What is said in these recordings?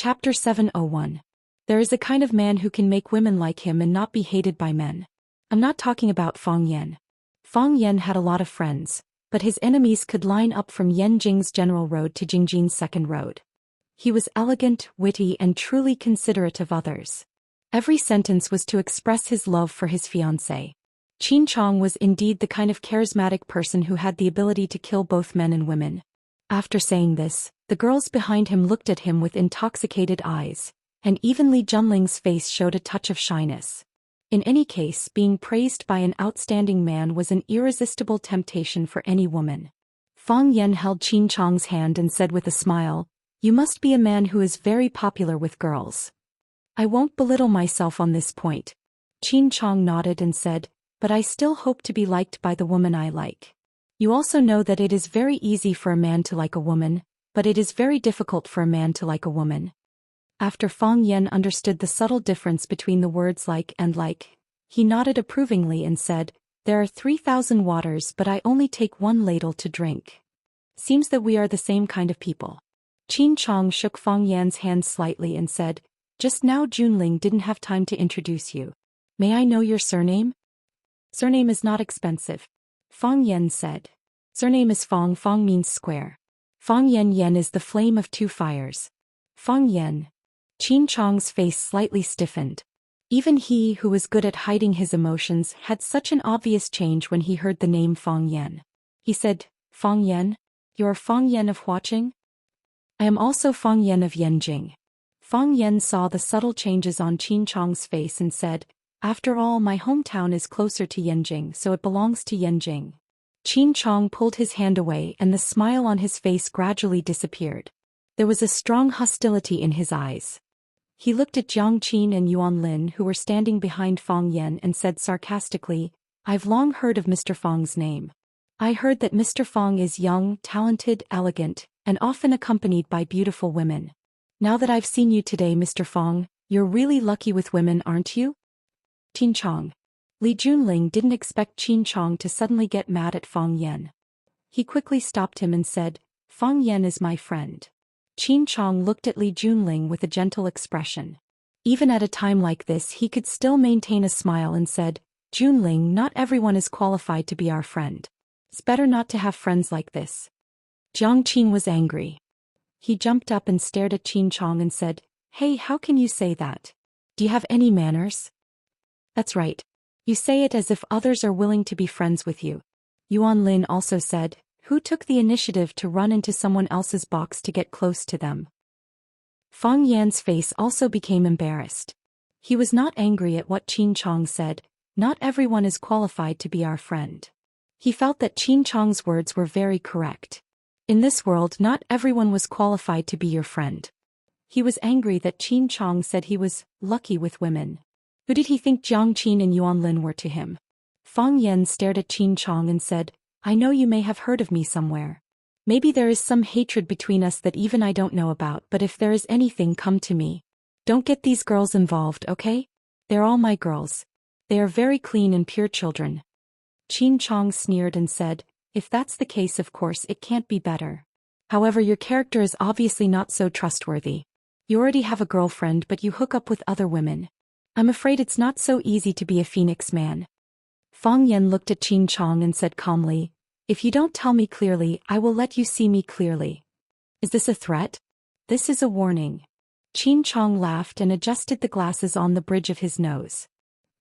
Chapter 701. There is a kind of man who can make women like him and not be hated by men. I'm not talking about Fang Yan. Fang Yan had a lot of friends, but his enemies could line up from Yanjing's General Road to Jingjin's Second Road. He was elegant, witty, and truly considerate of others. Every sentence was to express his love for his fiancée. Qin Chong was indeed the kind of charismatic person who had the ability to kill both men and women. After saying this, the girls behind him looked at him with intoxicated eyes, and even Li Junling's face showed a touch of shyness. In any case, being praised by an outstanding man was an irresistible temptation for any woman. Fang Yan held Qin Chong's hand and said with a smile, "You must be a man who is very popular with girls." "I won't belittle myself on this point." Qin Chong nodded and said, "But I still hope to be liked by the woman I like. You also know that it is very easy for a man to like a woman, but it is very difficult for a man to like a woman." After Fang Yan understood the subtle difference between the words like and like, he nodded approvingly and said, "There are 3,000 waters, but I only take one ladle to drink. Seems that we are the same kind of people." Qin Chong shook Fang Yan's hand slightly and said, "Just now Junling didn't have time to introduce you. May I know your surname?" "Surname is not expensive," Fang Yan said. "Surname is Fang. Fang means square. Fang Yan Yan is the flame of two fires." Fang Yan. Qin Chong's face slightly stiffened. Even he who was good at hiding his emotions had such an obvious change when he heard the name Fang Yan. He said, "Fang Yan? You are Fang Yan of Huaqing?" "I am also Fang Yan of Yanjing." Fang Yan saw the subtle changes on Qin Chong's face and said, "After all, my hometown is closer to Yanjing, so it belongs to Yanjing." Qin Chong pulled his hand away and the smile on his face gradually disappeared. There was a strong hostility in his eyes. He looked at Jiang Qin and Yuan Lin, who were standing behind Fang Yan, and said sarcastically, "I've long heard of Mr. Fang's name. I heard that Mr. Fang is young, talented, elegant, and often accompanied by beautiful women. Now that I've seen you today, Mr. Fang, you're really lucky with women, aren't you?" Qin Chong. Li Junling didn't expect Qin Chong to suddenly get mad at Fang Yan. He quickly stopped him and said, "Fang Yan is my friend." Qin Chong looked at Li Junling with a gentle expression. Even at a time like this he could still maintain a smile and said, "Junling, not everyone is qualified to be our friend. It's better not to have friends like this." Jiang Qin was angry. He jumped up and stared at Qin Chong and said, "Hey, how can you say that? Do you have any manners?" "That's right. You say it as if others are willing to be friends with you." Yuan Lin also said, "Who took the initiative to run into someone else's box to get close to them?" Fang Yan's face also became embarrassed. He was not angry at what Qin Chong said, "Not everyone is qualified to be our friend." He felt that Qin Chong's words were very correct. In this world, not everyone was qualified to be your friend. He was angry that Qin Chong said he was lucky with women. Who did he think Jiang Qin and Yuan Lin were to him? Fang Yan stared at Qin Chong and said, "I know you may have heard of me somewhere. Maybe there is some hatred between us that even I don't know about, but if there is anything, come to me. Don't get these girls involved, okay? They're all my girls. They are very clean and pure children." Qin Chong sneered and said, "If that's the case, of course it can't be better. However, your character is obviously not so trustworthy. You already have a girlfriend, but you hook up with other women. I'm afraid it's not so easy to be a phoenix man." Fang Yan looked at Qin Chong and said calmly, "If you don't tell me clearly, I will let you see me clearly." "Is this a threat?" "This is a warning." Qin Chong laughed and adjusted the glasses on the bridge of his nose.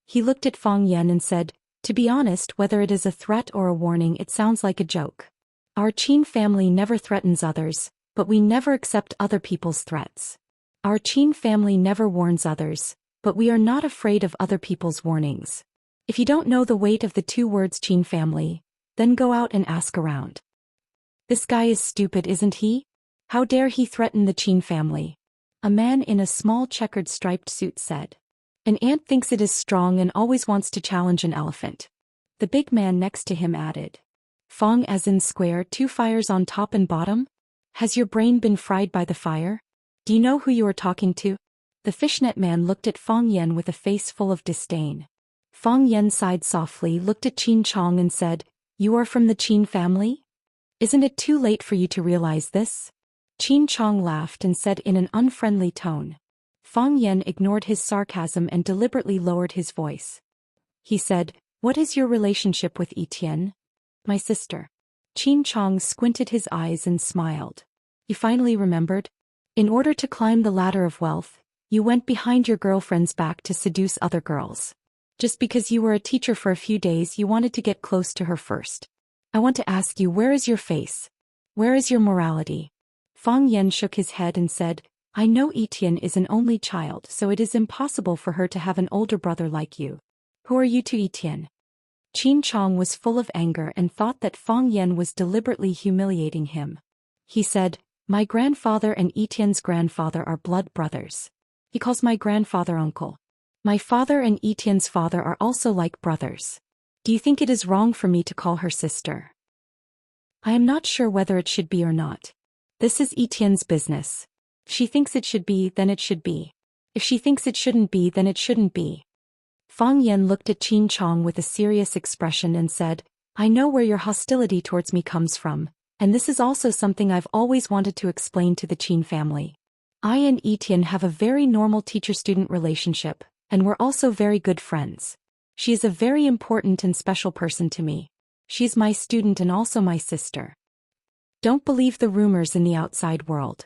He looked at Fang Yan and said, "To be honest, whether it is a threat or a warning, it sounds like a joke. Our Qin family never threatens others, but we never accept other people's threats. Our Qin family never warns others, but we are not afraid of other people's warnings. If you don't know the weight of the two words Qin family, then go out and ask around." "This guy is stupid, isn't he? How dare he threaten the Qin family?" A man in a small checkered striped suit said. "An ant thinks it is strong and always wants to challenge an elephant." The big man next to him added. "Fang as in square, two fires on top and bottom? Has your brain been fried by the fire? Do you know who you are talking to?" The fishnet man looked at Fang Yan with a face full of disdain. Fang Yan sighed softly, looked at Qin Chong and said, "You are from the Qin family? Isn't it too late for you to realize this?" Qin Chong laughed and said in an unfriendly tone. Fang Yan ignored his sarcasm and deliberately lowered his voice. He said, "What is your relationship with Etienne?" "My sister." Qin Chong squinted his eyes and smiled. "You finally remembered? In order to climb the ladder of wealth, you went behind your girlfriend's back to seduce other girls. Just because you were a teacher for a few days, you wanted to get close to her first. I want to ask you, where is your face? Where is your morality?" Fang Yan shook his head and said, "I know Etienne is an only child, so it is impossible for her to have an older brother like you. Who are you to Etienne?" Qin Chong was full of anger and thought that Fang Yan was deliberately humiliating him. He said, "My grandfather and Etienne's grandfather are blood brothers. He calls my grandfather uncle. My father and Etienne's father are also like brothers. Do you think it is wrong for me to call her sister?" "I am not sure whether it should be or not. This is Etienne's business. If she thinks it should be, then it should be. If she thinks it shouldn't be, then it shouldn't be." Fang Yan looked at Qin Chong with a serious expression and said, "I know where your hostility towards me comes from, and this is also something I've always wanted to explain to the Qin family. I and Etienne have a very normal teacher-student relationship, and we're also very good friends. She is a very important and special person to me. She is my student and also my sister. Don't believe the rumors in the outside world.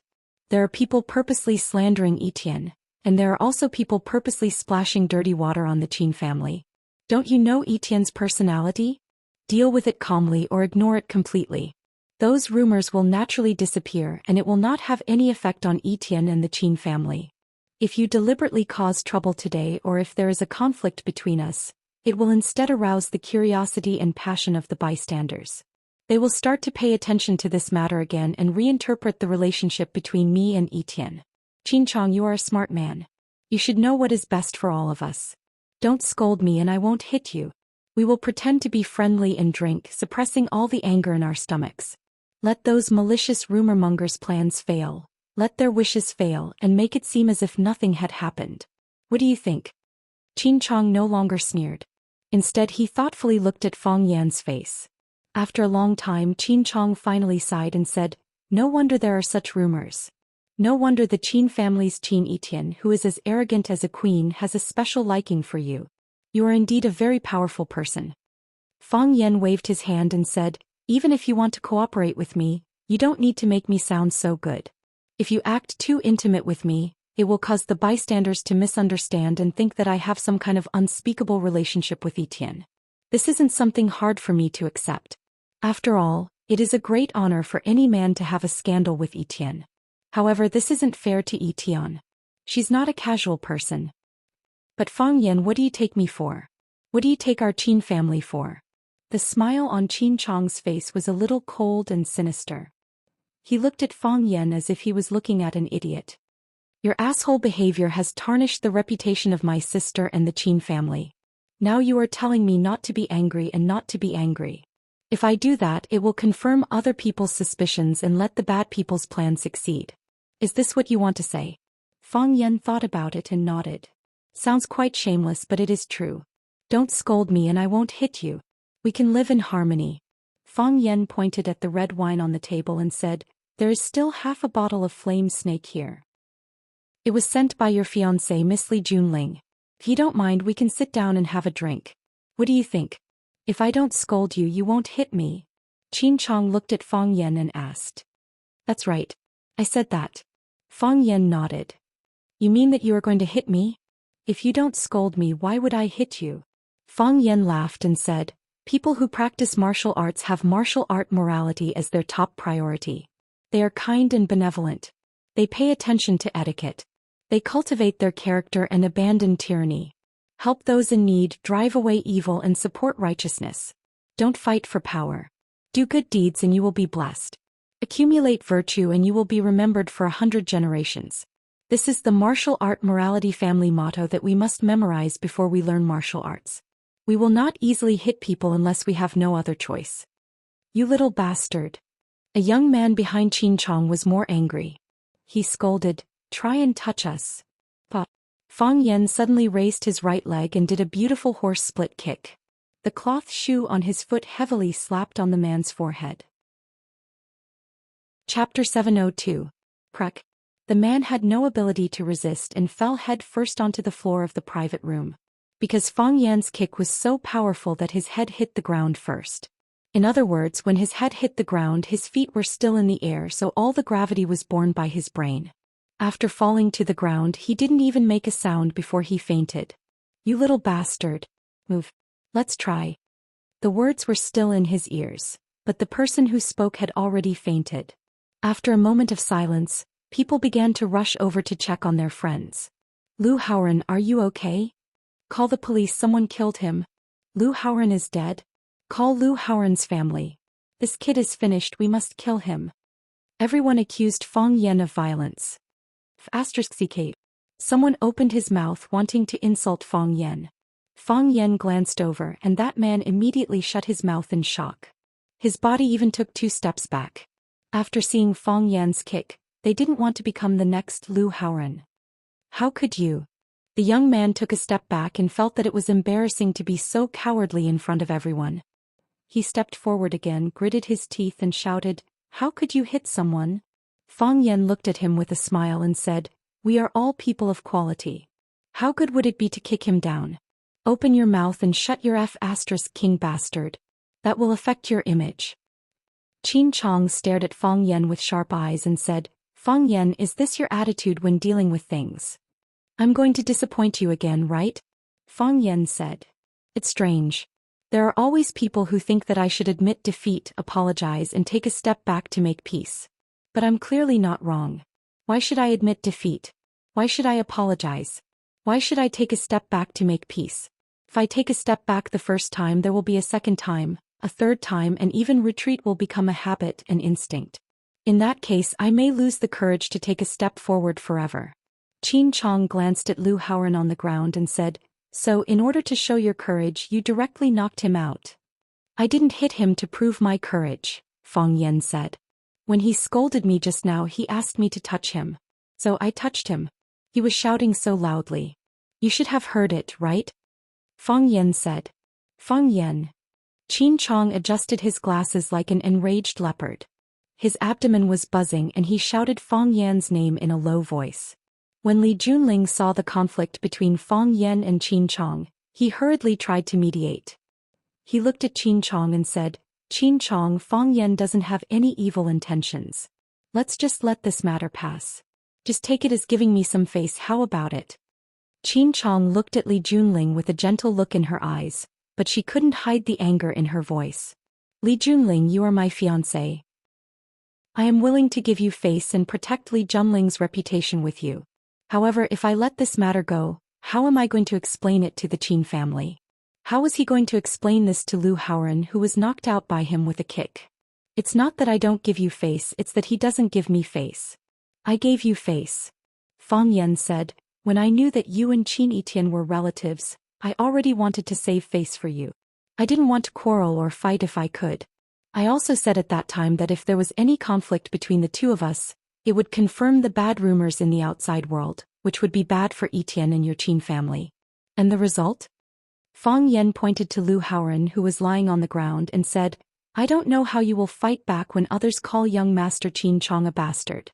There are people purposely slandering Etienne, and there are also people purposely splashing dirty water on the Qin family. Don't you know Etienne's personality? Deal with it calmly or ignore it completely. Those rumors will naturally disappear and it will not have any effect on Etienne and the Qin family. If you deliberately cause trouble today or if there is a conflict between us, it will instead arouse the curiosity and passion of the bystanders. They will start to pay attention to this matter again and reinterpret the relationship between me and Etienne. Qin Chong, you are a smart man. You should know what is best for all of us. Don't scold me and I won't hit you. We will pretend to be friendly and drink, suppressing all the anger in our stomachs. Let those malicious rumor-mongers' plans fail. Let their wishes fail and make it seem as if nothing had happened. What do you think?" Qin Chong no longer sneered. Instead, he thoughtfully looked at Fang Yan's face. After a long time, Qin Chong finally sighed and said, "No wonder there are such rumors. No wonder the Qin family's Qin Etienne, who is as arrogant as a queen, has a special liking for you. You are indeed a very powerful person." Fang Yan waved his hand and said, "Even if you want to cooperate with me, you don't need to make me sound so good. If you act too intimate with me, it will cause the bystanders to misunderstand and think that I have some kind of unspeakable relationship with Etienne. This isn't something hard for me to accept. After all, it is a great honor for any man to have a scandal with Etienne. However, this isn't fair to Etienne. She's not a casual person." "But Fang Yan, what do you take me for? What do you take our Qin family for?" The smile on Qin Chong's face was a little cold and sinister. He looked at Fang Yan as if he was looking at an idiot. "Your asshole behavior has tarnished the reputation of my sister and the Qin family. Now you are telling me not to be angry and not to be angry. If I do that, it will confirm other people's suspicions and let the bad people's plan succeed. Is this what you want to say?" Fang Yan thought about it and nodded. "Sounds quite shameless, but it is true. Don't scold me and I won't hit you. We can live in harmony." Fang Yan pointed at the red wine on the table and said, "There is still half a bottle of flame snake here. It was sent by your fiancée, Miss Li Junling. If you don't mind, we can sit down and have a drink. What do you think? If I don't scold you, you won't hit me." Qin Chong looked at Fang Yan and asked. "That's right. I said that." Fang Yan nodded. "You mean that you are going to hit me? If you don't scold me, why would I hit you?" Fang Yan laughed and said, "People who practice martial arts have martial art morality as their top priority. They are kind and benevolent. They pay attention to etiquette. They cultivate their character and abandon tyranny. Help those in need, drive away evil and support righteousness. Don't fight for power. Do good deeds and you will be blessed. Accumulate virtue and you will be remembered for 100 generations. This is the martial art morality family motto that we must memorize before we learn martial arts. We will not easily hit people unless we have no other choice." "You little bastard." A young man behind Qin Chong was more angry. He scolded, "Try and touch us." But Fang Yan suddenly raised his right leg and did a beautiful horse split kick. The cloth shoe on his foot heavily slapped on the man's forehead. Chapter 702. Crack. The man had no ability to resist and fell head first onto the floor of the private room. Because Fang Yan's kick was so powerful that his head hit the ground first. In other words, when his head hit the ground, his feet were still in the air, so all the gravity was borne by his brain. After falling to the ground, he didn't even make a sound before he fainted. "You little bastard. Move. Let's try." The words were still in his ears, but the person who spoke had already fainted. After a moment of silence, people began to rush over to check on their friends. "Lu Haoran, are you okay? Call the police, someone killed him. Lu Haoran is dead. Call Lu Haoran's family. This kid is finished, we must kill him." Everyone accused Fang Yan of violence. *CK. Someone opened his mouth wanting to insult Fang Yan. Fang Yan glanced over and that man immediately shut his mouth in shock. His body even took 2 steps back. After seeing Fang Yan's kick, they didn't want to become the next Lu Haoran. "How could you?" The young man took a step back and felt that it was embarrassing to be so cowardly in front of everyone. He stepped forward again, gritted his teeth and shouted, "How could you hit someone?" Fang Yan looked at him with a smile and said, "We are all people of quality. How good would it be to kick him down? Open your mouth and shut your *king bastard. That will affect your image." Qin Chong stared at Fang Yan with sharp eyes and said, "Fang Yan, is this your attitude when dealing with things? I'm going to disappoint you again, right?" Fang Yan said. "It's strange. There are always people who think that I should admit defeat, apologize and take a step back to make peace. But I'm clearly not wrong. Why should I admit defeat? Why should I apologize? Why should I take a step back to make peace? If I take a step back the first time, there will be a second time, a third time, and even retreat will become a habit and instinct. In that case, I may lose the courage to take a step forward forever." Qin Chong glanced at Lu Haoran on the ground and said, "So, in order to show your courage, you directly knocked him out." "I didn't hit him to prove my courage," Fang Yan said. "When he scolded me just now, he asked me to touch him. So I touched him. He was shouting so loudly. You should have heard it, right?" Fang Yan said. "Fang Yan." Qin Chong adjusted his glasses like an enraged leopard. His abdomen was buzzing and he shouted Fang Yan's name in a low voice. When Li Junling saw the conflict between Fang Yan and Qin Chong, he hurriedly tried to mediate. He looked at Qin Chong and said, "Qin Chong, Fang Yan doesn't have any evil intentions. Let's just let this matter pass. Just take it as giving me some face, how about it?" Qin Chong looked at Li Junling with a gentle look in her eyes, but she couldn't hide the anger in her voice. "Li Junling, you are my fiancé. I am willing to give you face and protect Li Junling's reputation with you. However, if I let this matter go, how am I going to explain it to the Qin family? How is he going to explain this to Lu Haoran, who was knocked out by him with a kick? It's not that I don't give you face, it's that he doesn't give me face. I gave you face." Fang Yan said, "When I knew that you and Qin Etian were relatives, I already wanted to save face for you. I didn't want to quarrel or fight if I could. I also said at that time that if there was any conflict between the two of us, it would confirm the bad rumors in the outside world, which would be bad for Etian and your Qin family. And the result?" Fang Yan pointed to Lu Haoran, who was lying on the ground, and said, "I don't know how you will fight back when others call young Master Qin Chong a bastard."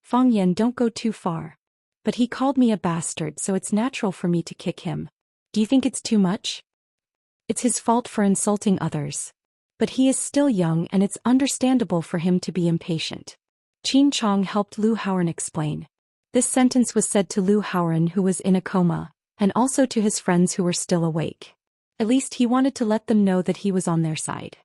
"Fang Yan, don't go too far. But he called me a bastard, so it's natural for me to kick him. Do you think it's too much? It's his fault for insulting others. But he is still young and it's understandable for him to be impatient." Qin Chong helped Lu Haoran explain. This sentence was said to Lu Haoran, who was in a coma, and also to his friends who were still awake. At least he wanted to let them know that he was on their side.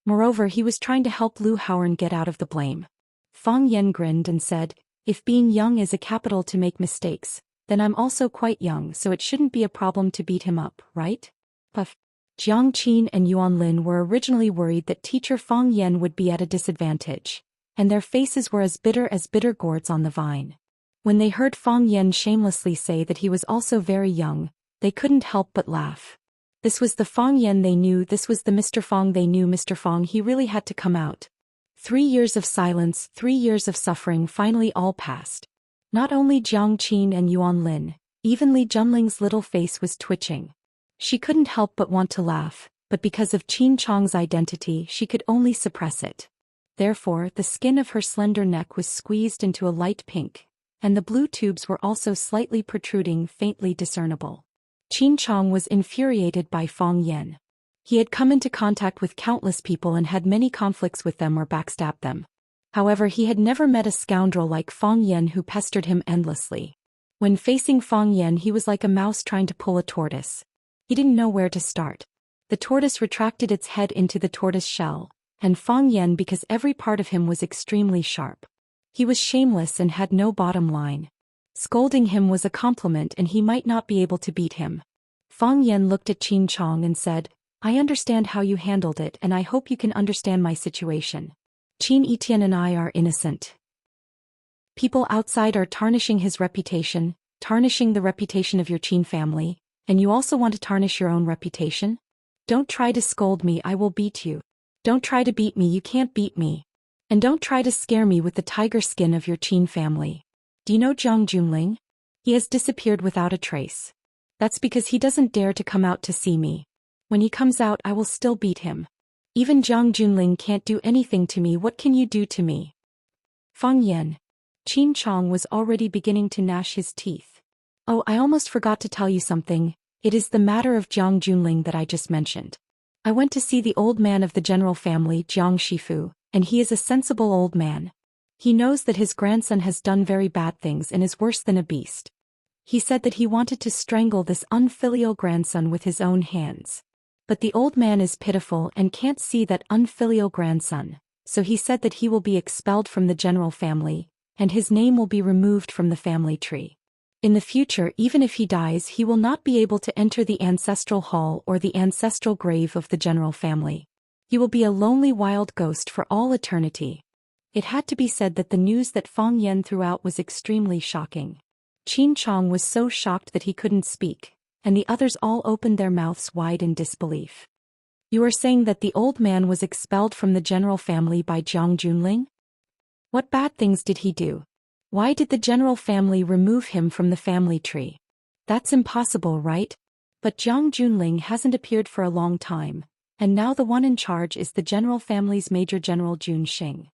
Moreover, he was trying to help Lu Haoran get out of the blame. Fang Yan grinned and said, "If being young is a capital to make mistakes, then I'm also quite young, so it shouldn't be a problem to beat him up, right?" Puff. Jiang Qin and Yuan Lin were originally worried that teacher Fang Yan would be at a disadvantage, and their faces were as bitter gourds on the vine. When they heard Fang Yan shamelessly say that he was also very young, they couldn't help but laugh. This was the Fang Yan they knew, this was the Mr. Fang they knew. Mr. Fang, he really had to come out. 3 years of silence, 3 years of suffering finally all passed. Not only Jiang Qin and Yuan Lin, even Li Junling's little face was twitching. She couldn't help but want to laugh, but because of Qin Chong's identity she could only suppress it. Therefore, the skin of her slender neck was squeezed into a light pink, and the blue tubes were also slightly protruding, faintly discernible. Qin Chong was infuriated by Fang Yan. He had come into contact with countless people and had many conflicts with them or backstabbed them. However, he had never met a scoundrel like Fang Yan who pestered him endlessly. When facing Fang Yan, he was like a mouse trying to pull a tortoise. He didn't know where to start. The tortoise retracted its head into the tortoise shell, and Fang Yan, because every part of him was extremely sharp. He was shameless and had no bottom line. Scolding him was a compliment and he might not be able to beat him. Fang Yan looked at Qin Chong and said, "I understand how you handled it and I hope you can understand my situation. Qin Etian and I are innocent. People outside are tarnishing his reputation, tarnishing the reputation of your Qin family, and you also want to tarnish your own reputation? Don't try to scold me, I will beat you. Don't try to beat me, you can't beat me. And don't try to scare me with the tiger skin of your Qin family. Do you know Zhang Junling? He has disappeared without a trace. That's because he doesn't dare to come out to see me. When he comes out, I will still beat him. Even Zhang Junling can't do anything to me, what can you do to me?" Fang Yan. Qin Chong was already beginning to gnash his teeth. "Oh, I almost forgot to tell you something. It is the matter of Zhang Junling that I just mentioned. I went to see the old man of the general family, Jiang Shifu, and he is a sensible old man. He knows that his grandson has done very bad things and is worse than a beast. He said that he wanted to strangle this unfilial grandson with his own hands. But the old man is pitiful and can't see that unfilial grandson, so he said that he will be expelled from the general family, and his name will be removed from the family tree. In the future, even if he dies, he will not be able to enter the ancestral hall or the ancestral grave of the general family. He will be a lonely wild ghost for all eternity." It had to be said that the news that Fang Yan threw out was extremely shocking. Qin Chong was so shocked that he couldn't speak, and the others all opened their mouths wide in disbelief. "You are saying that the old man was expelled from the general family by Zhang Junling? What bad things did he do? Why did the general family remove him from the family tree? That's impossible, right? But Zhang Junling hasn't appeared for a long time, and now the one in charge is the general family's Major General Jun Xing."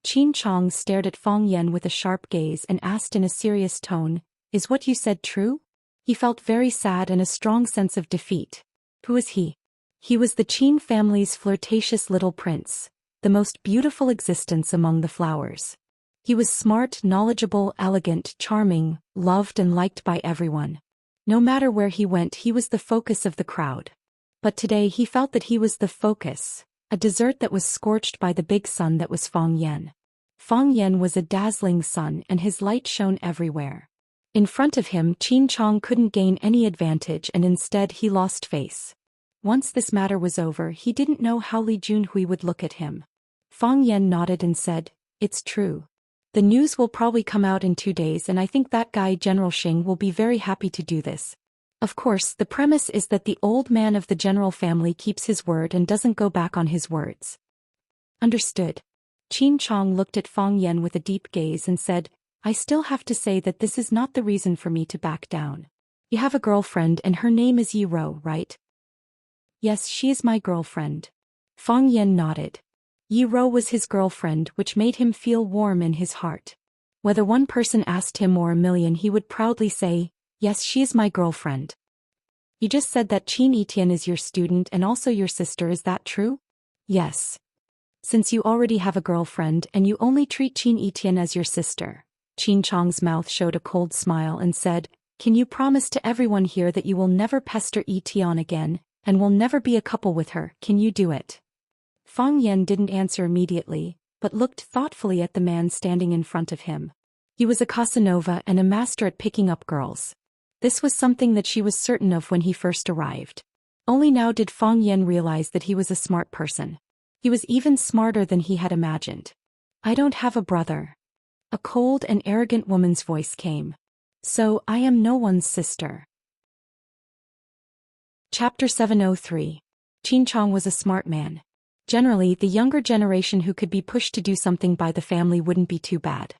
Qin Chong stared at Fang Yan with a sharp gaze and asked in a serious tone, "Is what you said true?" He felt very sad and a strong sense of defeat. Who is he? He was the Qin family's flirtatious little prince, the most beautiful existence among the flowers. He was smart, knowledgeable, elegant, charming, loved and liked by everyone. No matter where he went, he was the focus of the crowd. But today he felt that he was the focus, a dessert that was scorched by the big sun that was Fang Yan. Fang Yan was a dazzling sun and his light shone everywhere. In front of him, Qin Chong couldn't gain any advantage and instead he lost face. Once this matter was over, he didn't know how Li Junhui would look at him. Fang Yan nodded and said, "It's true. The news will probably come out in 2 days and I think that guy General Xing will be very happy to do this. Of course, the premise is that the old man of the general family keeps his word and doesn't go back on his words." "Understood." Qin Chong looked at Fang Yan with a deep gaze and said, "I still have to say that this is not the reason for me to back down. You have a girlfriend and her name is Yi Ro, right?" "Yes, she is my girlfriend." Fang Yan nodded. Yi Ro was his girlfriend, which made him feel warm in his heart. Whether one person asked him or a million, he would proudly say, "Yes, she is my girlfriend." "You just said that Qin Etian is your student and also your sister, is that true?" "Yes." "Since you already have a girlfriend and you only treat Qin Etian as your sister," Qin Chong's mouth showed a cold smile and said, "Can you promise to everyone here that you will never pester Etian again, and will never be a couple with her? Can you do it?" Fang Yan didn't answer immediately, but looked thoughtfully at the man standing in front of him. He was a Casanova and a master at picking up girls. This was something that she was certain of when he first arrived. Only now did Fang Yan realize that he was a smart person. He was even smarter than he had imagined. "I don't have a brother." A cold and arrogant woman's voice came. "So, I am no one's sister." Chapter 703. Qin Chong was a smart man. Generally, the younger generation who could be pushed to do something by the family wouldn't be too bad.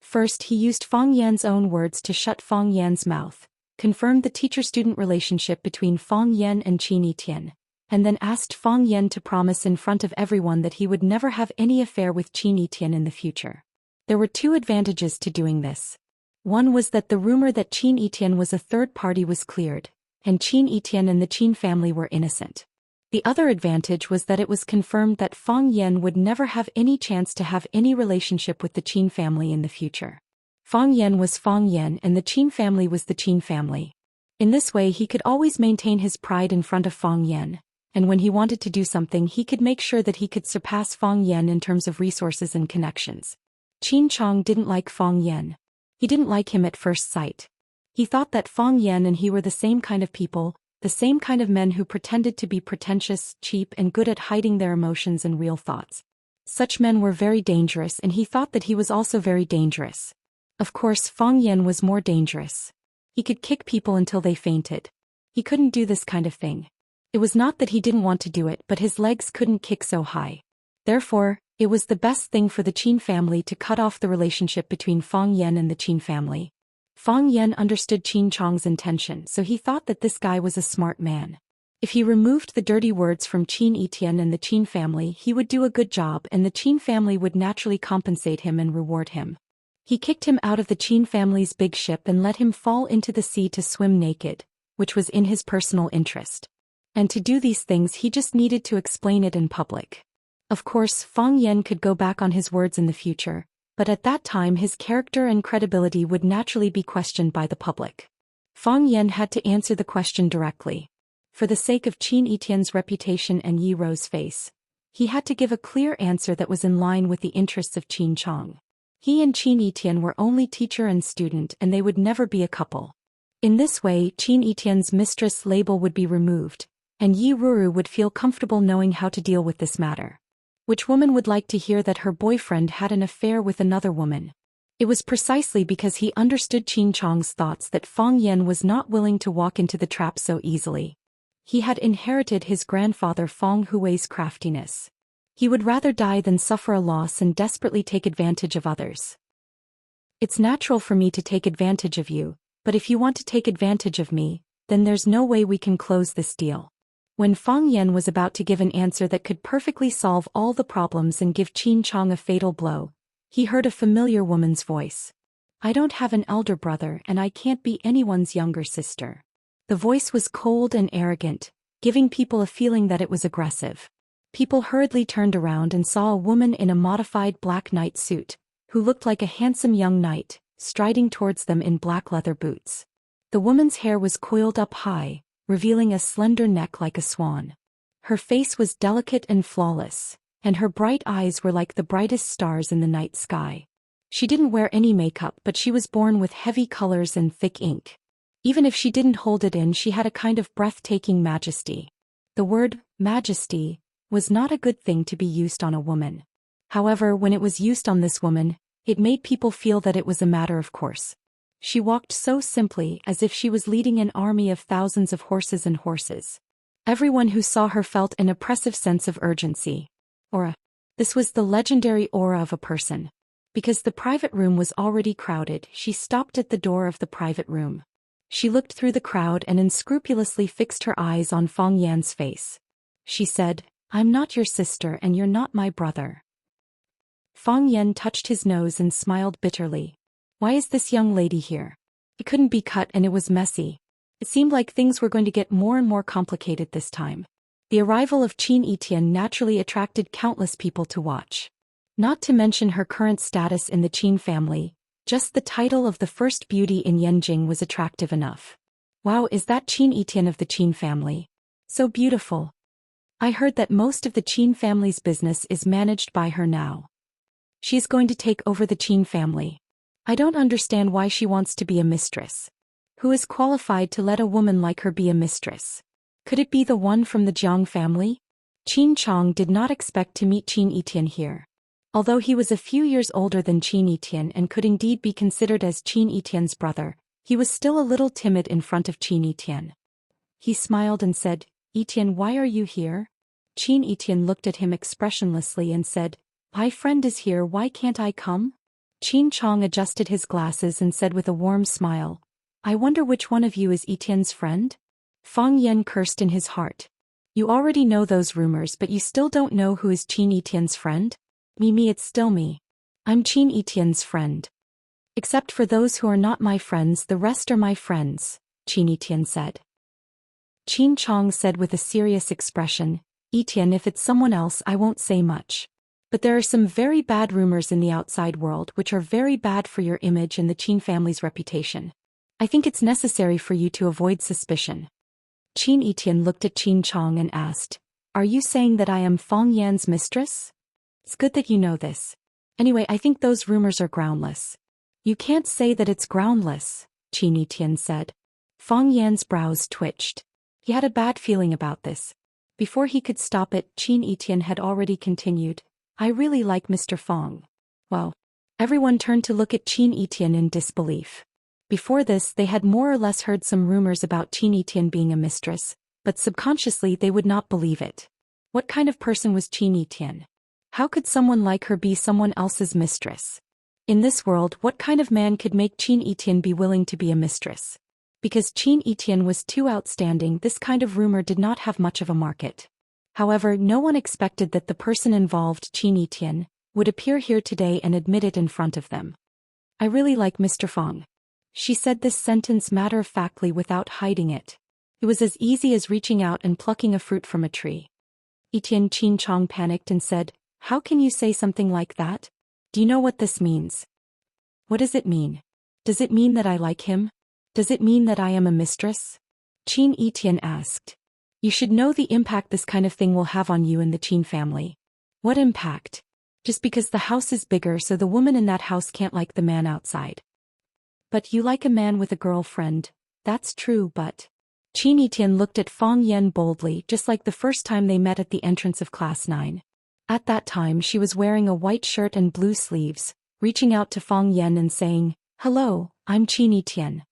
First, he used Fang Yan's own words to shut Fang Yan's mouth, confirmed the teacher-student relationship between Fang Yan and Qin Etian, and then asked Fang Yan to promise in front of everyone that he would never have any affair with Qin Yitian in the future. There were two advantages to doing this. One was that the rumor that Qin Yitian was a third party was cleared, and Qin Yitian and the Qin family were innocent. The other advantage was that it was confirmed that Fang Yan would never have any chance to have any relationship with the Qin family in the future. Fang Yan was Fang Yan and the Qin family was the Qin family. In this way he could always maintain his pride in front of Fang Yan, and when he wanted to do something he could make sure that he could surpass Fang Yan in terms of resources and connections. Qin Chong didn't like Fang Yan. He didn't like him at first sight. He thought that Fang Yan and he were the same kind of people, the same kind of men who pretended to be pretentious, cheap and good at hiding their emotions and real thoughts. Such men were very dangerous and he thought that he was also very dangerous. Of course Fang Yan was more dangerous. He could kick people until they fainted. He couldn't do this kind of thing. It was not that he didn't want to do it, but his legs couldn't kick so high. Therefore, it was the best thing for the Qin family to cut off the relationship between Fang Yan and the Qin family. Fang Yan understood Qin Chong's intention, so he thought that this guy was a smart man. If he removed the dirty words from Qin Yitian and the Qin family, he would do a good job and the Qin family would naturally compensate him and reward him. He kicked him out of the Qin family's big ship and let him fall into the sea to swim naked, which was in his personal interest. And to do these things he just needed to explain it in public. Of course Fang Yan could go back on his words in the future, but at that time his character and credibility would naturally be questioned by the public. Fang Yan had to answer the question directly. For the sake of Qin Yitian's reputation and Yi Rou's face, he had to give a clear answer that was in line with the interests of Qin Chong. He and Qin Yitian were only teacher and student and they would never be a couple. In this way Qin Yitian's mistress label would be removed, and Yi Ruru would feel comfortable knowing how to deal with this matter. Which woman would like to hear that her boyfriend had an affair with another woman? It was precisely because he understood Qin Chong's thoughts that Fang Yan was not willing to walk into the trap so easily. He had inherited his grandfather Fang Hui's craftiness. He would rather die than suffer a loss and desperately take advantage of others. It's natural for me to take advantage of you, but if you want to take advantage of me, then there's no way we can close this deal. When Fang Yan was about to give an answer that could perfectly solve all the problems and give Qin Chong a fatal blow, he heard a familiar woman's voice. I don't have an elder brother and I can't be anyone's younger sister. The voice was cold and arrogant, giving people a feeling that it was aggressive. People hurriedly turned around and saw a woman in a modified black knight suit, who looked like a handsome young knight, striding towards them in black leather boots. The woman's hair was coiled up high, revealing a slender neck like a swan. Her face was delicate and flawless, and her bright eyes were like the brightest stars in the night sky. She didn't wear any makeup, but she was born with heavy colors and thick ink. Even if she didn't hold it in, she had a kind of breathtaking majesty. The word, majesty, was not a good thing to be used on a woman. However, when it was used on this woman, it made people feel that it was a matter of course. She walked so simply as if she was leading an army of thousands of horses and horses. Everyone who saw her felt an oppressive sense of urgency. Aura. This was the legendary aura of a person. Because the private room was already crowded, she stopped at the door of the private room. She looked through the crowd and unscrupulously fixed her eyes on Fang Yan's face. She said, I'm not your sister and you're not my brother. Fang Yan touched his nose and smiled bitterly. Why is this young lady here? It couldn't be cut and it was messy. It seemed like things were going to get more and more complicated this time. The arrival of Qin Yitian naturally attracted countless people to watch. Not to mention her current status in the Qin family, just the title of the first beauty in Yanjing was attractive enough. Wow, is that Qin Yitian of the Qin family? So beautiful. I heard that most of the Qin family's business is managed by her now. She's going to take over the Qin family. I don't understand why she wants to be a mistress. Who is qualified to let a woman like her be a mistress? Could it be the one from the Jiang family? Qin Chong did not expect to meet Qin Yitian here. Although he was a few years older than Qin Yitian and could indeed be considered as Qin Yitian's brother, he was still a little timid in front of Qin Yitian. He smiled and said, Yitian, why are you here? Qin Yitian looked at him expressionlessly and said, my friend is here, why can't I come? Qin Chong adjusted his glasses and said with a warm smile, I wonder which one of you is Yitian's friend? Fang Yan cursed in his heart. You already know those rumors, but you still don't know who is Qin Etienne's friend? Me, it's still me. I'm Qin Etienne's friend. Except for those who are not my friends, the rest are my friends, Qin Etienne said. Qin Chong said with a serious expression, Etienne, if it's someone else I won't say much. But there are some very bad rumors in the outside world which are very bad for your image and the Qin family's reputation. I think it's necessary for you to avoid suspicion. Qin Etienne looked at Qin Chong and asked, Are you saying that I am Fang Yan's mistress? It's good that you know this. Anyway, I think those rumors are groundless. You can't say that it's groundless, Qin Etienne said. Fang Yan's brows twitched. He had a bad feeling about this. Before he could stop it, Qin Etienne had already continued, I really like Mr. Fang. Well, everyone turned to look at Qin Etienne in disbelief. Before this, they had more or less heard some rumors about Qin Etienne being a mistress, but subconsciously they would not believe it. What kind of person was Qin Etienne? How could someone like her be someone else's mistress? In this world, what kind of man could make Qin Etienne be willing to be a mistress? Because Qin Etienne was too outstanding, this kind of rumor did not have much of a market. However, no one expected that the person involved, Qin Etienne, would appear here today and admit it in front of them. I really like Mr. Fang. She said this sentence matter-of-factly without hiding it. It was as easy as reaching out and plucking a fruit from a tree. Etienne Qin Chong panicked and said, How can you say something like that? Do you know what this means? What does it mean? Does it mean that I like him? Does it mean that I am a mistress? Qin Etienne asked. You should know the impact this kind of thing will have on you and the Qin family. What impact? Just because the house is bigger so the woman in that house can't like the man outside. But you like a man with a girlfriend, that's true, but... Qin Etienne looked at Fang Yan boldly, just like the first time they met at the entrance of Class 9. At that time she was wearing a white shirt and blue sleeves, reaching out to Fang Yan and saying, Hello, I'm Qin Etienne.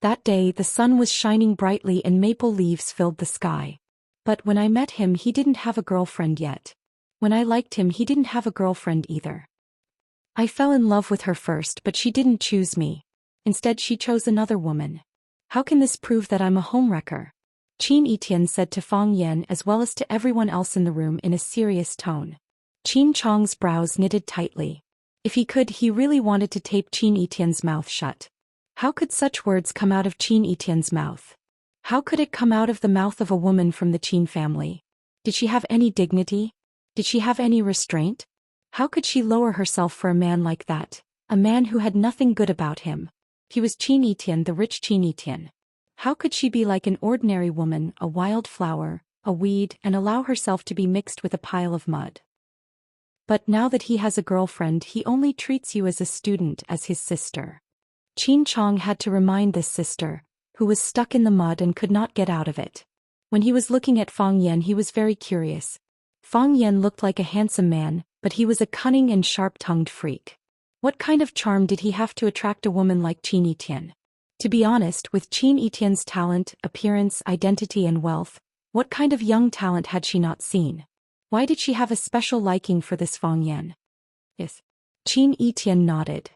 That day the sun was shining brightly and maple leaves filled the sky. But when I met him he didn't have a girlfriend yet. When I liked him he didn't have a girlfriend either. I fell in love with her first, but she didn't choose me. Instead she chose another woman. How can this prove that I'm a homewrecker? Qin Etienne said to Fang Yan as well as to everyone else in the room in a serious tone. Qin Chong's brows knitted tightly. If he could, he really wanted to tape Qin Etienne's mouth shut. How could such words come out of Qin Etienne's mouth? How could it come out of the mouth of a woman from the Qin family? Did she have any dignity? Did she have any restraint? How could she lower herself for a man like that, a man who had nothing good about him? He was Qin Etienne, the rich Qin Etienne. How could she be like an ordinary woman, a wild flower, a weed, and allow herself to be mixed with a pile of mud? But now that he has a girlfriend, he only treats you as a student, as his sister. Qin Chong had to remind this sister, who was stuck in the mud and could not get out of it. When he was looking at Fang Yan he was very curious. Fang Yan looked like a handsome man, but he was a cunning and sharp-tongued freak. What kind of charm did he have to attract a woman like Qin Etienne? To be honest, with Qin Etienne's talent, appearance, identity and wealth, what kind of young talent had she not seen? Why did she have a special liking for this Fang Yan? Yes. Qin Etienne nodded.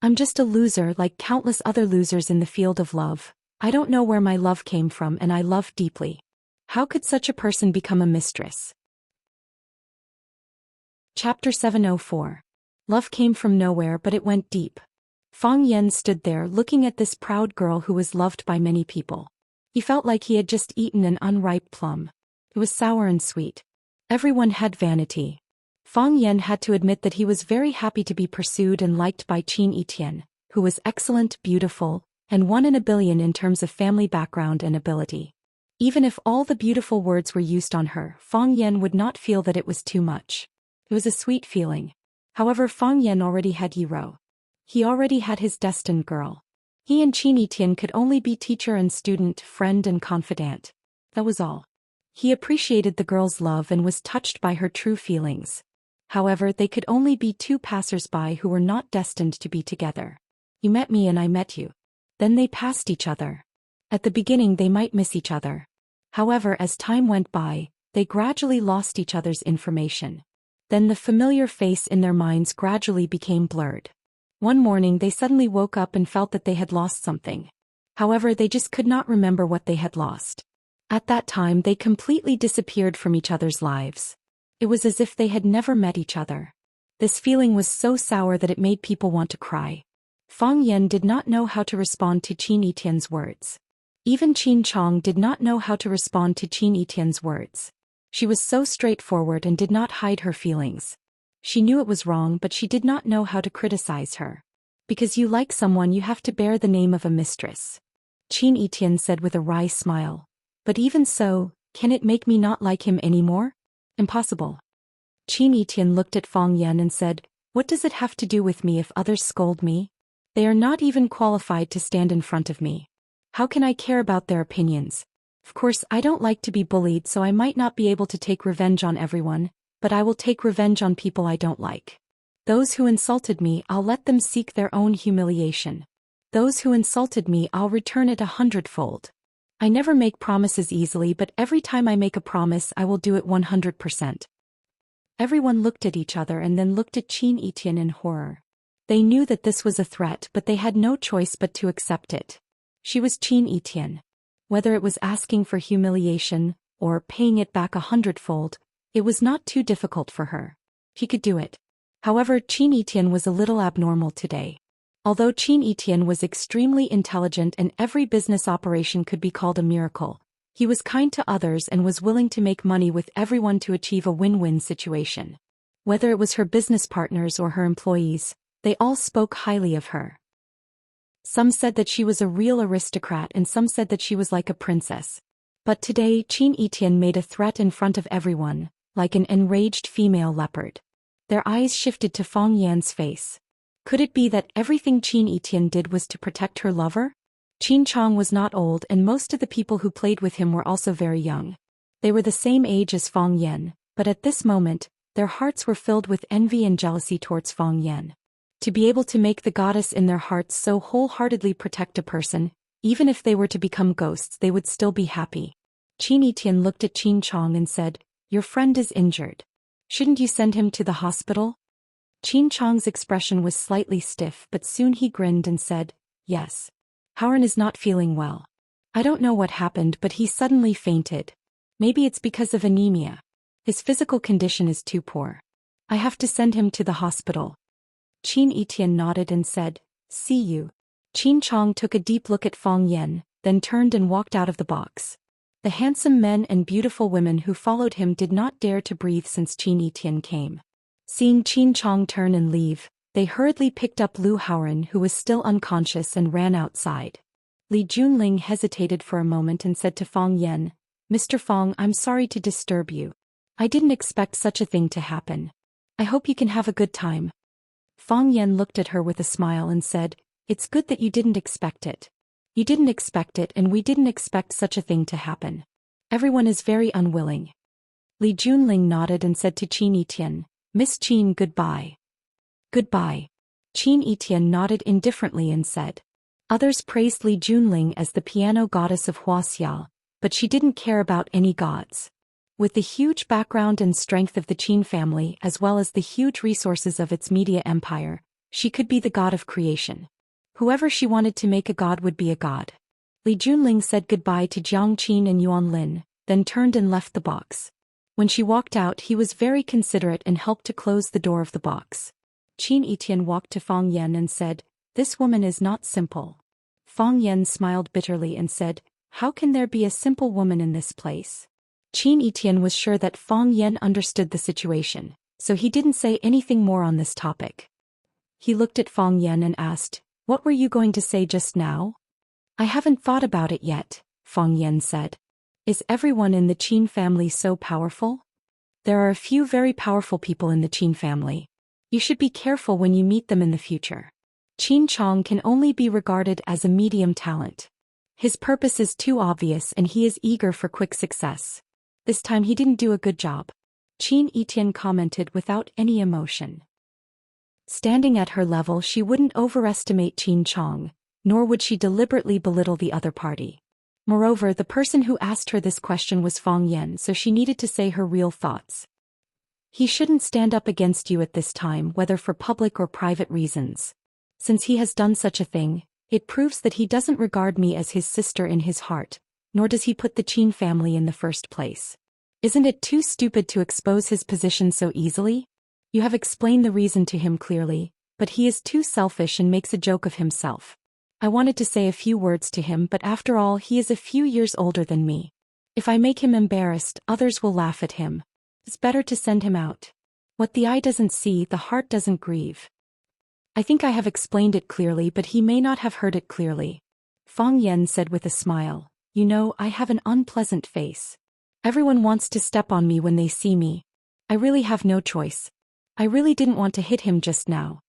I'm just a loser like countless other losers in the field of love. I don't know where my love came from and I love deeply. How could such a person become a mistress? Chapter 704. Love came from nowhere but it went deep. Fang Yan stood there looking at this proud girl who was loved by many people. He felt like he had just eaten an unripe plum. It was sour and sweet. Everyone had vanity. Fang Yan had to admit that he was very happy to be pursued and liked by Qin Etienne, who was excellent, beautiful, and 1 in a billion in terms of family background and ability. Even if all the beautiful words were used on her, Fang Yan would not feel that it was too much. It was a sweet feeling. However, Fang Yan already had Yiro. He already had his destined girl. He and Qin Etienne could only be teacher and student, friend and confidant. That was all. He appreciated the girl's love and was touched by her true feelings. However, they could only be two passers-by who were not destined to be together. You met me and I met you. Then they passed each other. At the beginning they might miss each other. However, as time went by, they gradually lost each other's information. Then the familiar face in their minds gradually became blurred. One morning they suddenly woke up and felt that they had lost something. However, they just could not remember what they had lost. At that time they completely disappeared from each other's lives. It was as if they had never met each other. This feeling was so sour that it made people want to cry. Fang Yan did not know how to respond to Qin Yitian's words. Even Qin Chong did not know how to respond to Qin Yitian's words. She was so straightforward and did not hide her feelings. She knew it was wrong, but she did not know how to criticize her. Because you like someone, you have to bear the name of a mistress. Qin Yitian said with a wry smile. But even so, can it make me not like him anymore? Impossible. Qin Yitian looked at Fang Yan and said, what does it have to do with me if others scold me? They are not even qualified to stand in front of me. How can I care about their opinions? Of course, I don't like to be bullied, so I might not be able to take revenge on everyone, but I will take revenge on people I don't like. Those who insulted me, I'll let them seek their own humiliation. Those who insulted me, I'll return it 100-fold. I never make promises easily, but every time I make a promise, I will do it 100%. Everyone looked at each other and then looked at Qin Yitian in horror. They knew that this was a threat, but they had no choice but to accept it. She was Qin Yitian. Whether it was asking for humiliation, or paying it back 100-fold, it was not too difficult for her. She could do it. However, Qin Yitian was a little abnormal today. Although Qin Yitian was extremely intelligent and every business operation could be called a miracle, he was kind to others and was willing to make money with everyone to achieve a win-win situation. Whether it was her business partners or her employees, they all spoke highly of her. Some said that she was a real aristocrat and some said that she was like a princess. But today Qin Yitian made a threat in front of everyone, like an enraged female leopard. Their eyes shifted to Fang Yan's face. Could it be that everything Qin Yitian did was to protect her lover? Qin Chong was not old and most of the people who played with him were also very young. They were the same age as Fang Yan, but at this moment, their hearts were filled with envy and jealousy towards Fang Yan. To be able to make the goddess in their hearts so wholeheartedly protect a person, even if they were to become ghosts, they would still be happy. Qin Yitian looked at Qin Chong and said, your friend is injured. Shouldn't you send him to the hospital? Qin Chong's expression was slightly stiff, but soon he grinned and said, yes. Howren is not feeling well. I don't know what happened, but he suddenly fainted. Maybe it's because of anemia. His physical condition is too poor. I have to send him to the hospital. Qin Yitian nodded and said, see you. Qin Chong took a deep look at Fang Yan, then turned and walked out of the box. The handsome men and beautiful women who followed him did not dare to breathe since Qin Yitian came. Seeing Qin Chong turn and leave, they hurriedly picked up Lu Haoren, who was still unconscious, and ran outside. Li Junling hesitated for a moment and said to Fang Yan, Mr. Fang, I'm sorry to disturb you. I didn't expect such a thing to happen. I hope you can have a good time. Fang Yan looked at her with a smile and said, it's good that you didn't expect it. You didn't expect it and we didn't expect such a thing to happen. Everyone is very unwilling. Li Junling nodded and said to Qin Yitian, Miss Qin, goodbye. Goodbye. Qin Yitian nodded indifferently and said. Others praised Li Junling as the piano goddess of Wuxia, but she didn't care about any gods. With the huge background and strength of the Qin family as well as the huge resources of its media empire, she could be the god of creation. Whoever she wanted to make a god would be a god. Li Junling said goodbye to Jiang Qin and Yuan Lin, then turned and left the box. When she walked out, he was very considerate and helped to close the door of the box. Qin Yitian walked to Fang Yan and said, this woman is not simple. Fang Yan smiled bitterly and said, how can there be a simple woman in this place? Qin Yitian was sure that Fang Yan understood the situation, so he didn't say anything more on this topic. He looked at Fang Yan and asked, what were you going to say just now? I haven't thought about it yet, Fang Yan said. Is everyone in the Qin family so powerful? There are a few very powerful people in the Qin family. You should be careful when you meet them in the future. Qin Chong can only be regarded as a medium talent. His purpose is too obvious and he is eager for quick success. This time he didn't do a good job. Qin Yitian commented without any emotion. Standing at her level, she wouldn't overestimate Qin Chong, nor would she deliberately belittle the other party. Moreover, the person who asked her this question was Fang Yan, so she needed to say her real thoughts. He shouldn't stand up against you at this time, whether for public or private reasons. Since he has done such a thing, it proves that he doesn't regard me as his sister in his heart, nor does he put the Qin family in the first place. Isn't it too stupid to expose his position so easily? You have explained the reason to him clearly, but he is too selfish and makes a joke of himself. I wanted to say a few words to him, but after all he is a few years older than me. If I make him embarrassed, others will laugh at him. It's better to send him out. What the eye doesn't see, the heart doesn't grieve. I think I have explained it clearly, but he may not have heard it clearly. Fang Yan said with a smile, "You know, I have an unpleasant face. Everyone wants to step on me when they see me. I really have no choice. I really didn't want to hit him just now."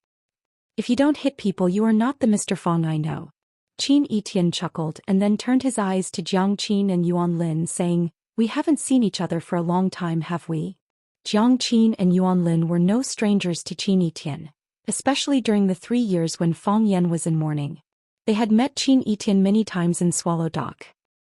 "If you don't hit people, you are not the Mr. Fang I know." Qin Etian chuckled and then turned his eyes to Jiang Qin and Yuan Lin, saying, "We haven't seen each other for a long time, have we?" Jiang Qin and Yuan Lin were no strangers to Qin Etian, especially during the 3 years when Fang Yan was in mourning. They had met Qin Etian many times in Swallow Dock,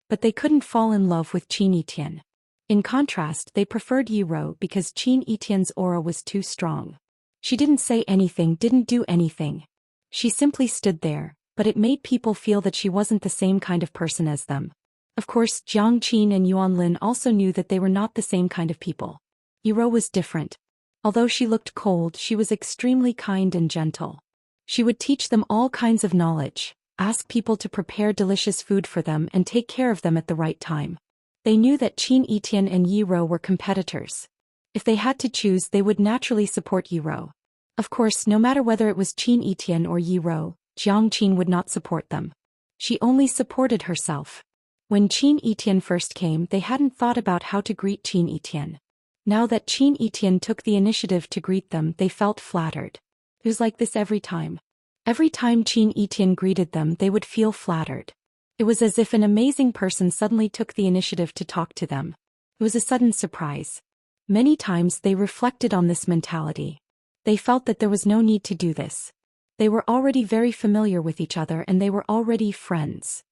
but they couldn't fall in love with Qin Etian. In contrast, they preferred Yi Ro because Qin Etian's aura was too strong. She didn't say anything, didn't do anything. She simply stood there, but it made people feel that she wasn't the same kind of person as them. Of course, Jiang Qin and Yuan Lin also knew that they were not the same kind of people. Yi Ro was different. Although she looked cold, she was extremely kind and gentle. She would teach them all kinds of knowledge, ask people to prepare delicious food for them and take care of them at the right time. They knew that Qin Etian and Yi Ro were competitors. If they had to choose, they would naturally support Yi Ro. Of course, no matter whether it was Qin Etian or Yi Ro, Jiang Qin would not support them. She only supported herself. When Qin Etian first came, they hadn't thought about how to greet Qin Etian. Now that Qin Etian took the initiative to greet them, they felt flattered. It was like this every time. Every time Qin Etian greeted them, they would feel flattered. It was as if an amazing person suddenly took the initiative to talk to them. It was a sudden surprise. Many times they reflected on this mentality. They felt that there was no need to do this. They were already very familiar with each other and they were already friends.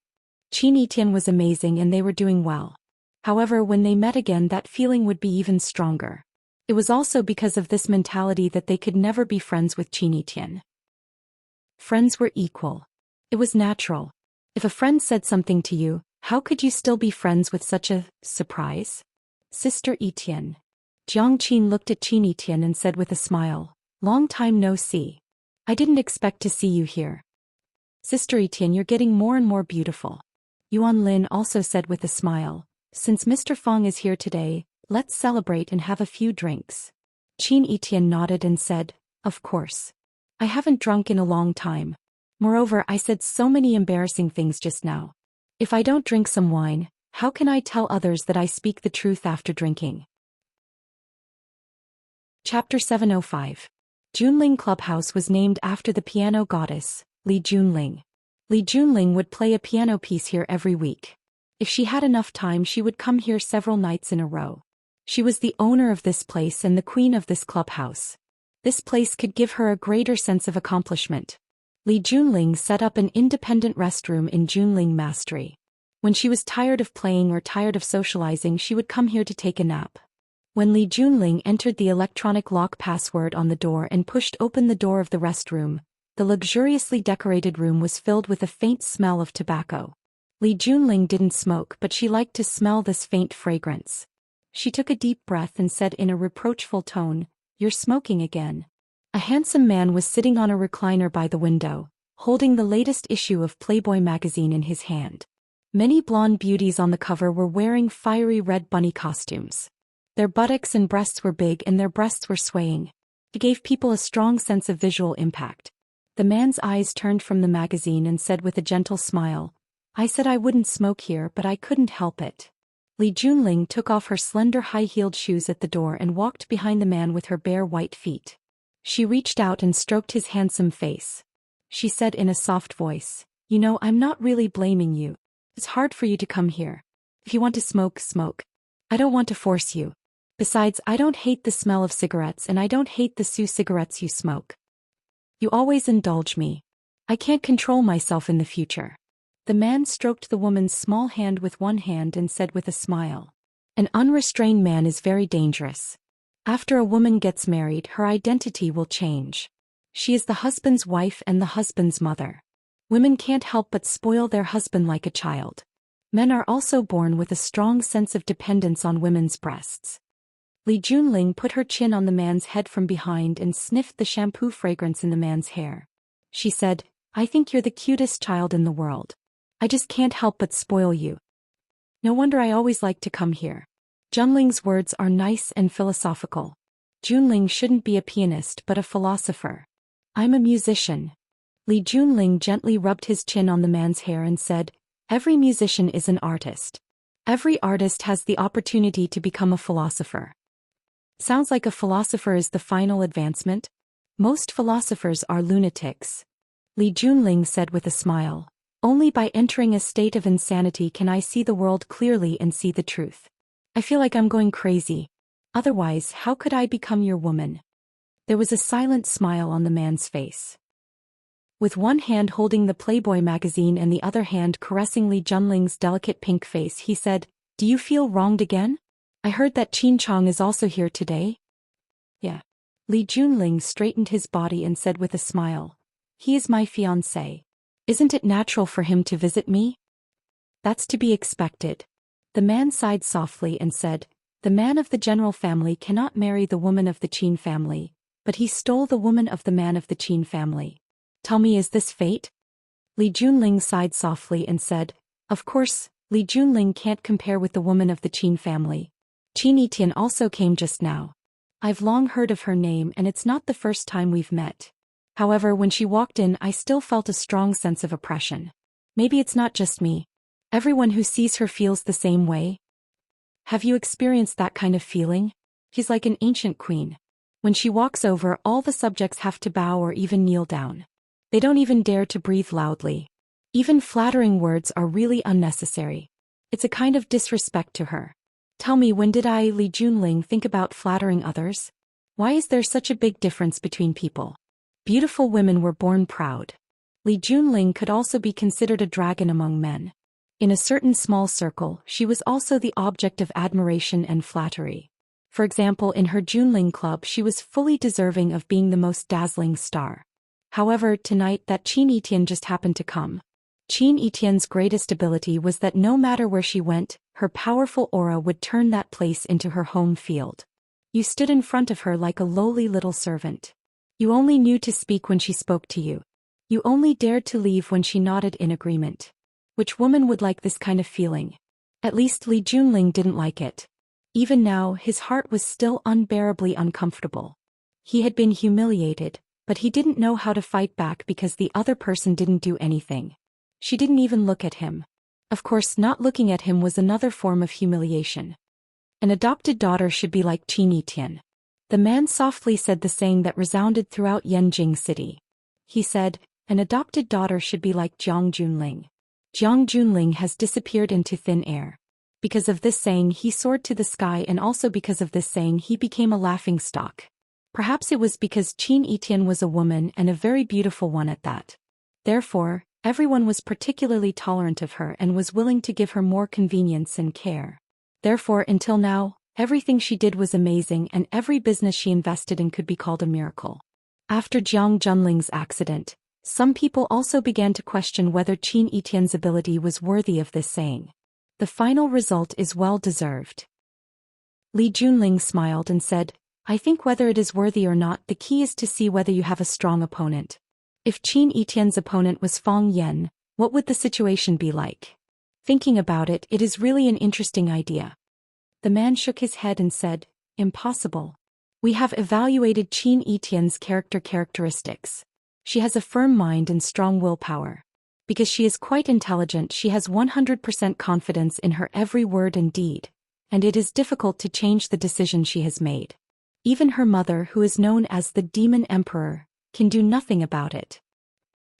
Qin Etian was amazing and they were doing well. However, when they met again, that feeling would be even stronger. It was also because of this mentality that they could never be friends with Qin Etian. Friends were equal. It was natural. If a friend said something to you, how could you still be friends with such a surprise? Sister Etian. Jiang Qin looked at Qin Etian and said with a smile, "Long time no see. I didn't expect to see you here." "Sister Etian, you're getting more and more beautiful." Yuan Lin also said with a smile, "Since Mr. Fang is here today, let's celebrate and have a few drinks." Qin Etian nodded and said, "Of course. I haven't drunk in a long time. Moreover, I said so many embarrassing things just now. If I don't drink some wine, how can I tell others that I speak the truth after drinking?" Chapter 705. Junling Clubhouse was named after the piano goddess, Li Junling. Li Junling would play a piano piece here every week. If she had enough time, she would come here several nights in a row. She was the owner of this place and the queen of this clubhouse. This place could give her a greater sense of accomplishment. Li Junling set up an independent restroom in Junling Mastery. When she was tired of playing or tired of socializing, she would come here to take a nap. When Li Junling entered the electronic lock password on the door and pushed open the door of the restroom, the luxuriously decorated room was filled with a faint smell of tobacco. Li Junling didn't smoke, but she liked to smell this faint fragrance. She took a deep breath and said in a reproachful tone, "You're smoking again." A handsome man was sitting on a recliner by the window, holding the latest issue of Playboy magazine in his hand. Many blonde beauties on the cover were wearing fiery red bunny costumes. Their buttocks and breasts were big and their breasts were swaying. It gave people a strong sense of visual impact. The man's eyes turned from the magazine and said with a gentle smile, "I said I wouldn't smoke here, but I couldn't help it." Li Junling took off her slender high-heeled shoes at the door and walked behind the man with her bare white feet. She reached out and stroked his handsome face. She said in a soft voice, "You know, I'm not really blaming you. It's hard for you to come here. If you want to smoke, smoke. I don't want to force you. Besides, I don't hate the smell of cigarettes and I don't hate the cigarettes you smoke. You always indulge me. I can't control myself in the future." The man stroked the woman's small hand with one hand and said with a smile, "An unrestrained man is very dangerous. After a woman gets married, her identity will change. She is the husband's wife and the husband's mother. Women can't help but spoil their husband like a child. Men are also born with a strong sense of dependence on women's breasts. Li Junling put her chin on the man's head from behind and sniffed the shampoo fragrance in the man's hair. She said, "I think you're the cutest child in the world. I just can't help but spoil you. No wonder I always like to come here." Junling's words are nice and philosophical. Junling shouldn't be a pianist but a philosopher. "I'm a musician." Li Junling gently rubbed his chin on the man's hair and said, "Every musician is an artist. Every artist has the opportunity to become a philosopher." Sounds like a philosopher is the final advancement? Most philosophers are lunatics. Li Junling said with a smile, "Only by entering a state of insanity can I see the world clearly and see the truth. I feel like I'm going crazy. Otherwise, how could I become your woman?" There was a silent smile on the man's face. With one hand holding the Playboy magazine and the other hand caressing Li Junling's delicate pink face, he said, "Do you feel wronged again? I heard that Qin Chong is also here today." "Yeah." Li Junling straightened his body and said with a smile, "He is my fiancé. Isn't it natural for him to visit me?" "That's to be expected." The man sighed softly and said, "The man of the general family cannot marry the woman of the Qin family, but he stole the woman of the man of the Qin family. Tell me, is this fate?" Li Junling sighed softly and said, "Of course, Li Junling can't compare with the woman of the Qin family. Qin Yitian also came just now. I've long heard of her name and it's not the first time we've met. However, when she walked in I still felt a strong sense of oppression. Maybe it's not just me. Everyone who sees her feels the same way." "Have you experienced that kind of feeling? She's like an ancient queen. When she walks over, all the subjects have to bow or even kneel down. They don't even dare to breathe loudly. Even flattering words are really unnecessary. It's a kind of disrespect to her. Tell me, when did I, Li Junling, think about flattering others? Why is there such a big difference between people? Beautiful women were born proud." Li Junling could also be considered a dragon among men. In a certain small circle, she was also the object of admiration and flattery. For example, in her Junling club she was fully deserving of being the most dazzling star. However, tonight that Qin Yitian just happened to come. Qin Yitian's greatest ability was that no matter where she went, her powerful aura would turn that place into her home field. You stood in front of her like a lowly little servant. You only knew to speak when she spoke to you. You only dared to leave when she nodded in agreement. Which woman would like this kind of feeling? At least Li Junling didn't like it. Even now, his heart was still unbearably uncomfortable. He had been humiliated, but he didn't know how to fight back because the other person didn't do anything. She didn't even look at him. Of course, not looking at him was another form of humiliation. An adopted daughter should be like Qin Yitian. The man softly said the saying that resounded throughout Yanjing City. He said, "An adopted daughter should be like Jiang Junling." Jiang Junling has disappeared into thin air. Because of this saying he soared to the sky, and also because of this saying he became a laughingstock. Perhaps it was because Qin Yitian was a woman and a very beautiful one at that. Therefore, everyone was particularly tolerant of her and was willing to give her more convenience and care. Therefore, until now, everything she did was amazing and every business she invested in could be called a miracle. After Jiang Junling's accident, some people also began to question whether Qin Yitian's ability was worthy of this saying. The final result is well deserved. Li Junling smiled and said, "I think whether it is worthy or not, the key is to see whether you have a strong opponent. If Qin Yitian's opponent was Fang Yan, what would the situation be like? Thinking about it, it is really an interesting idea." The man shook his head and said, "Impossible. We have evaluated Qin Yitian's characteristics. She has a firm mind and strong willpower. Because she is quite intelligent, she has 100% confidence in her every word and deed, and it is difficult to change the decision she has made. Even her mother, who is known as the Demon Emperor, can do nothing about it.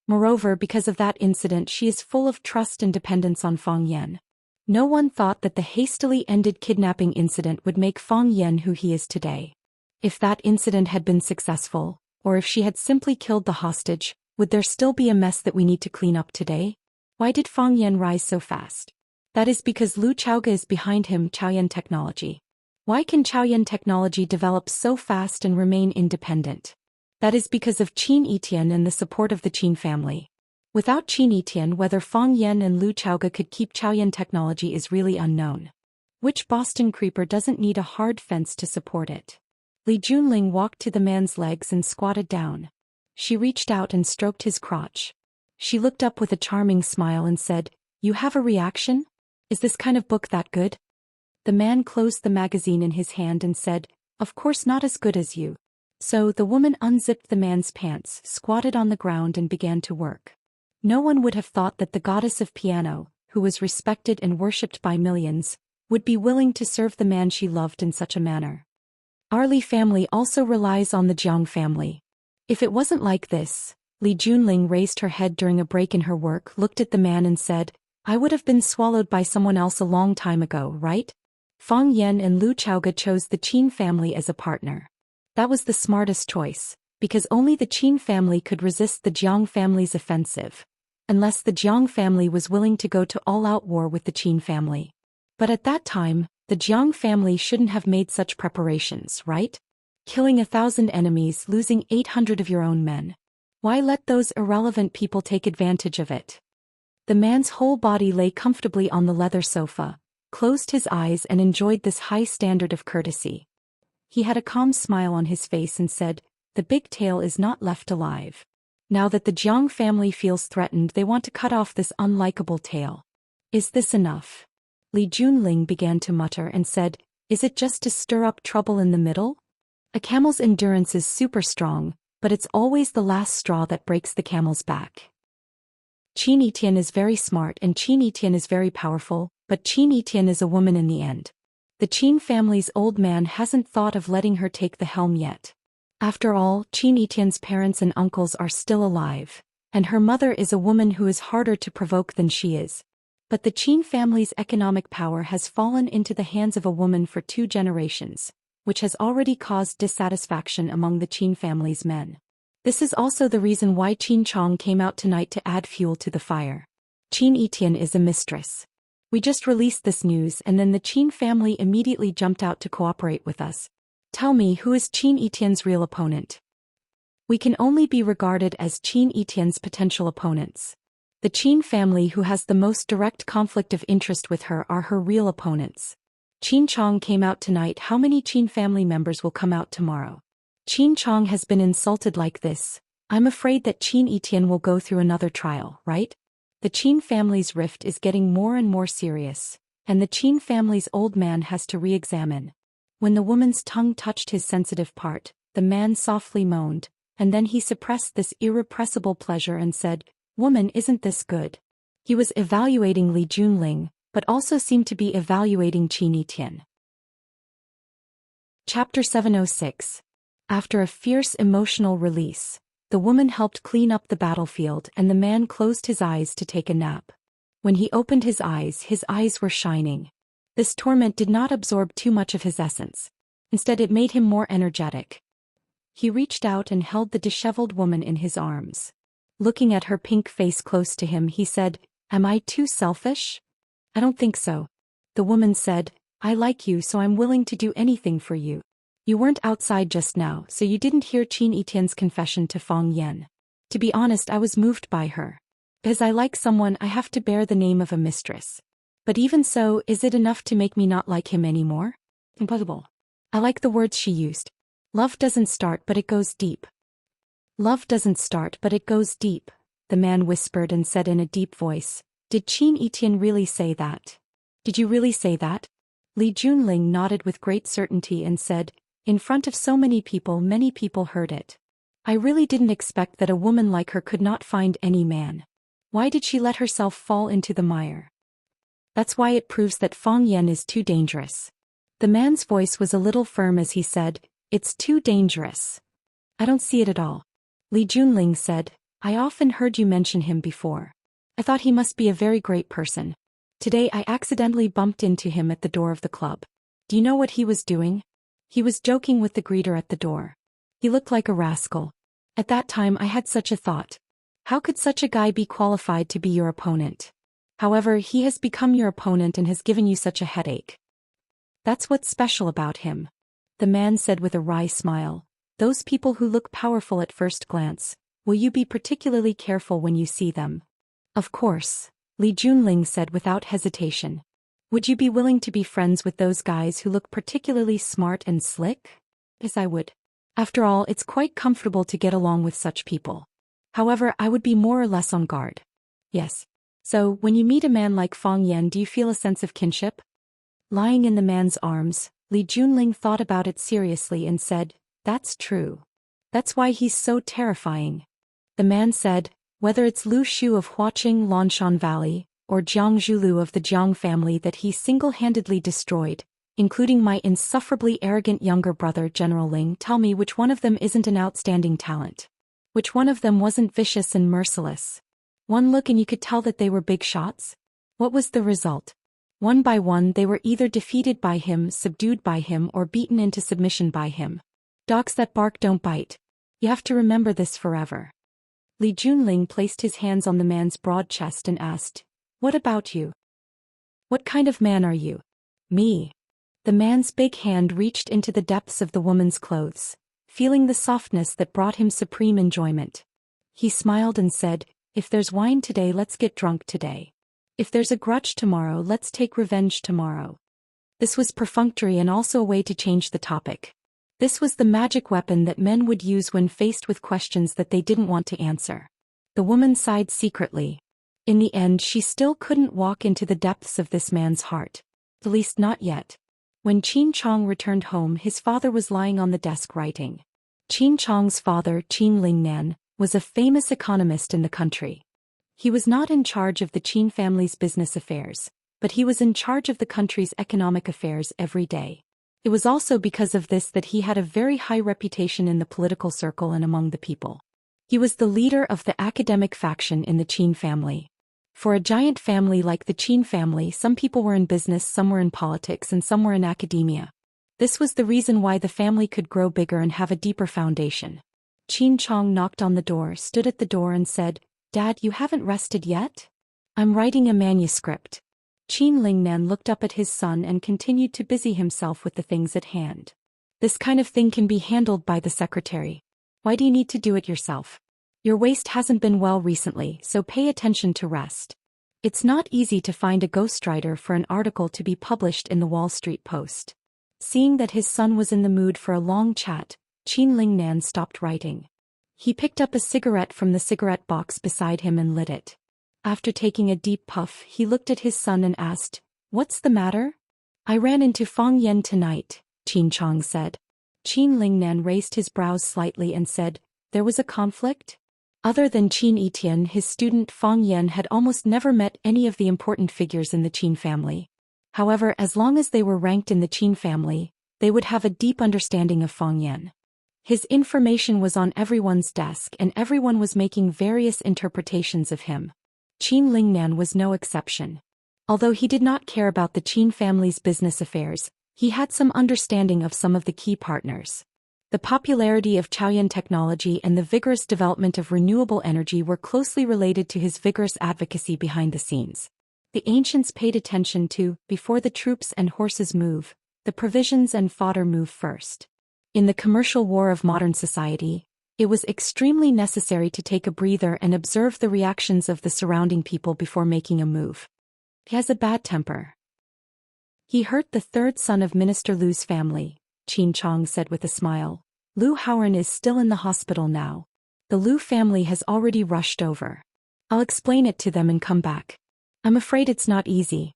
Moreover, because of that incident, she is full of trust and dependence on Fang Yan. No one thought that the hastily ended kidnapping incident would make Fang Yan who he is today. If that incident had been successful, or if she had simply killed the hostage, would there still be a mess that we need to clean up today? Why did Fang Yan rise so fast? That is because Lu Chaoga is behind him. Chaoyan technology. Why can Chaoyan technology develop so fast and remain independent? That is because of Qin Yitian and the support of the Qin family. Without Qin Yitian, whether Fang Yan and Lu Chaoga could keep Chaoyan technology is really unknown. Which Boston creeper doesn't need a hard fence to support it? Li Junling walked to the man's legs and squatted down. She reached out and stroked his crotch. She looked up with a charming smile and said, "You have a reaction? Is this kind of book that good?" The man closed the magazine in his hand and said, "Of course not as good as you." So the woman unzipped the man's pants, squatted on the ground and began to work. No one would have thought that the goddess of piano, who was respected and worshipped by millions, would be willing to serve the man she loved in such a manner. Our Li family also relies on the Jiang family. If it wasn't like this, Li Junling raised her head during a break in her work, looked at the man and said, "I would have been swallowed by someone else a long time ago, right?" Fang Yan and Lu Chaoga chose the Qin family as a partner. That was the smartest choice, because only the Qin family could resist the Jiang family's offensive, unless the Jiang family was willing to go to all-out war with the Qin family. But at that time, the Jiang family shouldn't have made such preparations, right? Killing 1,000 enemies, losing 800 of your own men. Why let those irrelevant people take advantage of it? The man's whole body lay comfortably on the leather sofa, closed his eyes and enjoyed this high standard of courtesy. He had a calm smile on his face and said, "The big tail is not left alive. Now that the Jiang family feels threatened, they want to cut off this unlikable tail. Is this enough?" Li Junling began to mutter and said, "Is it just to stir up trouble in the middle? A camel's endurance is super strong, but it's always the last straw that breaks the camel's back. Qin Yitian is very smart and Qin Yitian is very powerful, but Qin Yitian is a woman in the end. The Qin family's old man hasn't thought of letting her take the helm yet. After all, Qin Yitian's parents and uncles are still alive, and her mother is a woman who is harder to provoke than she is. But the Qin family's economic power has fallen into the hands of a woman for 2 generations, which has already caused dissatisfaction among the Qin family's men. This is also the reason why Qin Chong came out tonight to add fuel to the fire. Qin Yitian is a mistress. We just released this news and then the Qin family immediately jumped out to cooperate with us. Tell me, who is Qin Yitian's real opponent? We can only be regarded as Qin Yitian's potential opponents. The Qin family who has the most direct conflict of interest with her are her real opponents. Qin Chong came out tonight. How many Qin family members will come out tomorrow? Qin Chong has been insulted like this. I'm afraid that Qin Yitian will go through another trial, right? The Qin family's rift is getting more and more serious, and the Qin family's old man has to re-examine. When the woman's tongue touched his sensitive part, the man softly moaned, and then he suppressed this irrepressible pleasure and said, "Woman, isn't this good?" He was evaluating Li Junling, but also seemed to be evaluating Qin Yitian. Chapter 706. After a fierce emotional release, the woman helped clean up the battlefield and the man closed his eyes to take a nap. When he opened his eyes were shining. This torment did not absorb too much of his essence. Instead, it made him more energetic. He reached out and held the disheveled woman in his arms. Looking at her pink face close to him, he said, "Am I too selfish?" "I don't think so." The woman said, "I like you, so I'm willing to do anything for you. You weren't outside just now, so you didn't hear Qin Yitian's confession to Fang Yan. To be honest, I was moved by her. Because I like someone, I have to bear the name of a mistress. But even so, is it enough to make me not like him anymore? Impossible." I like the words she used. Love doesn't start, but it goes deep. Love doesn't start, but it goes deep, the man whispered and said in a deep voice. Did Qin Yitian really say that? Did you really say that? Li Junling nodded with great certainty and said, in front of so many people heard it. I really didn't expect that a woman like her could not find any man. Why did she let herself fall into the mire? That's why it proves that Fang Yan is too dangerous. The man's voice was a little firm as he said, it's too dangerous. I don't see it at all. Li Junling said, I often heard you mention him before. I thought he must be a very great person. Today I accidentally bumped into him at the door of the club. Do you know what he was doing? He was joking with the greeter at the door. He looked like a rascal. At that time I had such a thought. How could such a guy be qualified to be your opponent? However, he has become your opponent and has given you such a headache. That's what's special about him. The man said with a wry smile. Those people who look powerful at first glance, Will you be particularly careful when you see them? Of course, Li Junling said without hesitation. Would you be willing to be friends with those guys who look particularly smart and slick? Yes, I would. After all, it's quite comfortable to get along with such people. However, I would be more or less on guard. Yes. So, when you meet a man like Fang Yan, do you feel a sense of kinship? Lying in the man's arms, Li Junling thought about it seriously and said, that's true. That's why he's so terrifying. The man said, whether it's Lu Shu of Huaqing Lanshan Valley, or Jiang Zhulu of the Jiang family that he single-handedly destroyed, including my insufferably arrogant younger brother General Ling, tell me which one of them isn't an outstanding talent. Which one of them wasn't vicious and merciless? One look and you could tell that they were big shots. What was the result? One by one they were either defeated by him, subdued by him, or beaten into submission by him. Dogs that bark don't bite. You have to remember this forever. Li Junling placed his hands on the man's broad chest and asked, what about you? What kind of man are you? Me. The man's big hand reached into the depths of the woman's clothes, feeling the softness that brought him supreme enjoyment. He smiled and said, if there's wine today, let's get drunk today. If there's a grudge tomorrow, let's take revenge tomorrow. This was perfunctory and also a way to change the topic. This was the magic weapon that men would use when faced with questions that they didn't want to answer. The woman sighed secretly. In the end, she still couldn't walk into the depths of this man's heart. At least not yet. When Qin Chong returned home, his father was lying on the desk writing. Qin Chong's father, Qin Lingnan, was a famous economist in the country. He was not in charge of the Qin family's business affairs, but he was in charge of the country's economic affairs every day. It was also because of this that he had a very high reputation in the political circle and among the people. He was the leader of the academic faction in the Qin family. For a giant family like the Qin family, some people were in business, some were in politics, and some were in academia. This was the reason why the family could grow bigger and have a deeper foundation. Qin Chong knocked on the door, stood at the door and said, Dad, you haven't rested yet? I'm writing a manuscript. Qin Lingnan looked up at his son and continued to busy himself with the things at hand. This kind of thing can be handled by the secretary. Why do you need to do it yourself? Your waist hasn't been well recently, so pay attention to rest. It's not easy to find a ghostwriter for an article to be published in the Wall Street Post. Seeing that his son was in the mood for a long chat, Qin Lingnan stopped writing. He picked up a cigarette from the cigarette box beside him and lit it. After taking a deep puff, he looked at his son and asked, What's the matter? I ran into Fang Yan tonight, Qin Chong said. Qin Lingnan raised his brows slightly and said, There was a conflict? Other than Qin Etian, his student Fang Yan had almost never met any of the important figures in the Qin family. However, as long as they were ranked in the Qin family, they would have a deep understanding of Fang Yan. His information was on everyone's desk and everyone was making various interpretations of him. Qin Lingnan was no exception. Although he did not care about the Qin family's business affairs, he had some understanding of some of the key partners. The popularity of Chaoyan technology and the vigorous development of renewable energy were closely related to his vigorous advocacy behind the scenes. The ancients paid attention to, before the troops and horses move, the provisions and fodder move first. In the commercial war of modern society, it was extremely necessary to take a breather and observe the reactions of the surrounding people before making a move. He has a bad temper. He hurt the third son of Minister Lu's family, Qin Chong said with a smile. Lu Haoren is still in the hospital now. The Lu family has already rushed over. I'll explain it to them and come back. I'm afraid it's not easy.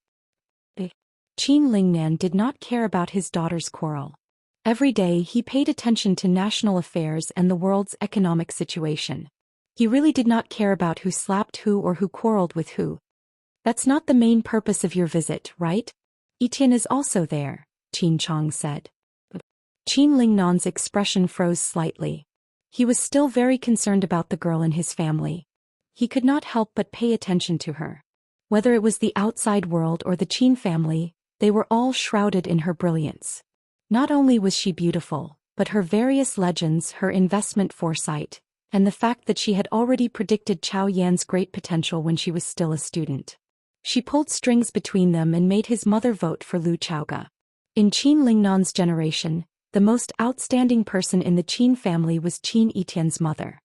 Qin Lingnan did not care about his daughter's quarrel. Every day he paid attention to national affairs and the world's economic situation. He really did not care about who slapped who or who quarreled with who. That's not the main purpose of your visit, right? Etienne is also there, Qin Chong said. Qin Lingnan's expression froze slightly. He was still very concerned about the girl and his family. He could not help but pay attention to her. Whether it was the outside world or the Qin family, they were all shrouded in her brilliance. Not only was she beautiful, but her various legends, her investment foresight, and the fact that she had already predicted Chao Yan's great potential when she was still a student. She pulled strings between them and made his mother vote for Lu Chaoga. In Qin Lingnan's generation, the most outstanding person in the Qin family was Qin Etienne's mother.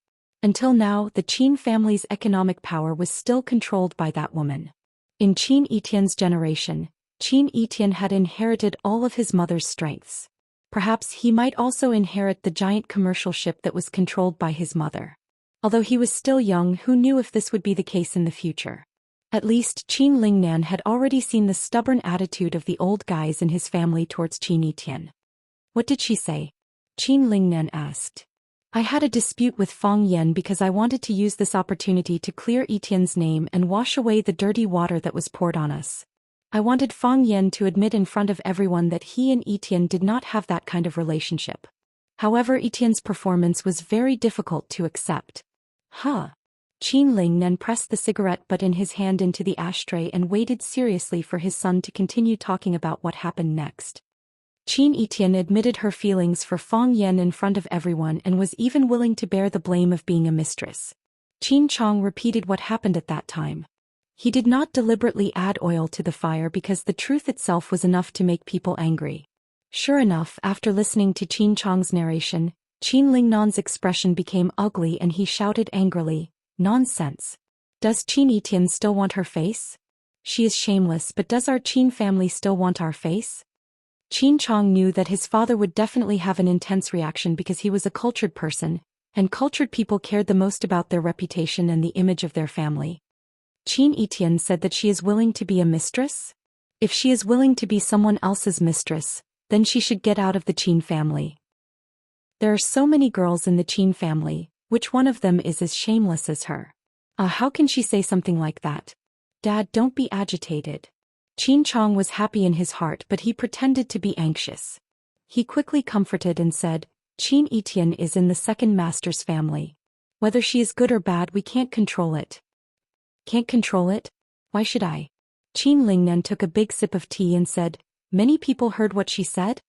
Until now, the Qin family's economic power was still controlled by that woman. In Qin Etienne's generation, Qin Etienne had inherited all of his mother's strengths. Perhaps he might also inherit the giant commercial ship that was controlled by his mother. Although he was still young, who knew if this would be the case in the future? At least Qin Lingnan had already seen the stubborn attitude of the old guys in his family towards Qin Etienne. What did she say? Qin Lingnan asked. I had a dispute with Fang Yan because I wanted to use this opportunity to clear Etienne's name and wash away the dirty water that was poured on us. I wanted Fang Yan to admit in front of everyone that he and Etienne did not have that kind of relationship. However, Etienne's performance was very difficult to accept. Huh. Qin Lingnan pressed the cigarette butt in his hand into the ashtray and waited seriously for his son to continue talking about what happened next. Qin Etienne admitted her feelings for Fang Yan in front of everyone and was even willing to bear the blame of being a mistress. Qin Chong repeated what happened at that time. He did not deliberately add oil to the fire because the truth itself was enough to make people angry. Sure enough, after listening to Qin Chong's narration, Qin Lingnan's expression became ugly and he shouted angrily, "Nonsense! Does Qin Etienne still want her face? She is shameless, but does our Qin family still want our face?" Qin Chong knew that his father would definitely have an intense reaction because he was a cultured person, and cultured people cared the most about their reputation and the image of their family. Qin Etienne said that she is willing to be a mistress? If she is willing to be someone else's mistress, then she should get out of the Qin family. There are so many girls in the Qin family, which one of them is as shameless as her? How can she say something like that? Dad, don't be agitated. Qin Chong was happy in his heart, but he pretended to be anxious. He quickly comforted and said, Qin Etienne is in the second master's family. Whether she is good or bad, we can't control it. Can't control it? Why should I? Qin Lingnan took a big sip of tea and said, Many people heard what she said?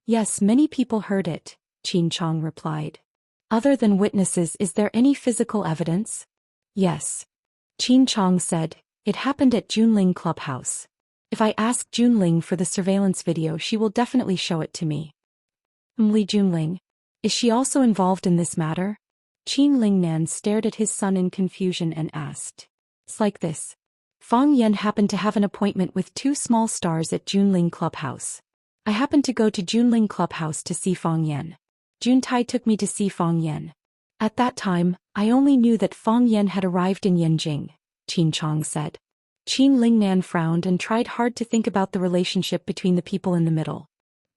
Yes, many people heard it, Qin Chong replied. Other than witnesses, is there any physical evidence? Yes. Qin Chong said, it happened at Junling Clubhouse. If I ask Junling for the surveillance video, she will definitely show it to me. Li Junling. Is she also involved in this matter? Qin Lingnan stared at his son in confusion and asked. It's like this. Fang Yan happened to have an appointment with two small stars at Junling Clubhouse. I happened to go to Junling Clubhouse to see Fang Yan. Juntai took me to see Fang Yan. At that time, I only knew that Fang Yan had arrived in Yanjing, Qin Chong said. Qin Lingnan frowned and tried hard to think about the relationship between the people in the middle.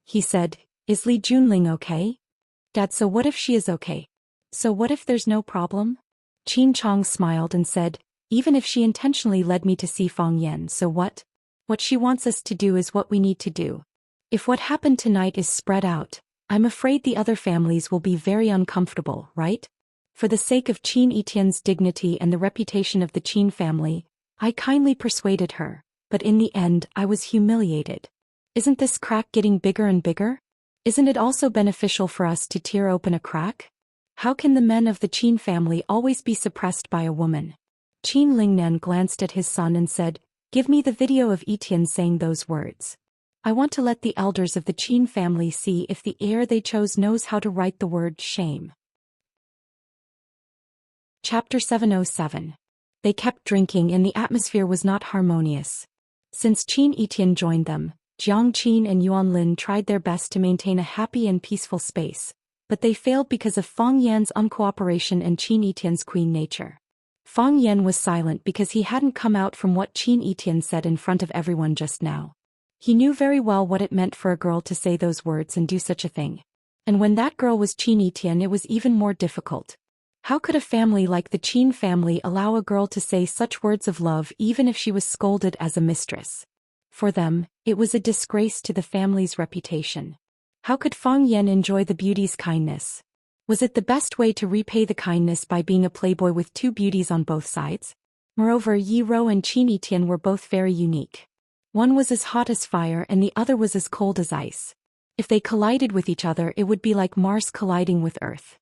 He said, Is Li Junling okay? Dad, so what if she is okay? So what if there's no problem? Qin Chong smiled and said, Even if she intentionally led me to see Fang Yan, so what? What she wants us to do is what we need to do. If what happened tonight is spread out, I'm afraid the other families will be very uncomfortable, right? For the sake of Qin Etienne's dignity and the reputation of the Qin family, I kindly persuaded her, but in the end I was humiliated. Isn't this crack getting bigger and bigger? Isn't it also beneficial for us to tear open a crack? How can the men of the Qin family always be suppressed by a woman? Qin Lingnan glanced at his son and said, Give me the video of Etienne saying those words. I want to let the elders of the Qin family see if the heir they chose knows how to write the word shame. Chapter 707. They kept drinking and the atmosphere was not harmonious. Since Qin Etienne joined them, Jiang Qin and Yuan Lin tried their best to maintain a happy and peaceful space, but they failed because of Fang Yan's uncooperation and Qin Etienne's queen nature. Fang Yan was silent because he hadn't come out from what Qin Etienne said in front of everyone just now. He knew very well what it meant for a girl to say those words and do such a thing. And when that girl was Qin Etienne, it was even more difficult. How could a family like the Qin family allow a girl to say such words of love even if she was scolded as a mistress? For them, it was a disgrace to the family's reputation. How could Fang Yan enjoy the beauty's kindness? Was it the best way to repay the kindness by being a playboy with two beauties on both sides? Moreover, Yi Ro and Qin Etienne were both very unique. One was as hot as fire and the other was as cold as ice. If they collided with each other, it would be like Mars colliding with Earth.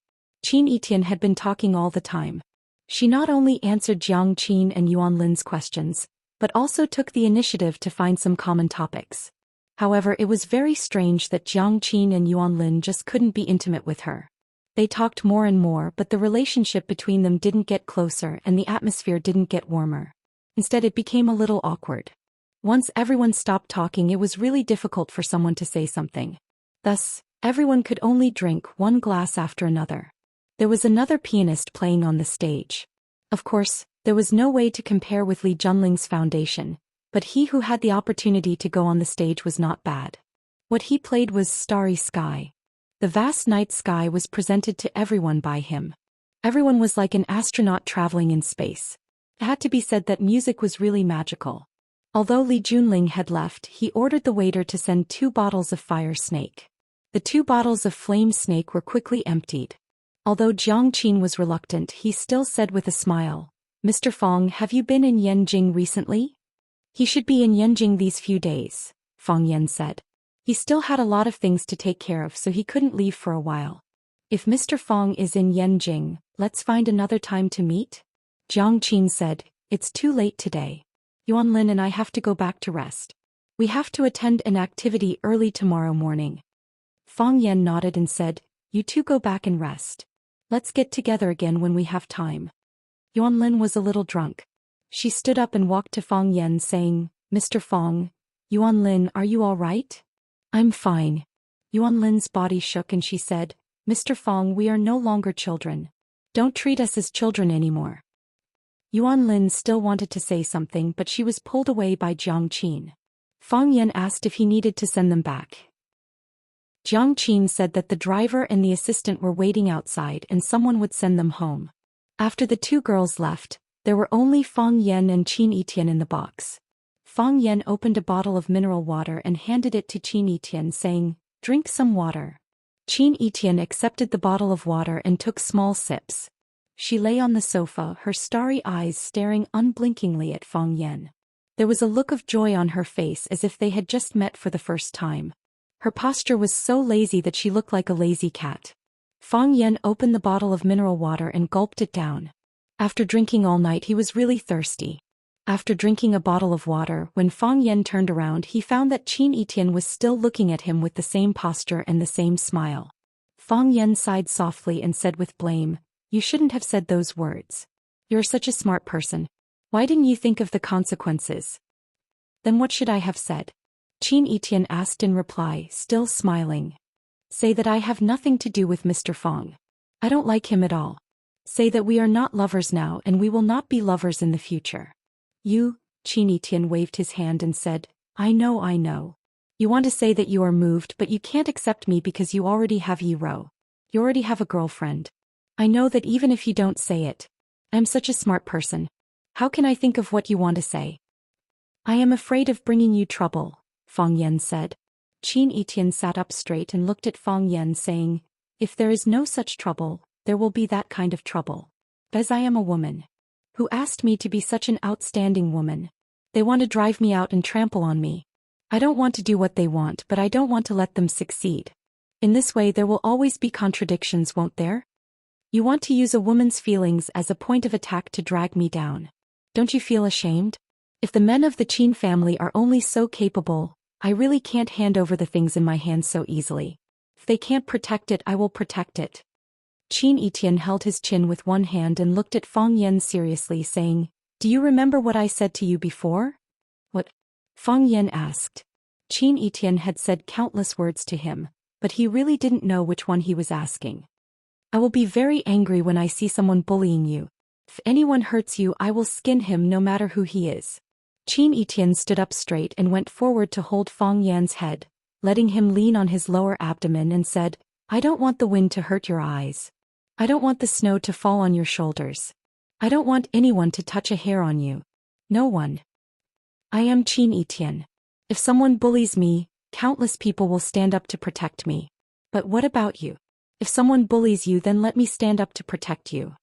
Qin Etienne had been talking all the time. She not only answered Jiang Qin and Yuan Lin's questions, but also took the initiative to find some common topics. However, it was very strange that Jiang Qin and Yuan Lin just couldn't be intimate with her. They talked more and more, but the relationship between them didn't get closer and the atmosphere didn't get warmer. Instead, it became a little awkward. Once everyone stopped talking, it was really difficult for someone to say something. Thus, everyone could only drink one glass after another. There was another pianist playing on the stage. Of course, there was no way to compare with Li Junling's foundation, but he who had the opportunity to go on the stage was not bad. What he played was Starry Sky. The vast night sky was presented to everyone by him. Everyone was like an astronaut traveling in space. It had to be said that music was really magical. Although Li Junling had left, he ordered the waiter to send 2 bottles of fire snake. The 2 bottles of flame snake were quickly emptied. Although Jiang Qin was reluctant, he still said with a smile, "Mr. Fong, have you been in Yanjing recently?" "He should be in Yanjing these few days," Fong Yan said. He still had a lot of things to take care of, so he couldn't leave for a while. "If Mr. Fong is in Yanjing, let's find another time to meet?" Jiang Qin said, "It's too late today. Yuan Lin and I have to go back to rest. We have to attend an activity early tomorrow morning." Fong Yan nodded and said, "You two go back and rest. Let's get together again when we have time." Yuan Lin was a little drunk. She stood up and walked to Fong Yan saying, "Mr. Fong, Yuan Lin, are you all right?" "I'm fine." Yuan Lin's body shook and she said, "Mr. Fong, we are no longer children. Don't treat us as children anymore." Yuan Lin still wanted to say something, but she was pulled away by Jiang Qin. Fong Yan asked if he needed to send them back. Jiang Qin said that the driver and the assistant were waiting outside and someone would send them home. After the 2 girls left, there were only Fong Yan and Qin Yitian in the box. Fong Yan opened a bottle of mineral water and handed it to Qin Yitian, saying, "Drink some water." Qin Yitian accepted the bottle of water and took small sips. She lay on the sofa, her starry eyes staring unblinkingly at Fong Yan. There was a look of joy on her face as if they had just met for the first time. Her posture was so lazy that she looked like a lazy cat. Fong Yan opened the bottle of mineral water and gulped it down. After drinking all night, he was really thirsty. After drinking a bottle of water, when Fong Yan turned around, he found that Qin Yitian was still looking at him with the same posture and the same smile. Fong Yan sighed softly and said with blame, "You shouldn't have said those words. You're such a smart person. Why didn't you think of the consequences?" "Then what should I have said?" Qin Yitian asked in reply, still smiling. "Say that I have nothing to do with Mr. Fong. I don't like him at all. Say that we are not lovers now and we will not be lovers in the future." "You," Qin Yitian waved his hand and said, I know. You want to say that you are moved, but you can't accept me because you already have Yi Ro. You already have a girlfriend. I know that even if you don't say it. I'm such a smart person. How can I think of what you want to say?" "I am afraid of bringing you trouble," Fong Yan said. Qin Yitian sat up straight and looked at Fong Yan, saying, "If there is no such trouble, there will be that kind of trouble. As I am a woman. Who asked me to be such an outstanding woman? They want to drive me out and trample on me. I don't want to do what they want, but I don't want to let them succeed. In this way there will always be contradictions, won't there? You want to use a woman's feelings as a point of attack to drag me down. Don't you feel ashamed? If the men of the Qin family are only so capable, I really can't hand over the things in my hands so easily. If they can't protect it, I will protect it." Qin Yitian held his chin with one hand and looked at Fong Yan seriously, saying, "Do you remember what I said to you before?" "What?" Fong Yan asked. Qin Yitian had said countless words to him, but he really didn't know which one he was asking. "I will be very angry when I see someone bullying you. If anyone hurts you, I will skin him no matter who he is." Qin Yitian stood up straight and went forward to hold Fong Yan's head, letting him lean on his lower abdomen, and said, "I don't want the wind to hurt your eyes. I don't want the snow to fall on your shoulders. I don't want anyone to touch a hair on you. No one. I am Qin Yitian. If someone bullies me, countless people will stand up to protect me. But what about you? If someone bullies you, then let me stand up to protect you.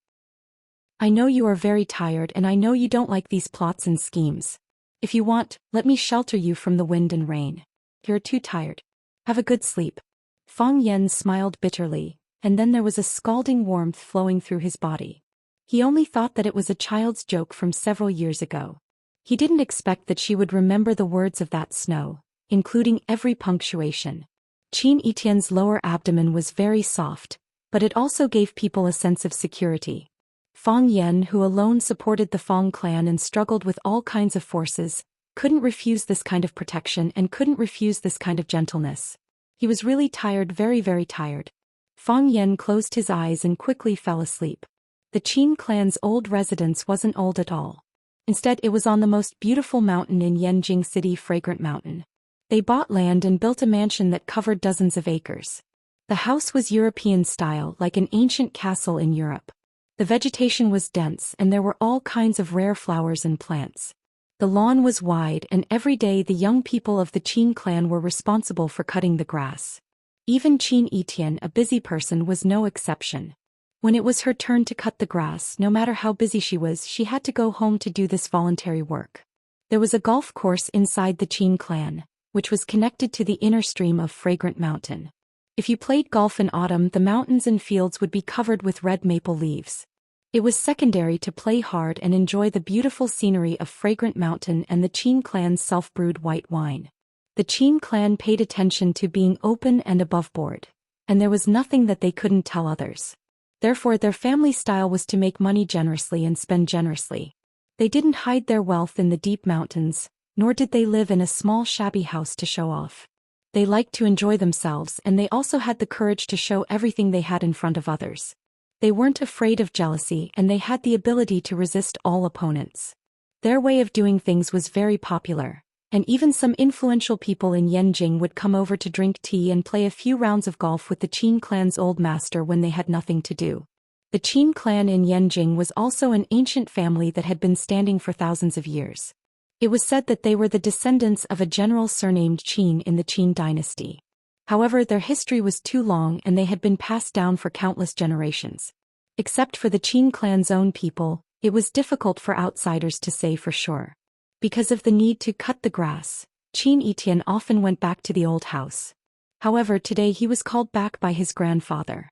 I know you are very tired and I know you don't like these plots and schemes. If you want, let me shelter you from the wind and rain. You're too tired. Have a good sleep." Fong Yan smiled bitterly, and then there was a scalding warmth flowing through his body. He only thought that it was a child's joke from several years ago. He didn't expect that she would remember the words of that snow, including every punctuation. Qin Yitian's lower abdomen was very soft, But it also gave people a sense of security. Fang Yan, who alone supported the Fang clan and struggled with all kinds of forces, couldn't refuse this kind of protection and couldn't refuse this kind of gentleness. He was really tired, very, very tired. Fang Yan closed his eyes and quickly fell asleep. The Qin clan's old residence wasn't old at all. Instead, it was on the most beautiful mountain in Yanjing City, Fragrant Mountain. They bought land and built a mansion that covered dozens of acres. The house was European style, like an ancient castle in Europe. The vegetation was dense and there were all kinds of rare flowers and plants. The lawn was wide and every day the young people of the Qin clan were responsible for cutting the grass. Even Qin Etian, a busy person, was no exception. When it was her turn to cut the grass, no matter how busy she was, she had to go home to do this voluntary work. There was a golf course inside the Qin clan, which was connected to the inner stream of Fragrant Mountain. If you played golf in autumn, the mountains and fields would be covered with red maple leaves. It was secondary to play hard and enjoy the beautiful scenery of Fragrant Mountain and the Qin clan's self-brewed white wine. The Qin clan paid attention to being open and above board, and there was nothing that they couldn't tell others. Therefore, their family style was to make money generously and spend generously. They didn't hide their wealth in the deep mountains, nor did they live in a small shabby house to show off. They liked to enjoy themselves, and they also had the courage to show everything they had in front of others. They weren't afraid of jealousy and they had the ability to resist all opponents. Their way of doing things was very popular, and even some influential people in Yanjing would come over to drink tea and play a few rounds of golf with the Qin clan's old master when they had nothing to do. The Qin clan in Yanjing was also an ancient family that had been standing for thousands of years. It was said that they were the descendants of a general surnamed Qin in the Qin dynasty. However, their history was too long and they had been passed down for countless generations. Except for the Qin clan's own people, it was difficult for outsiders to say for sure. Because of the need to cut the grass, Qin Etian often went back to the old house. However, today he was called back by his grandfather.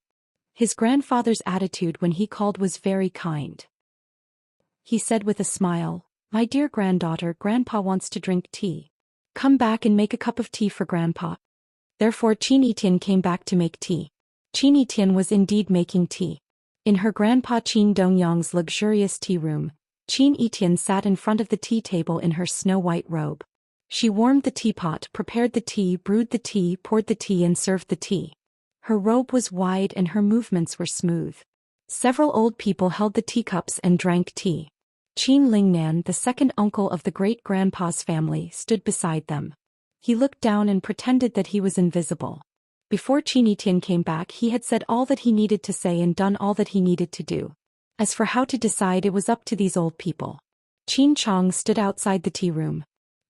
His grandfather's attitude when he called was very kind. He said with a smile, "My dear granddaughter, Grandpa wants to drink tea. Come back and make a cup of tea for Grandpa." Therefore Qin Etian came back to make tea. Qin Etian was indeed making tea. In her grandpa Qin Dongyang's luxurious tea room, Qin Etian sat in front of the tea table in her snow-white robe. She warmed the teapot, prepared the tea, brewed the tea, poured the tea and served the tea. Her robe was wide and her movements were smooth. Several old people held the teacups and drank tea. Qin Lingnan, the second uncle of the great-grandpa's family, stood beside them. He looked down and pretended that he was invisible. Before Qin Etian came back, he had said all that he needed to say and done all that he needed to do. As for how to decide, it was up to these old people. Qin Chong stood outside the tea room.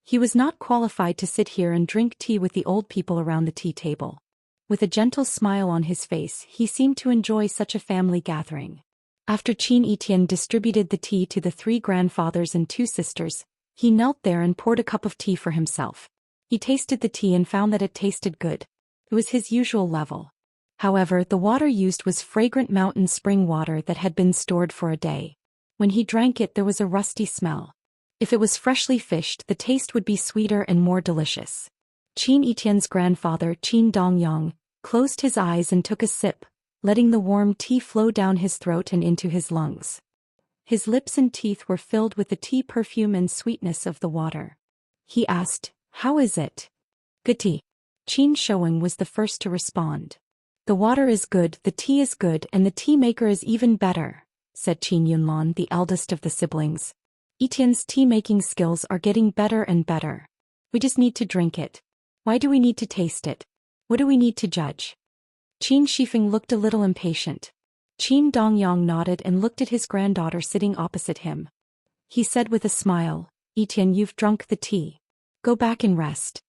He was not qualified to sit here and drink tea with the old people around the tea table. With a gentle smile on his face, he seemed to enjoy such a family gathering. After Qin Etian distributed the tea to the 3 grandfathers and 2 sisters, he knelt there and poured a cup of tea for himself. He tasted the tea and found that it tasted good. It was his usual level. However, the water used was Fragrant Mountain spring water that had been stored for a day. When he drank it, there was a rusty smell. If it was freshly fished, the taste would be sweeter and more delicious. Qin Etian's grandfather, Qin Dongyang, closed his eyes and took a sip, letting the warm tea flow down his throat and into his lungs. His lips and teeth were filled with the tea perfume and sweetness of the water. He asked, "How is it?" "Good tea." Qin Shouing was the first to respond. "The water is good, the tea is good, and the tea maker is even better," said Qin Yunlan, the eldest of the siblings. "Etian's tea-making skills are getting better and better. We just need to drink it. Why do we need to taste it? What do we need to judge?" Qin Shifeng looked a little impatient. Qin Dongyang nodded and looked at his granddaughter sitting opposite him. He said with a smile, "Etian, you've drunk the tea. Go back and rest."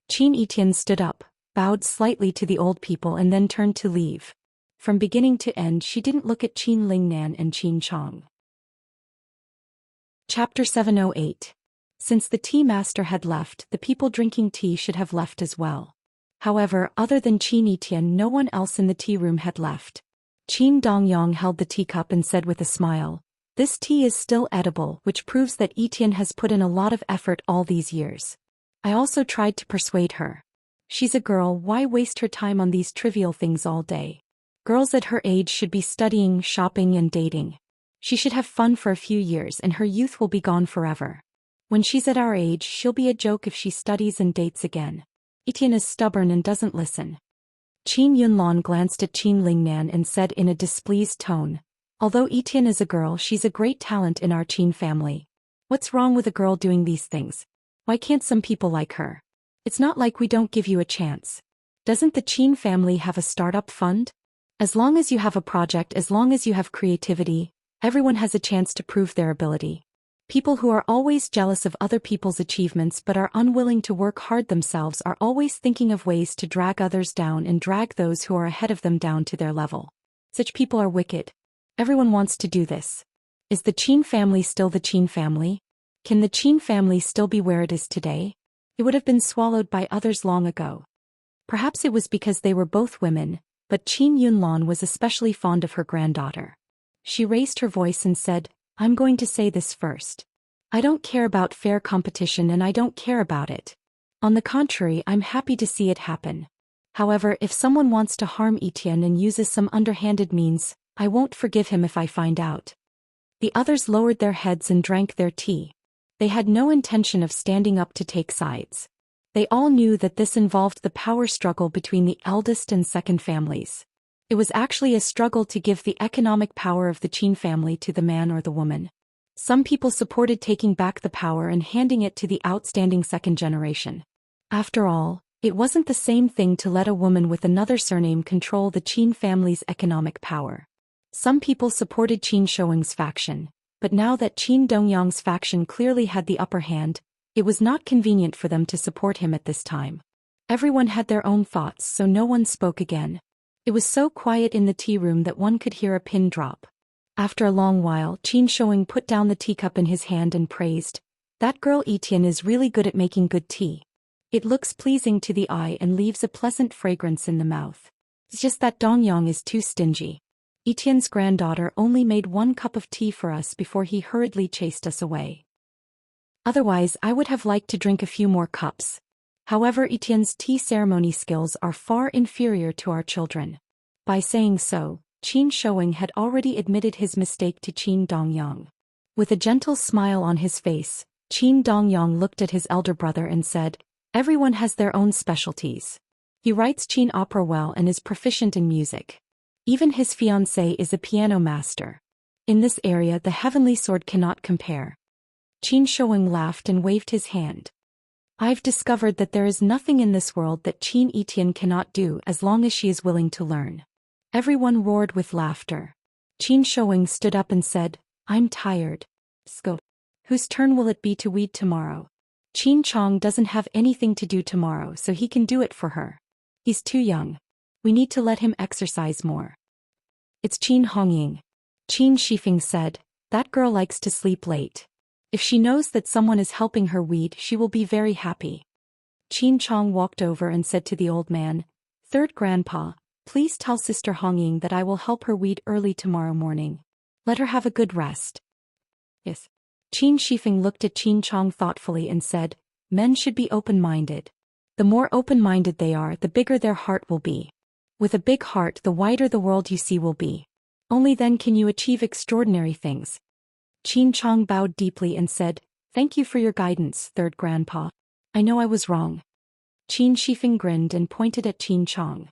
Qin Etian stood up, bowed slightly to the old people and then turned to leave. From beginning to end she didn't look at Qin Lingnan and Qin Chong. Chapter 708. Since the tea master had left, the people drinking tea should have left as well. However, other than Qin Etian, no one else in the tea room had left. Qin Dongyang held the teacup and said with a smile, "This tea is still edible, which proves that Etian has put in a lot of effort all these years. I also tried to persuade her. She's a girl, why waste her time on these trivial things all day? Girls at her age should be studying, shopping, and dating. She should have fun for a few years and her youth will be gone forever. When she's at our age, she'll be a joke if she studies and dates again. Etienne is stubborn and doesn't listen. Qin Yunlan glanced at Qin Lingnan and said in a displeased tone, although Etienne is a girl, she's a great talent in our Qin family. What's wrong with a girl doing these things? Why can't some people like her? It's not like we don't give you a chance. Doesn't the Qin family have a startup fund? As long as you have a project, as long as you have creativity, everyone has a chance to prove their ability. People who are always jealous of other people's achievements but are unwilling to work hard themselves are always thinking of ways to drag others down and drag those who are ahead of them down to their level. Such people are wicked. Everyone wants to do this. Is the Qin family still the Qin family? Can the Qin family still be where it is today? It would have been swallowed by others long ago. Perhaps it was because they were both women, but Qin Yunlan was especially fond of her granddaughter. She raised her voice and said, I'm going to say this first. I don't care about fair competition and I don't care about it. On the contrary, I'm happy to see it happen. However, if someone wants to harm Etienne and uses some underhanded means, I won't forgive him if I find out. The others lowered their heads and drank their tea. They had no intention of standing up to take sides. They all knew that this involved the power struggle between the eldest and second families. It was actually a struggle to give the economic power of the Qin family to the man or the woman. Some people supported taking back the power and handing it to the outstanding second generation. After all, it wasn't the same thing to let a woman with another surname control the Qin family's economic power. Some people supported Qin Shoueng's faction, but now that Qin Dongyang's faction clearly had the upper hand, it was not convenient for them to support him at this time. Everyone had their own thoughts, so no one spoke again. It was so quiet in the tea room that one could hear a pin drop. After a long while, Qin Shoueng put down the teacup in his hand and praised, "That girl Etienne is really good at making good tea. It looks pleasing to the eye and leaves a pleasant fragrance in the mouth. It's just that Dongyang is too stingy. Etienne's granddaughter only made 1 cup of tea for us before he hurriedly chased us away. Otherwise, I would have liked to drink a few more cups. However, Etienne's tea ceremony skills are far inferior to our children." By saying so, Qin Shoueng had already admitted his mistake to Qin Dongyang. With a gentle smile on his face, Qin Dongyang looked at his elder brother and said, "Everyone has their own specialties. He writes Qin opera well and is proficient in music. Even his fiancée is a piano master. In this area, the heavenly sword cannot compare." Qin Shoueng laughed and waved his hand. "I've discovered that there is nothing in this world that Qin Etienne cannot do as long as she is willing to learn." Everyone roared with laughter. Qin Shoueng stood up and said, "I'm tired. Sco. Whose turn will it be to weed tomorrow? Qin Chong doesn't have anything to do tomorrow, so he can do it for her. He's too young. We need to let him exercise more." "It's Qin Hongying." Qin Shifeng said, "That girl likes to sleep late. If she knows that someone is helping her weed, she will be very happy." Qin Chong walked over and said to the old man, "Third grandpa, please tell Sister Hongying that I will help her weed early tomorrow morning. Let her have a good rest." "Yes." Qin Shifeng looked at Qin Chong thoughtfully and said, "Men should be open-minded. The more open-minded they are, the bigger their heart will be. With a big heart, the wider the world you see will be. Only then can you achieve extraordinary things." Qin Chong bowed deeply and said, "Thank you for your guidance, third grandpa. I know I was wrong." Qin Shifeng grinned and pointed at Qin Chong.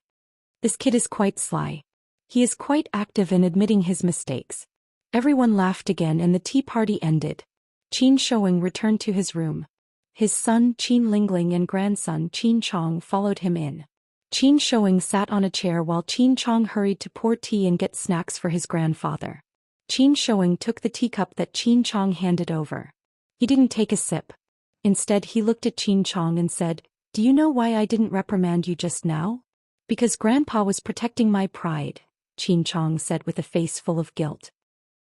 "This kid is quite sly. He is quite active in admitting his mistakes." Everyone laughed again and the tea party ended. Qin Shoueng returned to his room. His son Qin Lingling and grandson Qin Chong followed him in. Qin Shoueng sat on a chair while Qin Chong hurried to pour tea and get snacks for his grandfather. Qin Shoueng took the teacup that Qin Chong handed over. He didn't take a sip. Instead, he looked at Qin Chong and said, "Do you know why I didn't reprimand you just now?" "Because Grandpa was protecting my pride," Qin Chong said with a face full of guilt.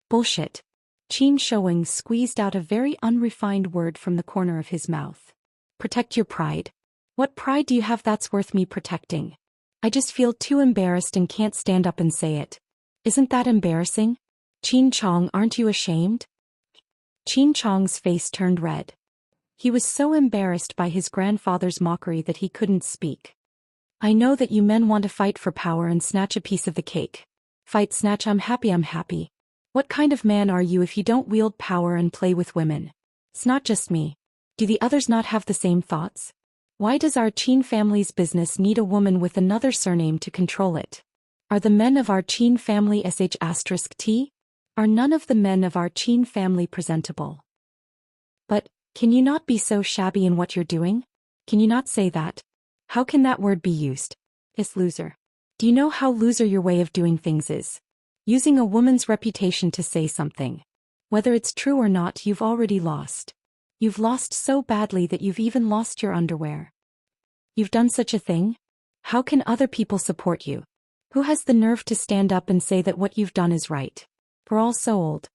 "Bullshit." Qin Shoueng squeezed out a very unrefined word from the corner of his mouth. "Protect your pride? What pride do you have that's worth me protecting? I just feel too embarrassed and can't stand up and say it. Isn't that embarrassing? Qin Chong, aren't you ashamed?" Qin Chong's face turned red. He was so embarrassed by his grandfather's mockery that he couldn't speak. I know that you men want to fight for power and snatch a piece of the cake. Fight, snatch, I'm happy. What kind of man are you if you don't wield power and play with women? It's not just me. Do the others not have the same thoughts? Why does our Qin family's business need a woman with another surname to control it? Are the men of our Qin family sh*t? Are none of the men of our Qin family presentable? But, can you not be so shabby in what you're doing? Can you not say that? How can that word be used? It's loser. Do you know how loser your way of doing things is? Using a woman's reputation to say something. Whether it's true or not, you've already lost. You've lost so badly that you've even lost your underwear. You've done such a thing? How can other people support you? Who has the nerve to stand up and say that what you've done is right? We're all so old.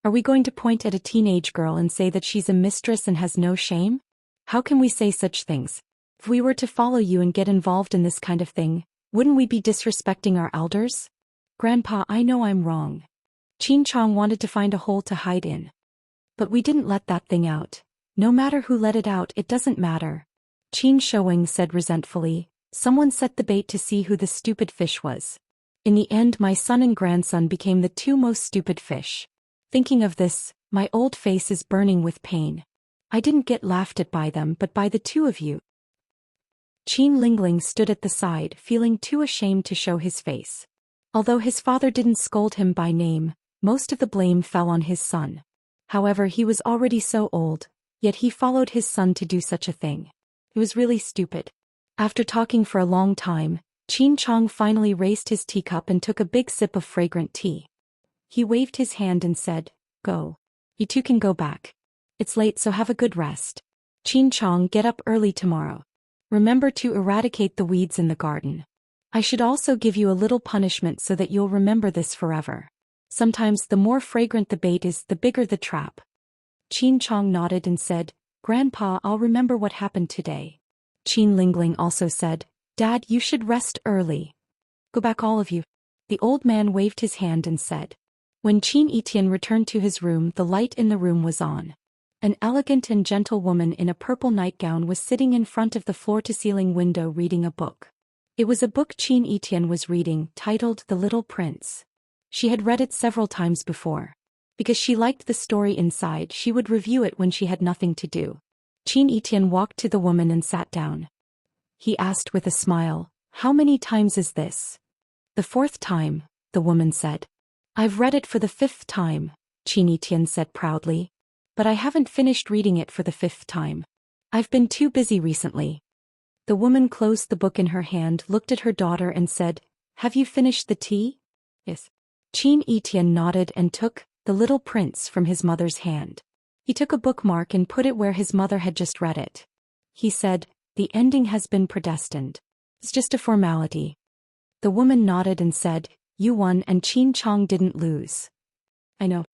Are we going to point at a teenage girl and say that she's a mistress and has no shame? How can we say such things? If we were to follow you and get involved in this kind of thing, wouldn't we be disrespecting our elders? Grandpa, I know I'm wrong. Qin Chong wanted to find a hole to hide in. But we didn't let that thing out. No matter who let it out, it doesn't matter. Qin Showing said resentfully, someone set the bait to see who the stupid fish was. In the end, my son and grandson became the two most stupid fish. Thinking of this, my old face is burning with pain. I didn't get laughed at by them but by the two of you. Qin Lingling stood at the side, feeling too ashamed to show his face. Although his father didn't scold him by name, most of the blame fell on his son. However, he was already so old, yet he followed his son to do such a thing. It was really stupid. After talking for a long time, Qin Chong finally raised his teacup and took a big sip of fragrant tea. He waved his hand and said, "Go. You two can go back. It's late, so have a good rest. Qin Chong, get up early tomorrow. Remember to eradicate the weeds in the garden. I should also give you a little punishment so that you'll remember this forever. Sometimes the more fragrant the bait is, the bigger the trap." Qin Chong nodded and said, "Grandpa, I'll remember what happened today." Qin Lingling also said, "Dad, you should rest early. Go back, all of you." The old man waved his hand and said. When Qin Etian returned to his room, the light in the room was on. An elegant and gentle woman in a purple nightgown was sitting in front of the floor-to-ceiling window reading a book. It was a book Qin Etian was reading, titled The Little Prince. She had read it several times before. Because she liked the story inside, she would review it when she had nothing to do. Qin Etian walked to the woman and sat down. He asked with a smile, "How many times is this?" "The 4th time," the woman said. "I've read it for the 5th time," Qin Etian said proudly. "But I haven't finished reading it for the 5th time. I've been too busy recently." The woman closed the book in her hand, looked at her daughter and said, "Have you finished the tea?" "Yes." Qin Etian nodded and took The Little Prince from his mother's hand. He took a bookmark and put it where his mother had just read it. He said, "The ending has been predestined. It's just a formality." The woman nodded and said, "You won and Qin Chong didn't lose." "I know."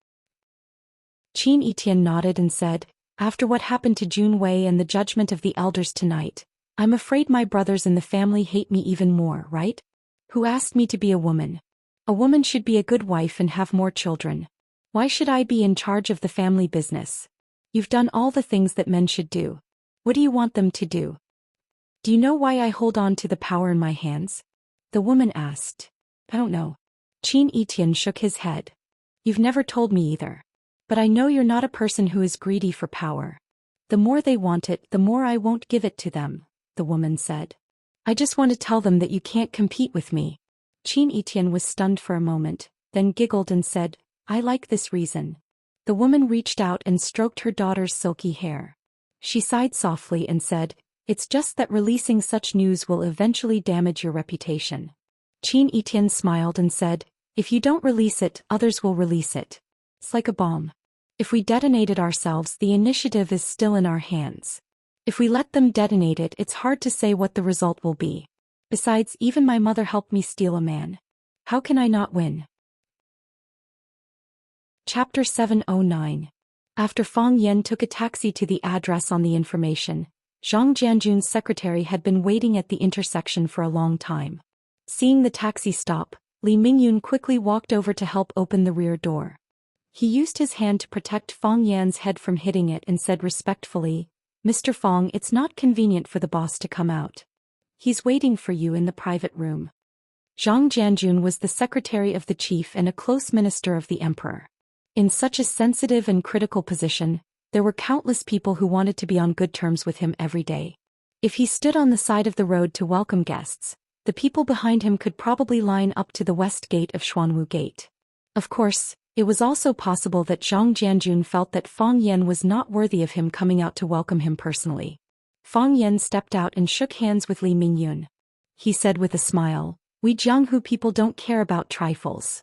Qin Etian nodded and said, "After what happened to Jun Wei and the judgment of the elders tonight, I'm afraid my brothers in the family hate me even more, right? Who asked me to be a woman? A woman should be a good wife and have more children. Why should I be in charge of the family business? You've done all the things that men should do. What do you want them to do? Do you know why I hold on to the power in my hands?" The woman asked. "I don't know." Qin Etian shook his head. "You've never told me either. But I know you're not a person who is greedy for power. The more they want it, the more I won't give it to them," the woman said. "I just want to tell them that you can't compete with me." Qin Etian was stunned for a moment, then giggled and said, "I like this reason." The woman reached out and stroked her daughter's silky hair. She sighed softly and said, "It's just that releasing such news will eventually damage your reputation." Qin Etian smiled and said, "If you don't release it, others will release it. It's like a bomb. If we detonate it ourselves, the initiative is still in our hands. If we let them detonate it, it's hard to say what the result will be. Besides, even my mother helped me steal a man. How can I not win?" Chapter 709. After Fang Yan took a taxi to the address on the information, Zhang Jianjun's secretary had been waiting at the intersection for a long time. Seeing the taxi stop, Li Mingyun quickly walked over to help open the rear door. He used his hand to protect Fang Yan's head from hitting it and said respectfully, "Mr. Fang, it's not convenient for the boss to come out." He's waiting for you in the private room. Zhang Jianjun was the secretary of the chief and a close minister of the emperor. In such a sensitive and critical position, there were countless people who wanted to be on good terms with him every day. If he stood on the side of the road to welcome guests, the people behind him could probably line up to the west gate of Xuanwu Gate. Of course, it was also possible that Zhang Jianjun felt that Fang Yan was not worthy of him coming out to welcome him personally. Fang Yan stepped out and shook hands with Li Mingyun. He said with a smile, "We Jianghu people don't care about trifles.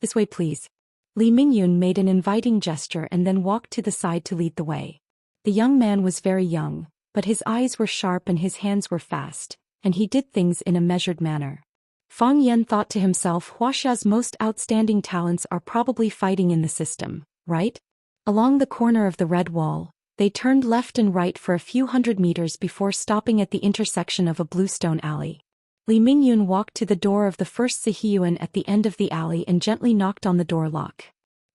This way please." Li Mingyun made an inviting gesture and then walked to the side to lead the way. The young man was very young, but his eyes were sharp and his hands were fast, and he did things in a measured manner. Fang Yan thought to himself, Wuxia's most outstanding talents are probably fighting in the system, right? Along the corner of the red wall, they turned left and right for a few hundred meters before stopping at the intersection of a bluestone alley. Li Mingyun walked to the door of the first Sihiyuan at the end of the alley and gently knocked on the door lock.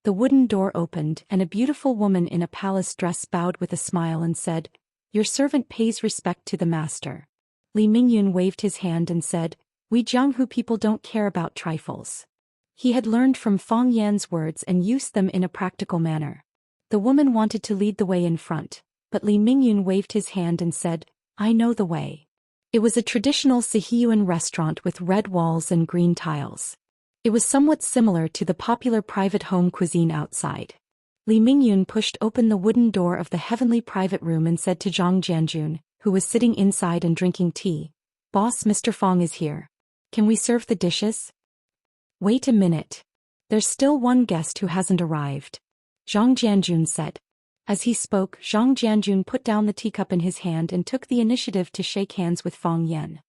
The wooden door opened and a beautiful woman in a palace dress bowed with a smile and said, "Your servant pays respect to the master." Li Mingyun waved his hand and said, "We Jianghu people don't care about trifles." He had learned from Fang Yan's words and used them in a practical manner. The woman wanted to lead the way in front, but Li Mingyun waved his hand and said, "I know the way." It was a traditional Sihiyuan restaurant with red walls and green tiles. It was somewhat similar to the popular private home cuisine outside. Li Mingyun pushed open the wooden door of the heavenly private room and said to Zhang Jianjun, who was sitting inside and drinking tea, "Boss, Mr. Fang is here. Can we serve the dishes?" "Wait a minute. There's still one guest who hasn't arrived," Zhang Jianjun said. As he spoke, Zhang Jianjun put down the teacup in his hand and took the initiative to shake hands with Fang Yan.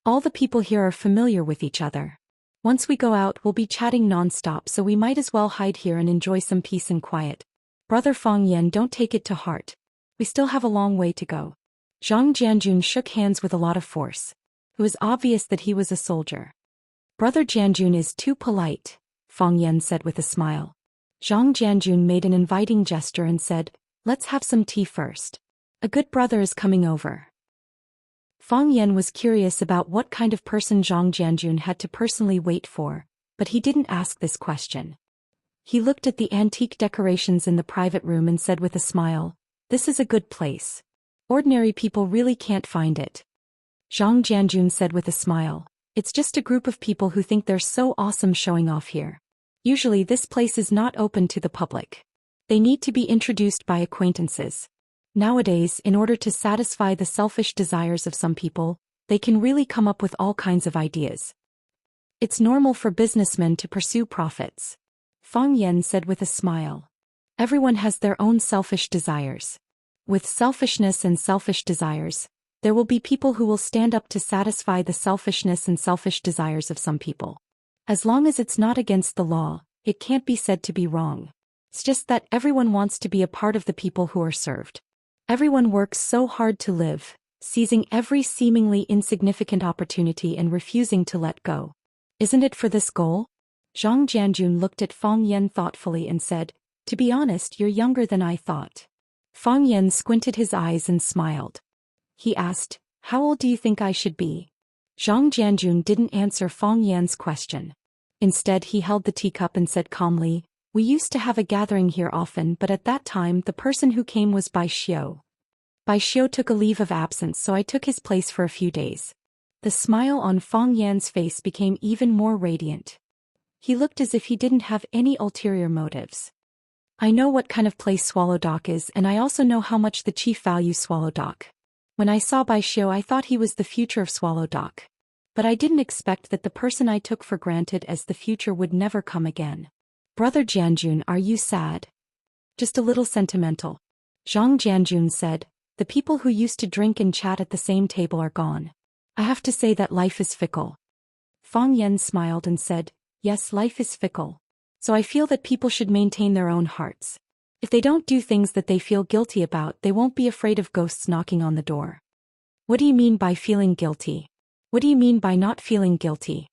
"All the people here are familiar with each other. Once we go out we'll be chatting non-stop, so we might as well hide here and enjoy some peace and quiet. Brother Fang Yan, don't take it to heart. We still have a long way to go." Zhang Jianjun shook hands with a lot of force. It was obvious that he was a soldier. "Brother Jianjun is too polite," Fang Yan said with a smile. Zhang Jianjun made an inviting gesture and said, "Let's have some tea first. A good brother is coming over." Fang Yan was curious about what kind of person Zhang Jianjun had to personally wait for, but he didn't ask this question. He looked at the antique decorations in the private room and said with a smile, "This is a good place. Ordinary people really can't find it." Zhang Jianjun said with a smile, "It's just a group of people who think they're so awesome showing off here. Usually this place is not open to the public. They need to be introduced by acquaintances. Nowadays, in order to satisfy the selfish desires of some people, they can really come up with all kinds of ideas. It's normal for businessmen to pursue profits." Fang Yan said with a smile. "Everyone has their own selfish desires. With selfishness and selfish desires, there will be people who will stand up to satisfy the selfishness and selfish desires of some people. As long as it's not against the law, it can't be said to be wrong. It's just that everyone wants to be a part of the people who are served. Everyone works so hard to live, seizing every seemingly insignificant opportunity and refusing to let go. Isn't it for this goal?" Zhang Jianjun looked at Fang Yan thoughtfully and said, "To be honest, you're younger than I thought." Fang Yan squinted his eyes and smiled. He asked, "How old do you think I should be?" Zhang Jianjun didn't answer Fang Yan's question. Instead, he held the teacup and said calmly, "We used to have a gathering here often, but at that time the person who came was Bai Xiu. Bai Xiu took a leave of absence, so I took his place for a few days." The smile on Fang Yan's face became even more radiant. He looked as if he didn't have any ulterior motives. "I know what kind of place Swallow Dock is, and I also know how much the chief values Swallow Dock. When I saw Bai Xiu, I thought he was the future of Swallow Dock. But I didn't expect that the person I took for granted as the future would never come again." "Brother Jianjun, are you sad?" "Just a little sentimental," Zhang Jianjun said. "The people who used to drink and chat at the same table are gone. I have to say that life is fickle." Fang Yan smiled and said, "Yes, life is fickle. So I feel that people should maintain their own hearts. If they don't do things that they feel guilty about, they won't be afraid of ghosts knocking on the door." "What do you mean by feeling guilty? What do you mean by not feeling guilty?"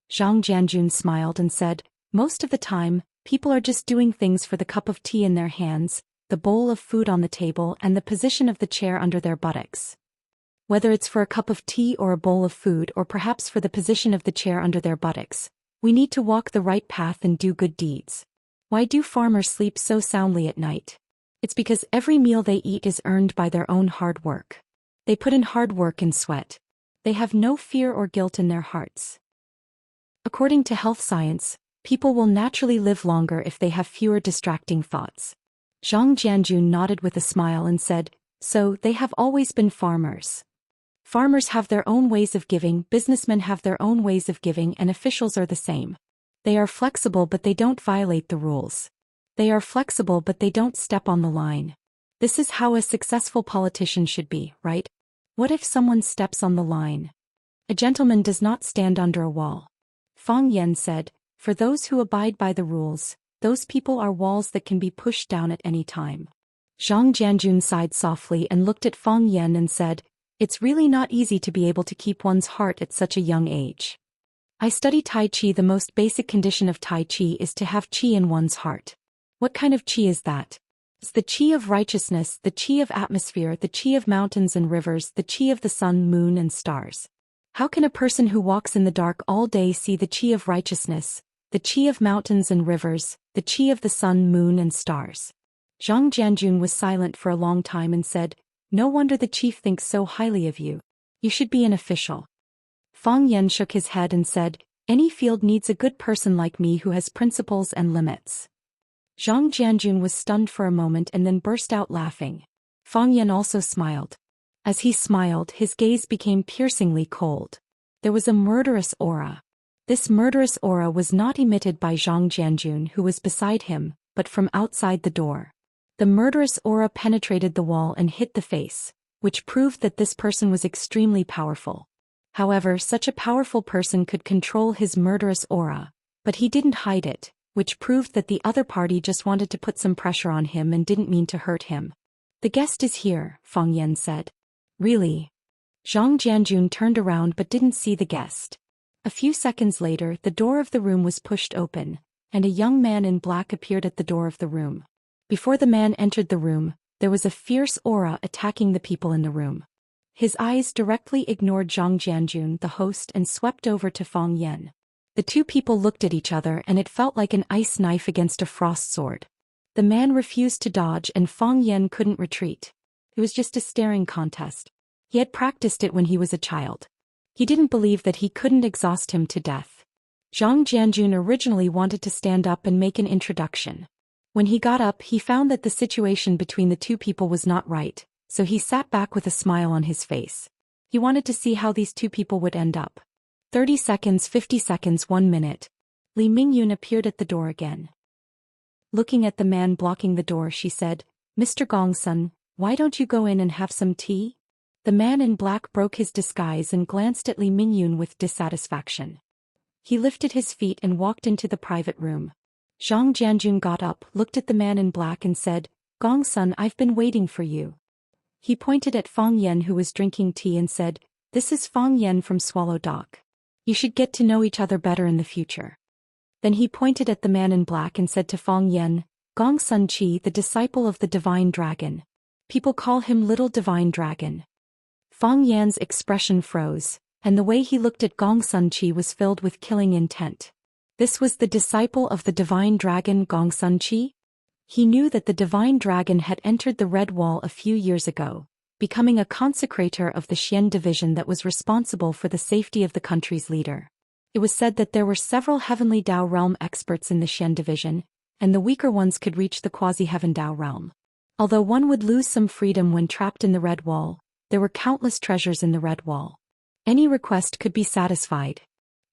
Zhang Jianjun smiled and said, "Most of the time, people are just doing things for the cup of tea in their hands, the bowl of food on the table, and the position of the chair under their buttocks. Whether it's for a cup of tea or a bowl of food or perhaps for the position of the chair under their buttocks, we need to walk the right path and do good deeds. Why do farmers sleep so soundly at night? It's because every meal they eat is earned by their own hard work. They put in hard work and sweat. They have no fear or guilt in their hearts. According to health science, people will naturally live longer if they have fewer distracting thoughts. Zhang Jianjun nodded with a smile and said, "So, they have always been farmers. Farmers have their own ways of giving, businessmen have their own ways of giving, and officials are the same. They are flexible but they don't violate the rules. They are flexible but they don't step on the line. This is how a successful politician should be, right? What if someone steps on the line? A gentleman does not stand under a wall." Fang Yan said, "For those who abide by the rules, those people are walls that can be pushed down at any time." Zhang Jianjun sighed softly and looked at Fang Yan and said, "It's really not easy to be able to keep one's heart at such a young age. I study Tai Chi. The most basic condition of Tai Chi is to have Qi in one's heart. What kind of Qi is that? It's the Qi of righteousness, the Qi of atmosphere, the Qi of mountains and rivers, the Qi of the sun, moon and stars. How can a person who walks in the dark all day see the Qi of righteousness, the Qi of mountains and rivers, the Qi of the sun, moon and stars?" Zhang Jianjun was silent for a long time and said, "No wonder the chief thinks so highly of you. You should be an official." Fang Yan shook his head and said, "Any field needs a good person like me who has principles and limits." Zhang Jianjun was stunned for a moment and then burst out laughing. Fang Yan also smiled. As he smiled, his gaze became piercingly cold. There was a murderous aura. This murderous aura was not emitted by Zhang Jianjun, who was beside him, but from outside the door. The murderous aura penetrated the wall and hit the face, which proved that this person was extremely powerful. However, such a powerful person could control his murderous aura, but he didn't hide it, which proved that the other party just wanted to put some pressure on him and didn't mean to hurt him. "The guest is here," Fang Yan said. "Really?" Zhang Jianjun turned around but didn't see the guest. A few seconds later, the door of the room was pushed open, and a young man in black appeared at the door of the room. Before the man entered the room, there was a fierce aura attacking the people in the room. His eyes directly ignored Zhang Jianjun, the host, and swept over to Fang Yan. The two people looked at each other and it felt like an ice knife against a frost sword. The man refused to dodge and Fang Yan couldn't retreat. It was just a staring contest. He had practiced it when he was a child. He didn't believe that he couldn't exhaust him to death. Zhang Jianjun originally wanted to stand up and make an introduction. When he got up, he found that the situation between the two people was not right, so he sat back with a smile on his face. He wanted to see how these two people would end up. 30 seconds, 50 seconds, 1 minute. Li Mingyun appeared at the door again. Looking at the man blocking the door, she said, "Mr. Gongsun, why don't you go in and have some tea?" The man in black broke his disguise and glanced at Li Mingyun with dissatisfaction. He lifted his feet and walked into the private room. Zhang Jianjun got up, looked at the man in black and said, "Gongsun, I've been waiting for you." He pointed at Fang Yan, who was drinking tea, and said, "This is Fang Yan from Swallow Dock. You should get to know each other better in the future." Then he pointed at the man in black and said to Fang Yan, "Gongsun Qi, the disciple of the Divine Dragon. People call him Little Divine Dragon." Fang Yan's expression froze, and the way he looked at Gongsun Qi was filled with killing intent. This was the disciple of the Divine Dragon, Gongsun Qi? He knew that the Divine Dragon had entered the Red Wall a few years ago, becoming a consecrator of the Xian division that was responsible for the safety of the country's leader. It was said that there were several Heavenly Dao realm experts in the Xian division, and the weaker ones could reach the quasi-Heaven Dao realm. Although one would lose some freedom when trapped in the Red Wall, there were countless treasures in the Red Wall. Any request could be satisfied.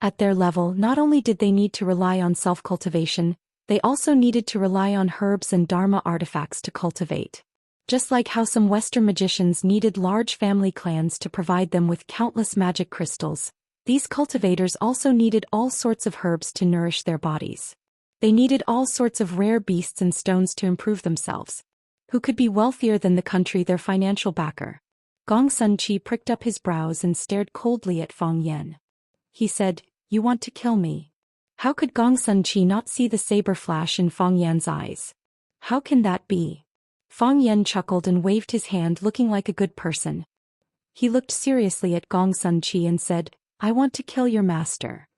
At their level, not only did they need to rely on self-cultivation, they also needed to rely on herbs and dharma artifacts to cultivate. Just like how some Western magicians needed large family clans to provide them with countless magic crystals, these cultivators also needed all sorts of herbs to nourish their bodies. They needed all sorts of rare beasts and stones to improve themselves. Who could be wealthier than the country, their financial backer? Gongsun Qi pricked up his brows and stared coldly at Fang Yan. He said, "You want to kill me?" How could Gongsun Qi not see the saber flash in Fang Yan's eyes? How can that be? Fang Yan chuckled and waved his hand, looking like a good person. He looked seriously at Gong Sun Chi and said, I want to kill your master.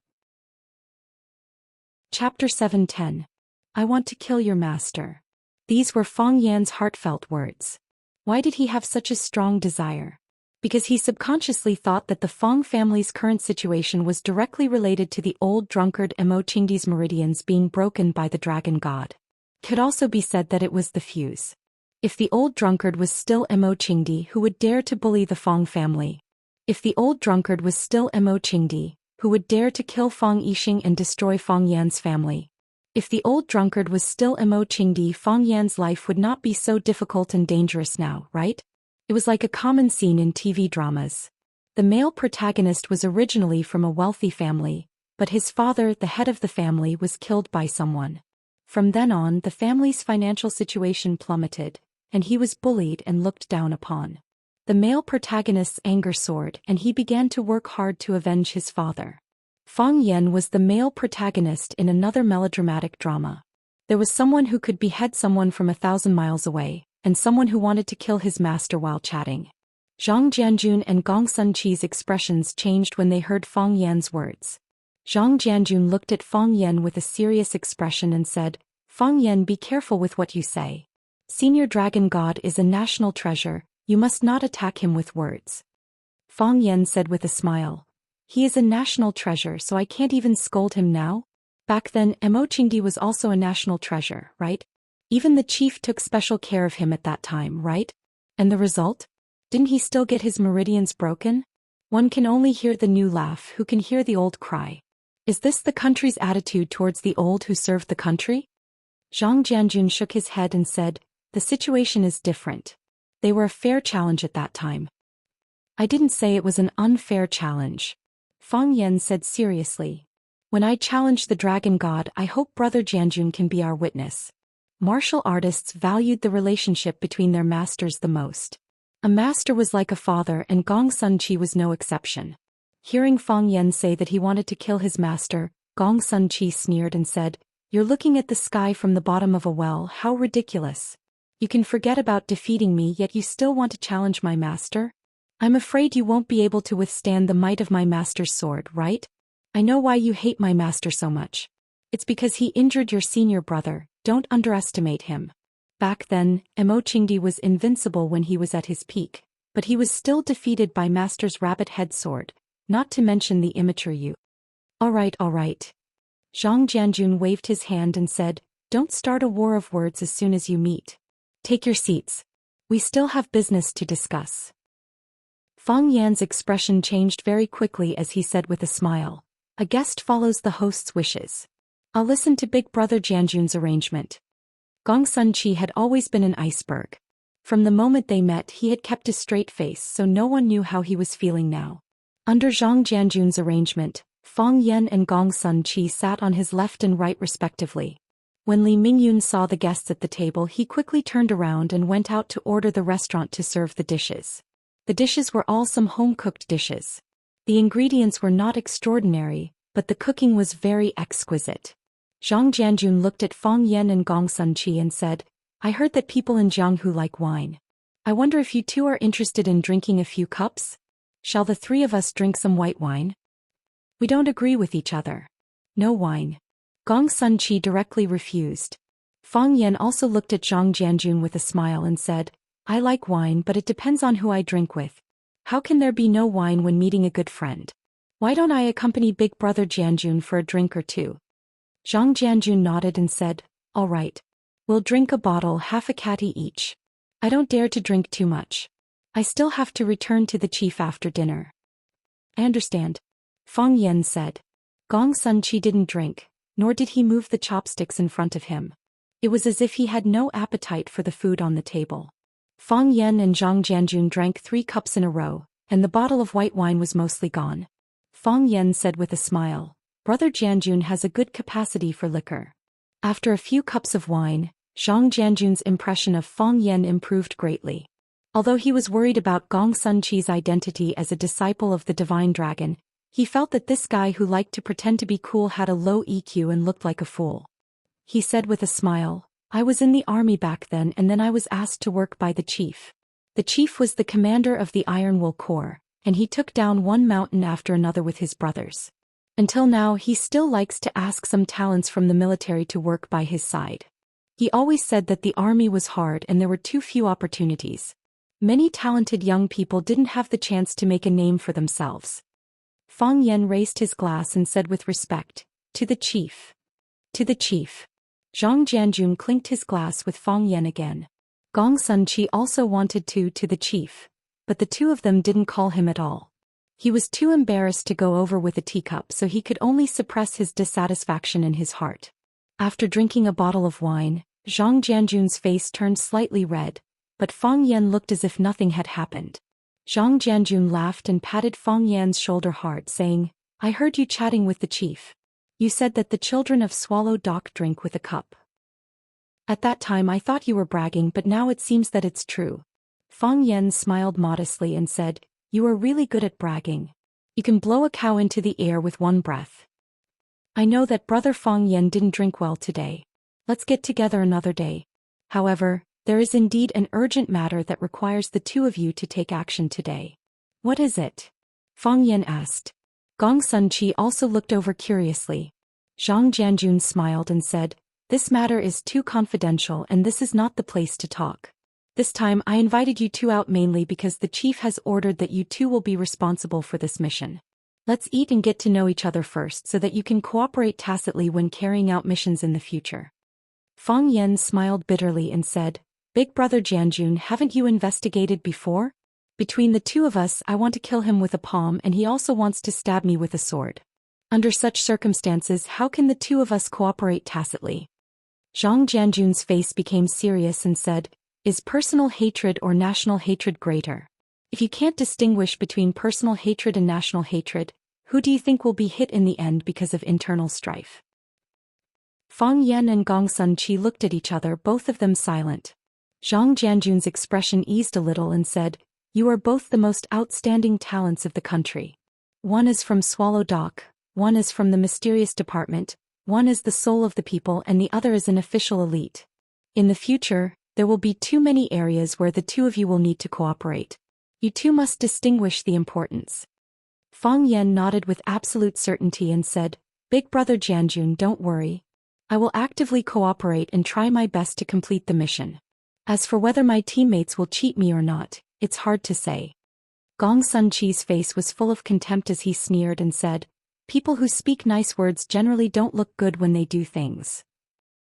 Chapter 7:10. I want to kill your master. These were Fang Yan's heartfelt words. Why did he have such a strong desire? Because he subconsciously thought that the Fang family's current situation was directly related to the old drunkard Emo Qingdi's meridians being broken by the dragon god. Could also be said that it was the fuse. If the old drunkard was still Emo Qingdi, who would dare to bully the Fang family? If the old drunkard was still Emo Qingdi, who would dare to kill Fang Yixing and destroy Fang Yan's family? If the old drunkard was still Emo Qingdi, Fang Yan's life would not be so difficult and dangerous now, right? It was like a common scene in TV dramas. The male protagonist was originally from a wealthy family, but his father, the head of the family, was killed by someone. From then on, the family's financial situation plummeted, and he was bullied and looked down upon. The male protagonist's anger soared, and he began to work hard to avenge his father. Fang Yan was the male protagonist in another melodramatic drama. There was someone who could behead someone from 1,000 miles away, and someone who wanted to kill his master while chatting. Zhang Jianjun and Gong Sun Chi's expressions changed when they heard Fang Yan's words. Zhang Jianjun looked at Fang Yan with a serious expression and said, Fang Yan, be careful with what you say. Senior Dragon God is a national treasure, you must not attack him with words. Fang Yan said with a smile. He is a national treasure, so I can't even scold him now? Back then, Emo Qingdi was also a national treasure, right? Even the chief took special care of him at that time, right? And the result? Didn't he still get his meridians broken? One can only hear the new laugh who can hear the old cry. Is this the country's attitude towards the old who served the country? Zhang Jianjun shook his head and said, the situation is different. They were a fair challenge at that time. I didn't say it was an unfair challenge. Fang Yan said seriously. When I challenge the dragon god, I hope Brother Jianjun can be our witness. Martial artists valued the relationship between their masters the most. A master was like a father, and Gong Sun Chi was no exception. Hearing Fang Yan say that he wanted to kill his master, Gong Sun Chi sneered and said, You're looking at the sky from the bottom of a well, how ridiculous. You can forget about defeating me, yet you still want to challenge my master? I'm afraid you won't be able to withstand the might of my master's sword, right? I know why you hate my master so much. It's because he injured your senior brother, don't underestimate him. Back then, Emo Qingdi was invincible when he was at his peak, but he was still defeated by Master's rabbit head sword, not to mention the immature you. All right. Zhang Jianjun waved his hand and said, Don't start a war of words as soon as you meet. Take your seats. We still have business to discuss. Fang Yan's expression changed very quickly as he said with a smile, A guest follows the host's wishes. I'll listen to Big Brother Jianjun's arrangement. Gong Sun Chi had always been an iceberg. From the moment they met, he had kept a straight face, so no one knew how he was feeling now. Under Zhang Jianjun's arrangement, Fang Yan and Gong Sun Chi sat on his left and right respectively. When Li Mingyun saw the guests at the table, he quickly turned around and went out to order the restaurant to serve the dishes. The dishes were all some home-cooked dishes. The ingredients were not extraordinary, but the cooking was very exquisite. Zhang Jianjun looked at Fang Yan and Gong Sun Chi and said, I heard that people in Jianghu like wine. I wonder if you two are interested in drinking a few cups? Shall the three of us drink some white wine? We don't agree with each other. No wine. Gong Sun Chi directly refused. Fang Yan also looked at Zhang Jianjun with a smile and said, I like wine, but it depends on who I drink with. How can there be no wine when meeting a good friend? Why don't I accompany Big Brother Jianjun for a drink or two? Zhang Jianjun nodded and said, All right. We'll drink a bottle, half a catty each. I don't dare to drink too much. I still have to return to the chief after dinner. I understand. Fang Yan said. Gong Sun Chi didn't drink, nor did he move the chopsticks in front of him. It was as if he had no appetite for the food on the table. Fang Yan and Zhang Jianjun drank 3 cups in a row, and the bottle of white wine was mostly gone. Fang Yan said with a smile, Brother Jianjun has a good capacity for liquor. After a few cups of wine, Zhang Jianjun's impression of Fang Yan improved greatly. Although he was worried about Gong Sun Chi's identity as a disciple of the Divine Dragon, he felt that this guy who liked to pretend to be cool had a low EQ and looked like a fool. He said with a smile, I was in the army back then, and then I was asked to work by the chief. The chief was the commander of the Iron Wool Corps, and he took down one mountain after another with his brothers. Until now he still likes to ask some talents from the military to work by his side. He always said that the army was hard and there were too few opportunities. Many talented young people didn't have the chance to make a name for themselves. Fang Yan raised his glass and said with respect, "To the chief." "To the chief." Zhang Jianjun clinked his glass with Fang Yan again. Gong Sunqi also wanted to the chief, but the two of them didn't call him at all. He was too embarrassed to go over with a teacup, so he could only suppress his dissatisfaction in his heart. After drinking a bottle of wine, Zhang Jianjun's face turned slightly red, but Fang Yan looked as if nothing had happened. Zhang Jianjun laughed and patted Fang Yan's shoulder hard, saying, "I heard you chatting with the chief. You said that the children of Swallow Dock drink with a cup. At that time I thought you were bragging, but now it seems that it's true." Fang Yan smiled modestly and said, "You are really good at bragging. You can blow a cow into the air with one breath. I know that brother Fang Yan didn't drink well today. Let's get together another day. However, there is indeed an urgent matter that requires the two of you to take action today." "What is it?" Fang Yan asked. Gong Sunqi also looked over curiously. Zhang Jianjun smiled and said, "This matter is too confidential and this is not the place to talk. This time I invited you two out mainly because the chief has ordered that you two will be responsible for this mission. Let's eat and get to know each other first so that you can cooperate tacitly when carrying out missions in the future." Fang Yan smiled bitterly and said, "Big brother Jianjun, haven't you investigated before? Between the two of us I want to kill him with a palm and he also wants to stab me with a sword. Under such circumstances how can the two of us cooperate tacitly?" Zhang Jianjun's face became serious and said, "Is personal hatred or national hatred greater? If you can't distinguish between personal hatred and national hatred, who do you think will be hit in the end because of internal strife?" Fang Yan and Gong Sunqi looked at each other, both of them silent. Zhang Jianjun's expression eased a little and said, "You are both the most outstanding talents of the country. One is from Swallow Dock, one is from the mysterious department, one is the soul of the people and the other is an official elite. In the future, there will be too many areas where the two of you will need to cooperate. You two must distinguish the importance." Fang Yan nodded with absolute certainty and said, "Big brother Jianjun, don't worry. I will actively cooperate and try my best to complete the mission. As for whether my teammates will cheat me or not, it's hard to say." Gong Sunqi's face was full of contempt as he sneered and said, "People who speak nice words generally don't look good when they do things.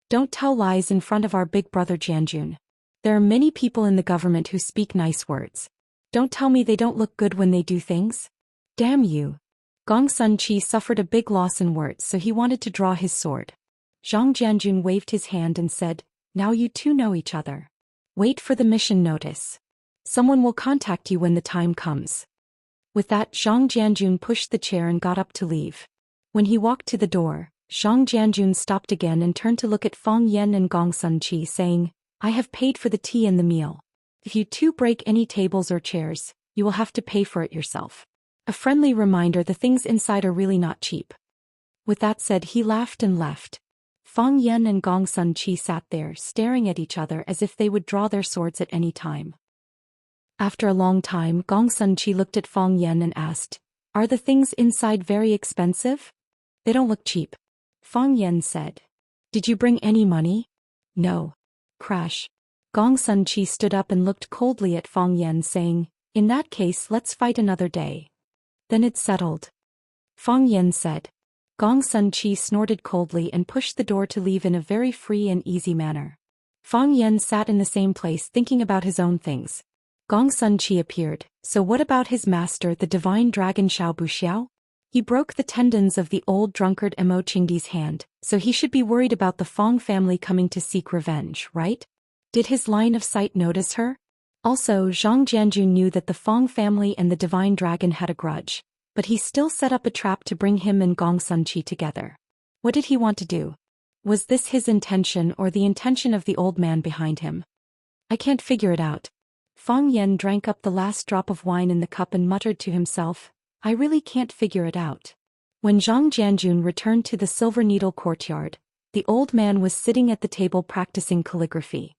Don't tell lies in front of our big brother Jianjun. There are many people in the government who speak nice words. Don't tell me they don't look good when they do things. Damn you." Gong Sunqi suffered a big loss in words, so he wanted to draw his sword. Zhang Jianjun waved his hand and said, "Now you two know each other. Wait for the mission notice. Someone will contact you when the time comes." With that, Zhang Jianjun pushed the chair and got up to leave. When he walked to the door, Zhang Jianjun stopped again and turned to look at Fang Yan and Gong Sunqi, saying, "I have paid for the tea and the meal. If you two break any tables or chairs, you will have to pay for it yourself. A friendly reminder, the things inside are really not cheap." With that said, he laughed and left. Fang Yan and Gong Sunqi sat there staring at each other as if they would draw their swords at any time. After a long time, Gong Sunqi looked at Fang Yan and asked, "Are the things inside very expensive?" "They don't look cheap," Fang Yan said. "Did you bring any money?" "No." Crash. Gong Sunqi stood up and looked coldly at Fang Yan, saying, "In that case, let's fight another day. Then it's settled," Fang Yan said. Gong Sunqi snorted coldly and pushed the door to leave in a very free and easy manner. Fang Yan sat in the same place thinking about his own things. Gong Sunqi appeared. "So what about his master, the divine dragon Xiao? He broke the tendons of the old drunkard Mo Qingdi's hand, so he should be worried about the Fang family coming to seek revenge, right? Did his line of sight notice her?" Also, Zhang Jianjun knew that the Fang family and the divine dragon had a grudge, but he still set up a trap to bring him and Gong Sunqi together. What did he want to do? Was this his intention or the intention of the old man behind him? "I can't figure it out." Fang Yan drank up the last drop of wine in the cup and muttered to himself, "I really can't figure it out." When Zhang Jianjun returned to the Silver Needle courtyard, the old man was sitting at the table practicing calligraphy.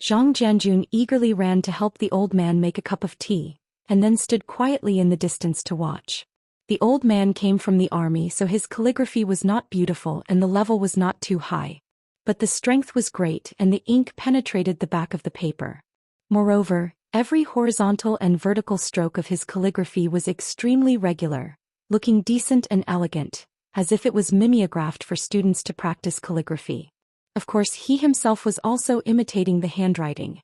Zhang Jianjun eagerly ran to help the old man make a cup of tea, and then stood quietly in the distance to watch. The old man came from the army, so his calligraphy was not beautiful and the level was not too high. But the strength was great and the ink penetrated the back of the paper. Moreover, every horizontal and vertical stroke of his calligraphy was extremely regular, looking decent and elegant, as if it was mimeographed for students to practice calligraphy. Of course, he himself was also imitating the handwriting.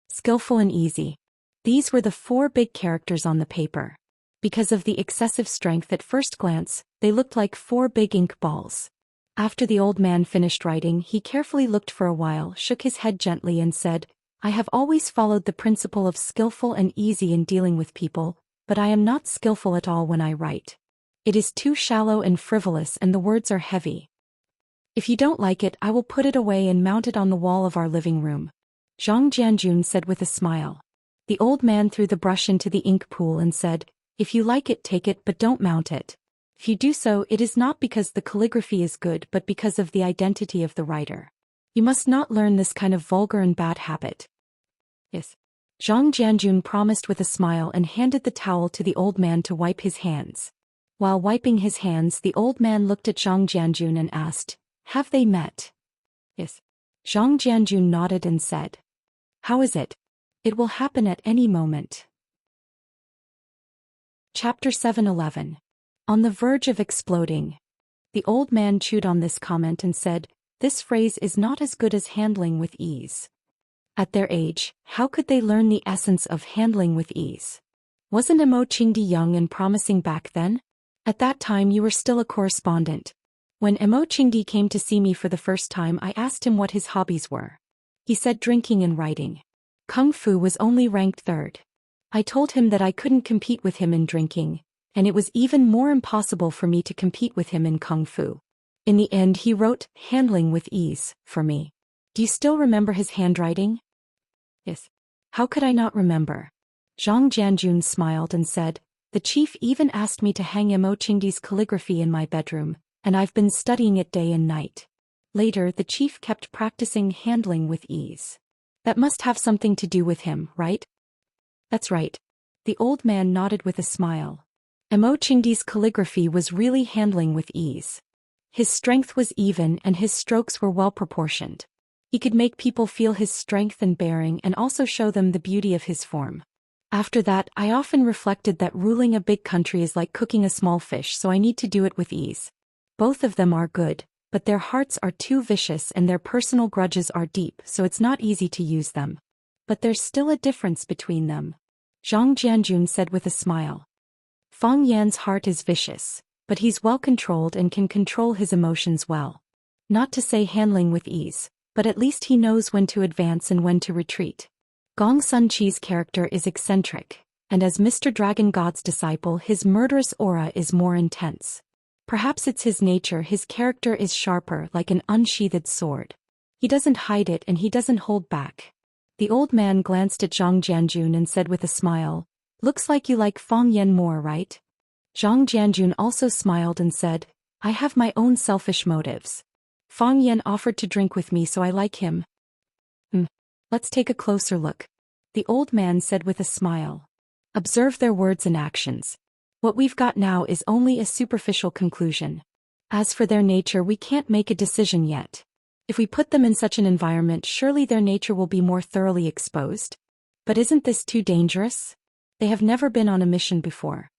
Skillful and easy. These were the 4 big characters on the paper. Because of the excessive strength at first glance, they looked like 4 big ink balls. After the old man finished writing, he carefully looked for a while, shook his head gently and said, "I have always followed the principle of skillful and easy in dealing with people, but I am not skillful at all when I write. It is too shallow and frivolous and the words are heavy. If you don't like it, I will put it away and mount it on the wall of our living room," Zhang Jianjun said with a smile. The old man threw the brush into the ink pool and said, "If you like it, take it, but don't mount it. If you do so, it is not because the calligraphy is good but because of the identity of the writer. You must not learn this kind of vulgar and bad habit." "Yes." Zhang Jianjun promised with a smile and handed the towel to the old man to wipe his hands. While wiping his hands, the old man looked at Zhang Jianjun and asked, "Have they met?" "Yes." Zhang Jianjun nodded and said, "How is it?" "It will happen at any moment." Chapter 7:11. On the verge of exploding. The old man chewed on this comment and said, "This phrase is not as good as handling with ease." At their age, how could they learn the essence of handling with ease? Wasn't Imo Qingdi young and promising back then? At that time you were still a correspondent. When Imo Qingdi came to see me for the first time, I asked him what his hobbies were. He said drinking and writing. Kung Fu was only ranked 3rd. I told him that I couldn't compete with him in drinking, and it was even more impossible for me to compete with him in Kung Fu. In the end he wrote, "Handling with ease," for me. Do you still remember his handwriting? Yes. How could I not remember? Zhang Jianjun smiled and said, "The chief even asked me to hang Imo Qingdi's calligraphy in my bedroom, and I've been studying it day and night." Later the chief kept practicing handling with ease. That must have something to do with him, right? That's right. The old man nodded with a smile. Imo Qingdi's calligraphy was really handling with ease. His strength was even and his strokes were well proportioned. He could make people feel his strength and bearing and also show them the beauty of his form. After that, I often reflected that ruling a big country is like cooking a small fish, so I need to do it with ease. Both of them are good, but their hearts are too vicious and their personal grudges are deep, so it's not easy to use them. But there's still a difference between them. Zhang Jianjun said with a smile. Fang Yan's heart is vicious, but he's well controlled and can control his emotions well. Not to say handling with ease, but at least he knows when to advance and when to retreat. Gong Sun Qi's character is eccentric, and as Mr. Dragon God's disciple his murderous aura is more intense. Perhaps it's his nature, his character is sharper like an unsheathed sword. He doesn't hide it and he doesn't hold back. The old man glanced at Zhang Jianjun and said with a smile, "Looks like you like Fang Yan more, right?" Zhang Jianjun also smiled and said, "I have my own selfish motives. Fang Yan offered to drink with me, so I like him." Let's take a closer look," the old man said with a smile. "Observe their words and actions. What we've got now is only a superficial conclusion. As for their nature, we can't make a decision yet. If we put them in such an environment, surely their nature will be more thoroughly exposed. But isn't this too dangerous? They have never been on a mission before."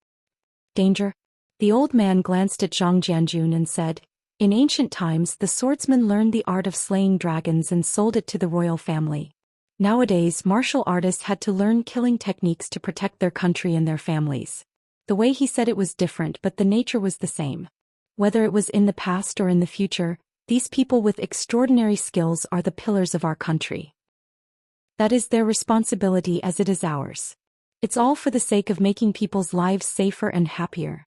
"Danger?" The old man glanced at Zhang Jianjun and said, "In ancient times the swordsman learned the art of slaying dragons and sold it to the royal family. Nowadays martial artists had to learn killing techniques to protect their country and their families." The way he said it was different, but the nature was the same. Whether it was in the past or in the future, these people with extraordinary skills are the pillars of our country. That is their responsibility as it is ours. It's all for the sake of making people's lives safer and happier.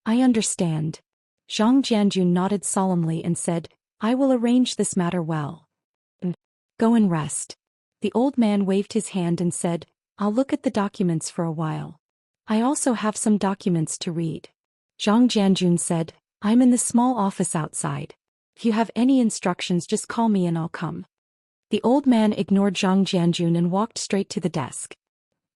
"I understand." Zhang Jianjun nodded solemnly and said, "I will arrange this matter well. Go and rest." The old man waved his hand and said, "I'll look at the documents for a while. I also have some documents to read." Zhang Jianjun said, "I'm in the small office outside. If you have any instructions, just call me and I'll come." The old man ignored Zhang Jianjun and walked straight to the desk.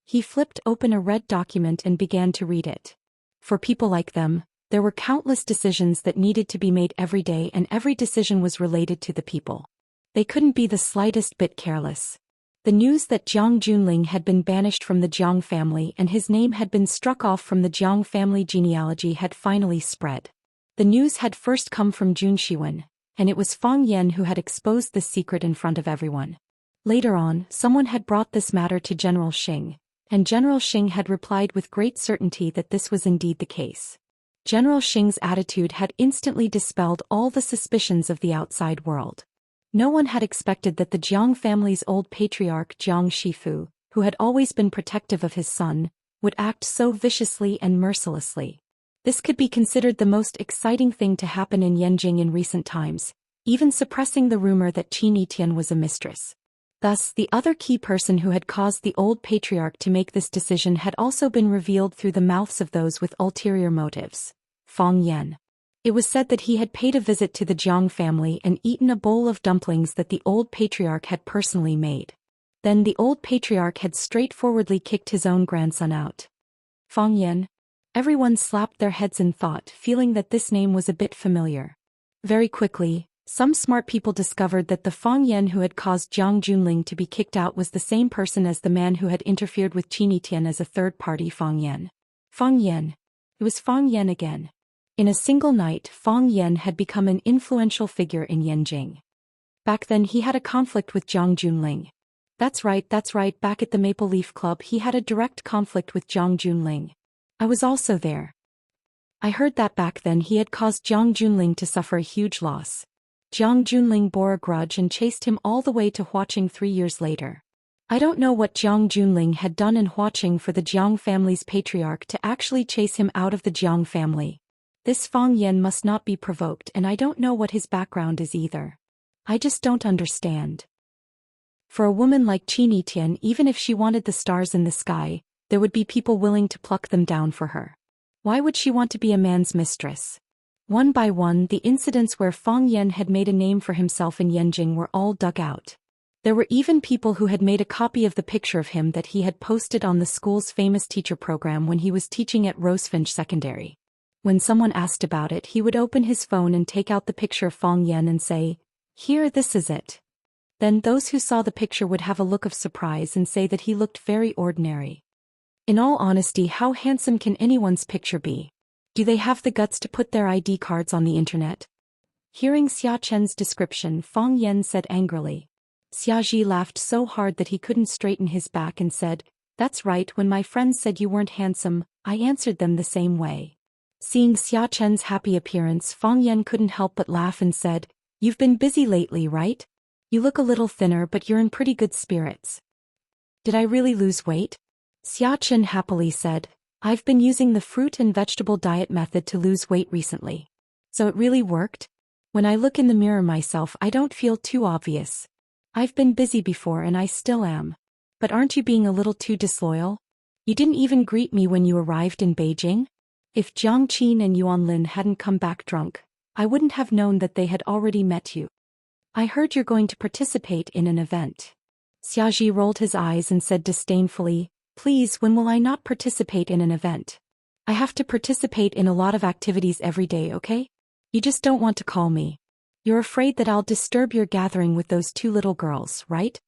He flipped open a red document and began to read it. For people like them, there were countless decisions that needed to be made every day, and every decision was related to the people. They couldn't be the slightest bit careless. The news that Jiang Junling had been banished from the Jiang family and his name had been struck off from the Jiang family genealogy had finally spread. The news had first come from Jun Shiwen, and it was Fang Yan who had exposed this secret in front of everyone. Later on, someone had brought this matter to General Xing, and General Xing had replied with great certainty that this was indeed the case. General Xing's attitude had instantly dispelled all the suspicions of the outside world. No one had expected that the Jiang family's old patriarch Jiang Shifu, who had always been protective of his son, would act so viciously and mercilessly. This could be considered the most exciting thing to happen in Yanjing in recent times, even suppressing the rumor that Qin Yitian was a mistress. Thus, the other key person who had caused the old patriarch to make this decision had also been revealed through the mouths of those with ulterior motives. Fang Yan. It was said that he had paid a visit to the Jiang family and eaten a bowl of dumplings that the old patriarch had personally made. Then the old patriarch had straightforwardly kicked his own grandson out. Fang Yan. Everyone slapped their heads in thought, feeling that this name was a bit familiar. Very quickly, some smart people discovered that the Fang Yan who had caused Jiang Junling to be kicked out was the same person as the man who had interfered with Qin Yitian as a third party Fang Yan. Fang Yan. It was Fang Yan again. In a single night, Fang Yan had become an influential figure in Yanjing. Back then he had a conflict with Jiang Junling. That's right, back at the Maple Leaf Club he had a direct conflict with Jiang Junling. I was also there. I heard that back then he had caused Jiang Junling to suffer a huge loss. Jiang Junling bore a grudge and chased him all the way to Huaqing 3 years later. I don't know what Jiang Junling had done in Huaqing for the Jiang family's patriarch to actually chase him out of the Jiang family. This Fang Yan must not be provoked, and I don't know what his background is either. I just don't understand. For a woman like Qin Yitian, even if she wanted the stars in the sky, there would be people willing to pluck them down for her. Why would she want to be a man's mistress? One by one, the incidents where Fang Yan had made a name for himself in Yanjing were all dug out. There were even people who had made a copy of the picture of him that he had posted on the school's famous teacher program when he was teaching at Rosefinch Secondary. When someone asked about it, he would open his phone and take out the picture of Fang Yan and say, "Here, this is it." Then those who saw the picture would have a look of surprise and say that he looked very ordinary. In all honesty, how handsome can anyone's picture be? Do they have the guts to put their ID cards on the internet? Hearing Xia Chen's description, Fang Yan said angrily. Xia Ji laughed so hard that he couldn't straighten his back and said, "That's right, when my friends said you weren't handsome, I answered them the same way." Seeing Xia Chen's happy appearance, Fang Yan couldn't help but laugh and said, "You've been busy lately, right? You look a little thinner, but you're in pretty good spirits." "Did I really lose weight?" Xia Chen happily said, "I've been using the fruit and vegetable diet method to lose weight recently. So it really worked? When I look in the mirror myself, I don't feel too obvious. I've been busy before and I still am. But aren't you being a little too disloyal? You didn't even greet me when you arrived in Beijing? If Jiang Qin and Yuan Lin hadn't come back drunk, I wouldn't have known that they had already met you. I heard you're going to participate in an event." Xia Ji rolled his eyes and said disdainfully, "Please, when will I not participate in an event? I have to participate in a lot of activities every day, okay? You just don't want to call me. You're afraid that I'll disturb your gathering with those 2 little girls, right?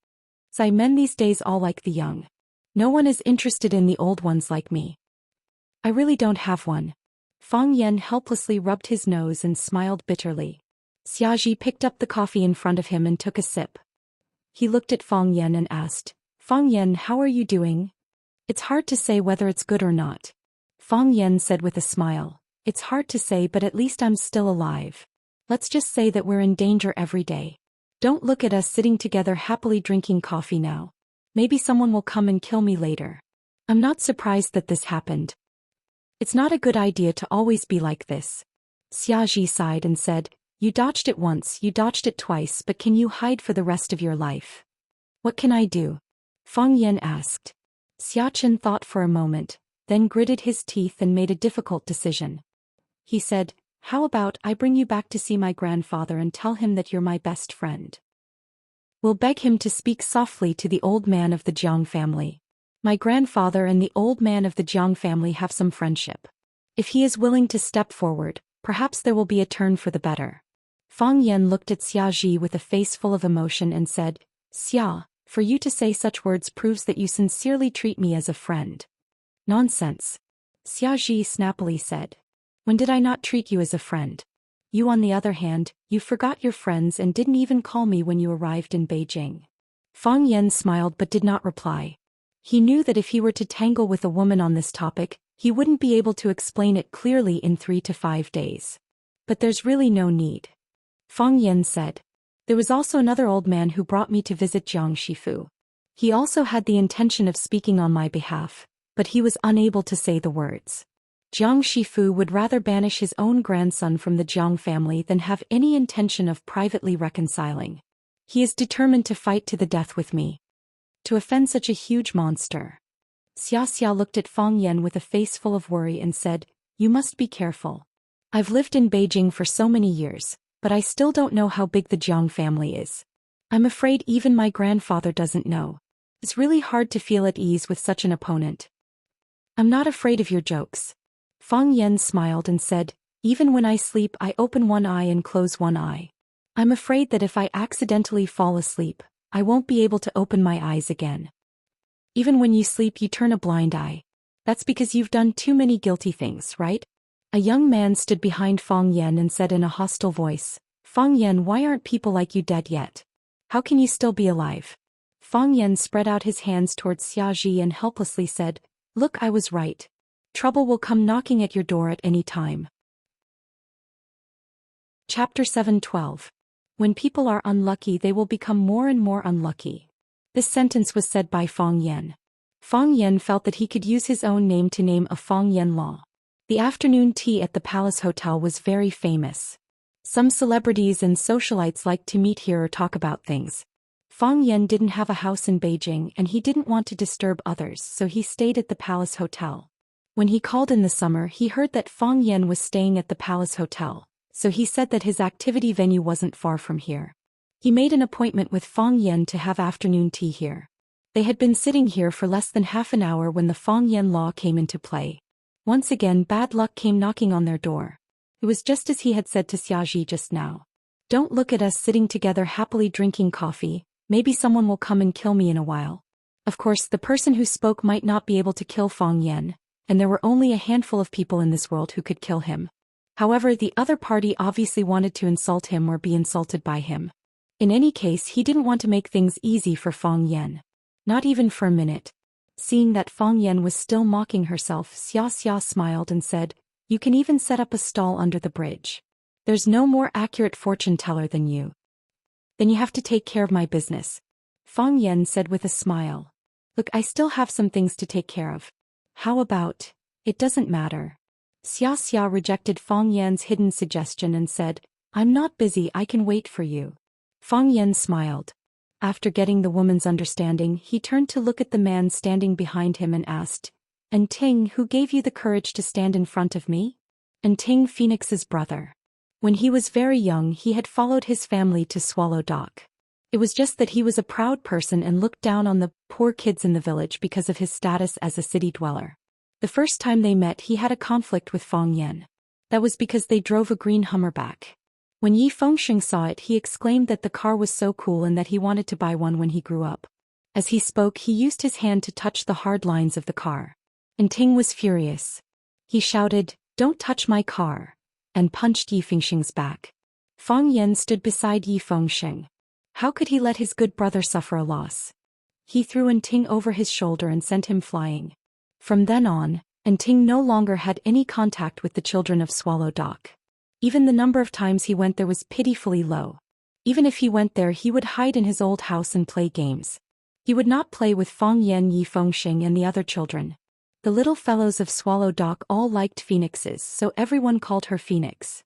Sai men these days all like the young. No one is interested in the old ones like me. I really don't have one." Fang Yan helplessly rubbed his nose and smiled bitterly. Xia Ji picked up the coffee in front of him and took a sip. He looked at Fang Yan and asked, "Fang Yan, how are you doing?" "It's hard to say whether it's good or not." Fang Yan said with a smile, "It's hard to say, but at least I'm still alive. Let's just say that we're in danger every day. Don't look at us sitting together happily drinking coffee now. Maybe someone will come and kill me later. I'm not surprised that this happened. It's not a good idea to always be like this." Xia Ji sighed and said, "You dodged it once, you dodged it twice, but can you hide for the rest of your life?" "What can I do?" Fang Yan asked. Xia Chen thought for a moment, then gritted his teeth and made a difficult decision. He said, "How about I bring you back to see my grandfather and tell him that you're my best friend?" We'll beg him to speak softly to the old man of the Jiang family. My grandfather and the old man of the Jiang family have some friendship. If he is willing to step forward, perhaps there will be a turn for the better." Fang Yan looked at Xia Ji with a face full of emotion and said, "Xia, for you to say such words proves that you sincerely treat me as a friend." "Nonsense," Xia Ji snappily said. "When did I not treat you as a friend? You, on the other hand, you forgot your friends and didn't even call me when you arrived in Beijing." Fang Yan smiled but did not reply. He knew that if he were to tangle with a woman on this topic, he wouldn't be able to explain it clearly in 3 to 5 days. But there's really no need. Fang Yan said. "There was also another old man who brought me to visit Jiang Shifu. He also had the intention of speaking on my behalf, but he was unable to say the words. Jiang Shifu would rather banish his own grandson from the Jiang family than have any intention of privately reconciling. He is determined to fight to the death with me. To offend such a huge monster." Xianxia looked at Fang Yan with a face full of worry and said, "You must be careful. I've lived in Beijing for so many years, but I still don't know how big the Jiang family is. I'm afraid even my grandfather doesn't know. It's really hard to feel at ease with such an opponent." "I'm not afraid of your jokes." Fang Yan smiled and said, "Even when I sleep I open one eye and close one eye. I'm afraid that if I accidentally fall asleep, I won't be able to open my eyes again." "Even when you sleep you turn a blind eye. That's because you've done too many guilty things, right?" A young man stood behind Fang Yan and said in a hostile voice, "Fang Yan, why aren't people like you dead yet? How can you still be alive?" Fang Yan spread out his hands towards Xia Ji and helplessly said, "Look, I was right. Trouble will come knocking at your door at any time." Chapter 7:12. When people are unlucky they will become more and more unlucky. This sentence was said by Fang Yan. Fang Yan felt that he could use his own name to name a Fang Yan law. The afternoon tea at the Palace Hotel was very famous. Some celebrities and socialites liked to meet here or talk about things. Fang Yan didn't have a house in Beijing and he didn't want to disturb others, so he stayed at the Palace Hotel. When he called in the summer he heard that Fang Yan was staying at the Palace Hotel, so he said that his activity venue wasn't far from here. He made an appointment with Fang Yan to have afternoon tea here. They had been sitting here for less than half an hour when the Fang Yan law came into play. Once again bad luck came knocking on their door. It was just as he had said to Xia Ji just now. "Don't look at us sitting together happily drinking coffee, maybe someone will come and kill me in a while." Of course the person who spoke might not be able to kill Fang Yan, and there were only a handful of people in this world who could kill him. However, the other party obviously wanted to insult him or be insulted by him. In any case he didn't want to make things easy for Fang Yan. Not even for a minute. Seeing that Fang Yan was still mocking herself, Xianxia smiled and said, "You can even set up a stall under the bridge. There's no more accurate fortune teller than you. Then you have to take care of my business." Fang Yan said with a smile. "Look, I still have some things to take care of. How about, it doesn't matter." Xianxia rejected Fang Yan's hidden suggestion and said, "I'm not busy, I can wait for you." Fang Yan smiled. After getting the woman's understanding, he turned to look at the man standing behind him and asked, "And Ting, who gave you the courage to stand in front of me?" And Ting, Phoenix's brother. When he was very young he had followed his family to Swallow Dock. It was just that he was a proud person and looked down on the poor kids in the village because of his status as a city dweller. The first time they met he had a conflict with Fang Yan. That was because they drove a green Hummerback. When Yi Fengsheng saw it he exclaimed that the car was so cool and that he wanted to buy one when he grew up. As he spoke he used his hand to touch the hard lines of the car. And Ting was furious. He shouted, "Don't touch my car," and punched Yi Fengsheng's back. Fang Yan stood beside Yi Fengsheng. How could he let his good brother suffer a loss? He threw Ting over his shoulder and sent him flying. From then on, Ting no longer had any contact with the children of Swallow Dock. Even the number of times he went there was pitifully low. Even if he went there he would hide in his old house and play games. He would not play with Fang Yan, Yi Fengsheng and the other children. The little fellows of Swallow Dock all liked phoenixes, so everyone called her Phoenix.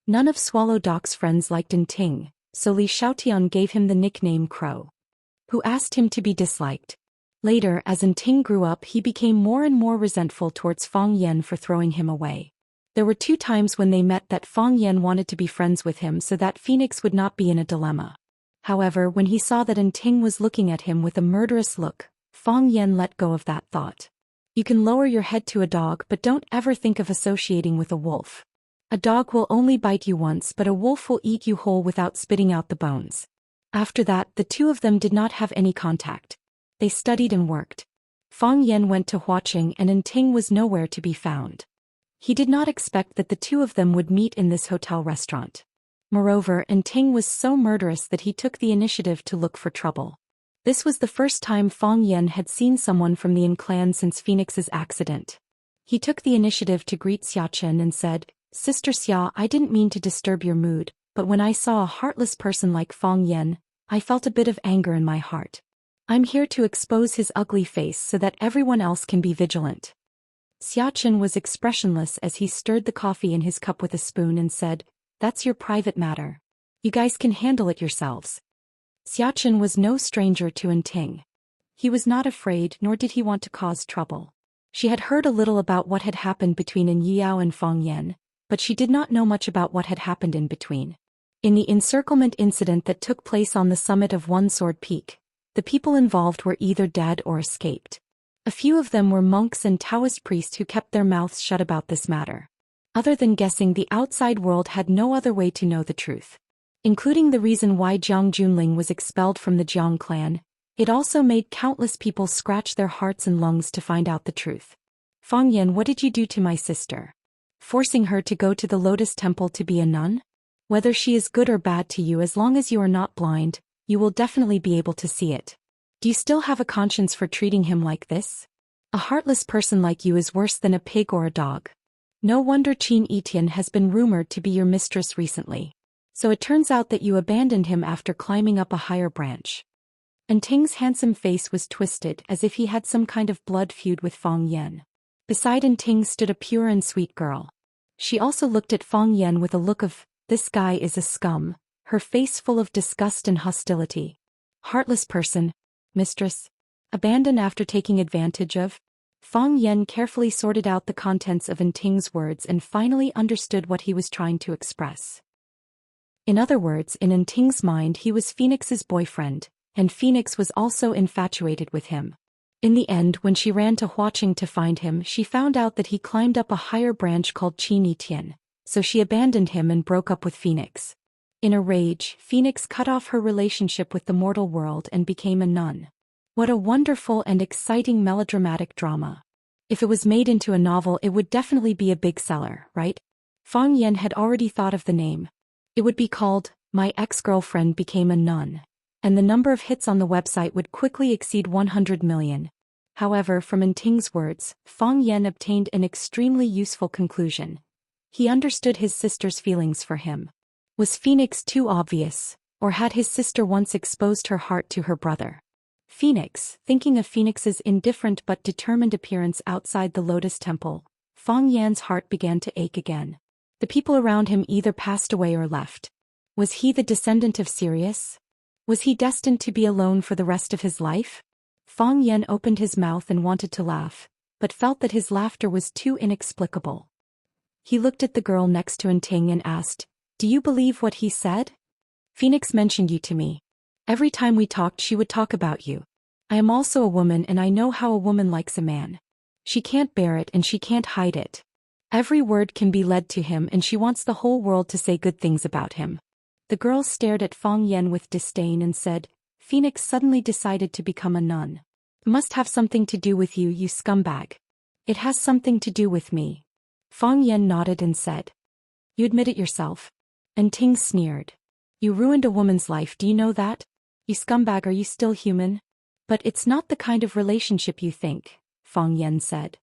None of Swallow Dock's friends liked Ting, so Li Xiaotian gave him the nickname Crow, who asked him to be disliked. Later, as Ting grew up he became more and more resentful towards Fang Yan for throwing him away. There were 2 times when they met that Fang Yan wanted to be friends with him so that Phoenix would not be in a dilemma. However, when he saw that Ting was looking at him with a murderous look, Fang Yan let go of that thought. You can lower your head to a dog, but don't ever think of associating with a wolf. A dog will only bite you once, but a wolf will eat you whole without spitting out the bones. After that, the two of them did not have any contact. They studied and worked. Fang Yan went to Huaqing and Ting was nowhere to be found. He did not expect that the two of them would meet in this hotel restaurant. Moreover, Ting was so murderous that he took the initiative to look for trouble. This was the first time Fang Yan had seen someone from the Yin clan since Phoenix's accident. He took the initiative to greet Xiachen and said, "Sister Xia, I didn't mean to disturb your mood, but when I saw a heartless person like Fang Yan, I felt a bit of anger in my heart. I'm here to expose his ugly face so that everyone else can be vigilant." Xiachen was expressionless as he stirred the coffee in his cup with a spoon and said, "That's your private matter. You guys can handle it yourselves." Xiachen was no stranger to Ting. He was not afraid, nor did he want to cause trouble. She had heard a little about what had happened between Yao and Fang Yan, but she did not know much about what had happened in between. In the encirclement incident that took place on the summit of One Sword Peak, the people involved were either dead or escaped. A few of them were monks and Daoist priests who kept their mouths shut about this matter. Other than guessing, the outside world had no other way to know the truth. Including the reason why Jiang Junling was expelled from the Jiang clan, it also made countless people scratch their hearts and lungs to find out the truth. "Fang Yan, what did you do to my sister? Forcing her to go to the Lotus Temple to be a nun? Whether she is good or bad to you, as long as you are not blind, you will definitely be able to see it. Do you still have a conscience for treating him like this? A heartless person like you is worse than a pig or a dog. No wonder Qin Etian has been rumored to be your mistress recently. So it turns out that you abandoned him after climbing up a higher branch." Ting's handsome face was twisted as if he had some kind of blood feud with Fang Yan. Beside Ting stood a pure and sweet girl. She also looked at Fang Yan with a look of, "This guy is a scum," her face full of disgust and hostility. "Heartless person, mistress. Abandoned after taking advantage of?" Fang Yan carefully sorted out the contents of Ting's words and finally understood what he was trying to express. In other words, in Ting's mind he was Phoenix's boyfriend, and Phoenix was also infatuated with him. In the end, when she ran to Huaqing to find him, she found out that he climbed up a higher branch called Qin Etian, so she abandoned him and broke up with Phoenix. In a rage, Phoenix cut off her relationship with the mortal world and became a nun. What a wonderful and exciting melodramatic drama. If it was made into a novel, it would definitely be a big seller, right? Fang Yan had already thought of the name. It would be called, My Ex-Girlfriend Became a Nun, and the number of hits on the website would quickly exceed 100 million. However, from Ting's words, Fang Yan obtained an extremely useful conclusion. He understood his sister's feelings for him. Was Phoenix too obvious, or had his sister once exposed her heart to her brother? Phoenix, thinking of Phoenix's indifferent but determined appearance outside the Lotus Temple, Fang Yan's heart began to ache again. The people around him either passed away or left. Was he the descendant of Sirius? Was he destined to be alone for the rest of his life? Fang Yan opened his mouth and wanted to laugh, but felt that his laughter was too inexplicable. He looked at the girl next to Ting and asked, "Do you believe what he said? Phoenix mentioned you to me. Every time we talked she would talk about you. I am also a woman and I know how a woman likes a man. She can't bear it and she can't hide it. Every word can be led to him and she wants the whole world to say good things about him." The girl stared at Fang Yan with disdain and said, "Phoenix suddenly decided to become a nun. It must have something to do with you, you scumbag." "It has something to do with me." Fang Yan nodded and said, "You admit it yourself." And Ting sneered. "You ruined a woman's life, do you know that? You scumbag, are you still human?" "But it's not the kind of relationship you think," Fang Yan said.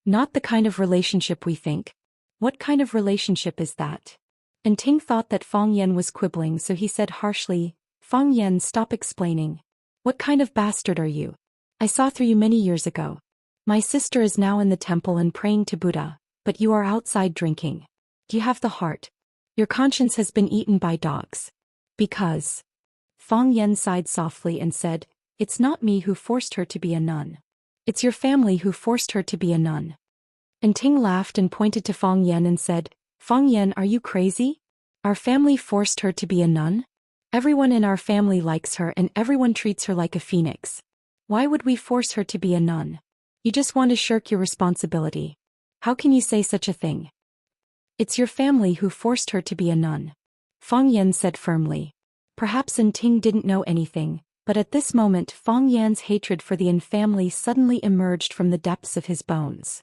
"Not the kind of relationship we think? What kind of relationship is that?" And Ting thought that Fang Yan was quibbling, so he said harshly, "Fang Yan, stop explaining. What kind of bastard are you? I saw through you many years ago. My sister is now in the temple and praying to Buddha, but you are outside drinking. Do you have the heart? Your conscience has been eaten by dogs. Because..." Fang Yan sighed softly and said, "It's not me who forced her to be a nun. It's your family who forced her to be a nun." And Ting laughed and pointed to Fang Yan and said, "Fang Yan, are you crazy? Our family forced her to be a nun? Everyone in our family likes her and everyone treats her like a phoenix. Why would we force her to be a nun? You just want to shirk your responsibility. How can you say such a thing? It's your family who forced her to be a nun. Fang Yan said firmly. Perhaps Ting didn't know anything, but at this moment Fang Yan's hatred for the Yin family suddenly emerged from the depths of his bones.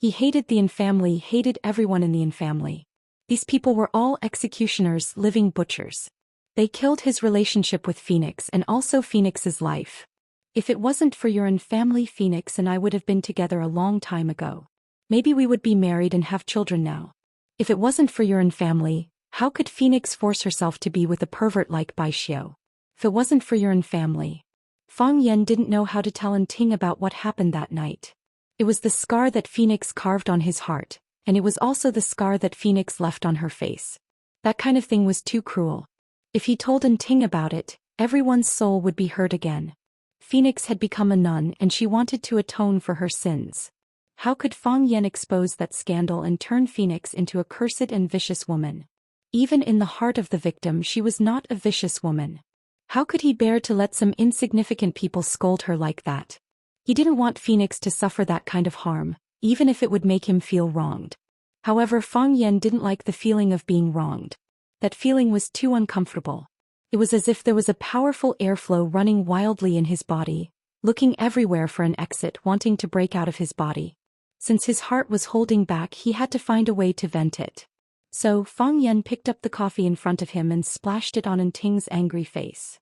He hated the Yin family, hated everyone in the Yin family. These people were all executioners, living butchers. They killed his relationship with Phoenix and also Phoenix's life. If it wasn't for your Yin family, Phoenix and I would have been together a long time ago. Maybe we would be married and have children now. If it wasn't for your Yin family, how could Phoenix force herself to be with a pervert like Bai Xiao? If it wasn't for your Yin family. Fang Yan didn't know how to tell Ting about what happened that night. It was the scar that Phoenix carved on his heart, and it was also the scar that Phoenix left on her face. That kind of thing was too cruel. If he told Ting about it, everyone's soul would be hurt again. Phoenix had become a nun and she wanted to atone for her sins. How could Fang Yan expose that scandal and turn Phoenix into a cursed and vicious woman? Even in the heart of the victim, she was not a vicious woman. How could he bear to let some insignificant people scold her like that? He didn't want Phoenix to suffer that kind of harm, even if it would make him feel wronged. However, Fang Yan didn't like the feeling of being wronged. That feeling was too uncomfortable. It was as if there was a powerful airflow running wildly in his body, looking everywhere for an exit, wanting to break out of his body. Since his heart was holding back, he had to find a way to vent it. So, Fang Yan picked up the coffee in front of him and splashed it on Ting's angry face.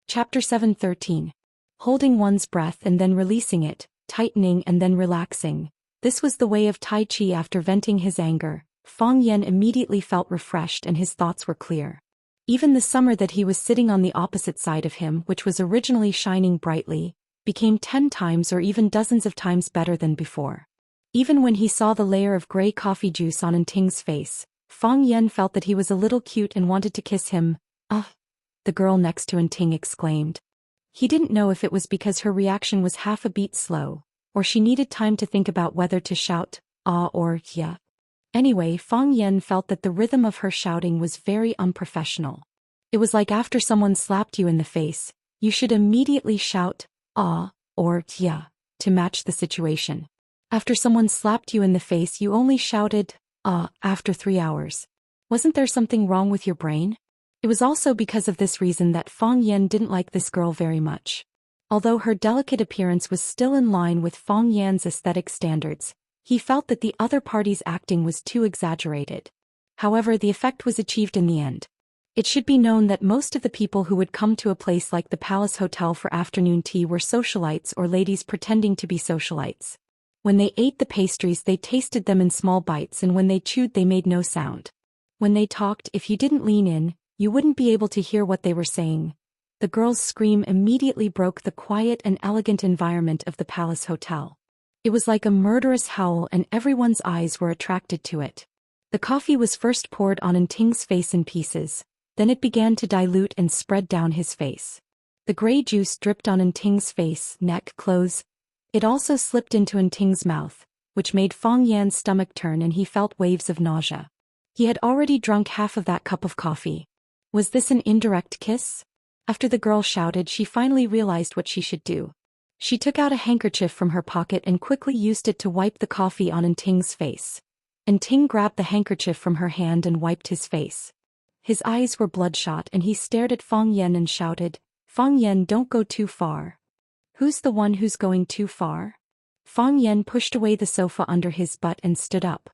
Chapter 7:13. Holding one's breath and then releasing it, tightening and then relaxing. This was the way of Tai Chi after venting his anger. Fang Yan immediately felt refreshed and his thoughts were clear. Even the summer that he was sitting on the opposite side of him, which was originally shining brightly, became 10 times or even dozens of times better than before. Even when he saw the layer of gray coffee juice on Ting's face, Fang Yan felt that he was a little cute and wanted to kiss him. "Ah!" the girl next to Ting exclaimed. He didn't know if it was because her reaction was half a beat slow, or she needed time to think about whether to shout, "Ah" or "yeah." Anyway, Fang Yan felt that the rhythm of her shouting was very unprofessional. It was like after someone slapped you in the face, you should immediately shout, "ah" or "yeah" to match the situation. After someone slapped you in the face, you only shouted, "ah" after 3 hours. Wasn't there something wrong with your brain? It was also because of this reason that Fang Yan didn't like this girl very much. Although her delicate appearance was still in line with Fang Yan's aesthetic standards, he felt that the other party's acting was too exaggerated. However, the effect was achieved in the end. It should be known that most of the people who would come to a place like the Palace Hotel for afternoon tea were socialites or ladies pretending to be socialites. When they ate the pastries, they tasted them in small bites, and when they chewed, they made no sound. When they talked, if you didn't lean in, you wouldn't be able to hear what they were saying. The girl's scream immediately broke the quiet and elegant environment of the Palace Hotel. It was like a murderous howl and everyone's eyes were attracted to it. The coffee was first poured on Ting's face in pieces, then it began to dilute and spread down his face. The gray juice dripped on Ting's face, neck, clothes. It also slipped into Ting's mouth, which made Fang Yan's stomach turn and he felt waves of nausea. He had already drunk half of that cup of coffee. Was this an indirect kiss? After the girl shouted, she finally realized what she should do. She took out a handkerchief from her pocket and quickly used it to wipe the coffee on Ting's face. Ting grabbed the handkerchief from her hand and wiped his face. His eyes were bloodshot and he stared at Fang Yan and shouted, "Fang Yan, don't go too far." "Who's the one who's going too far?" Fang Yan pushed away the sofa under his butt and stood up.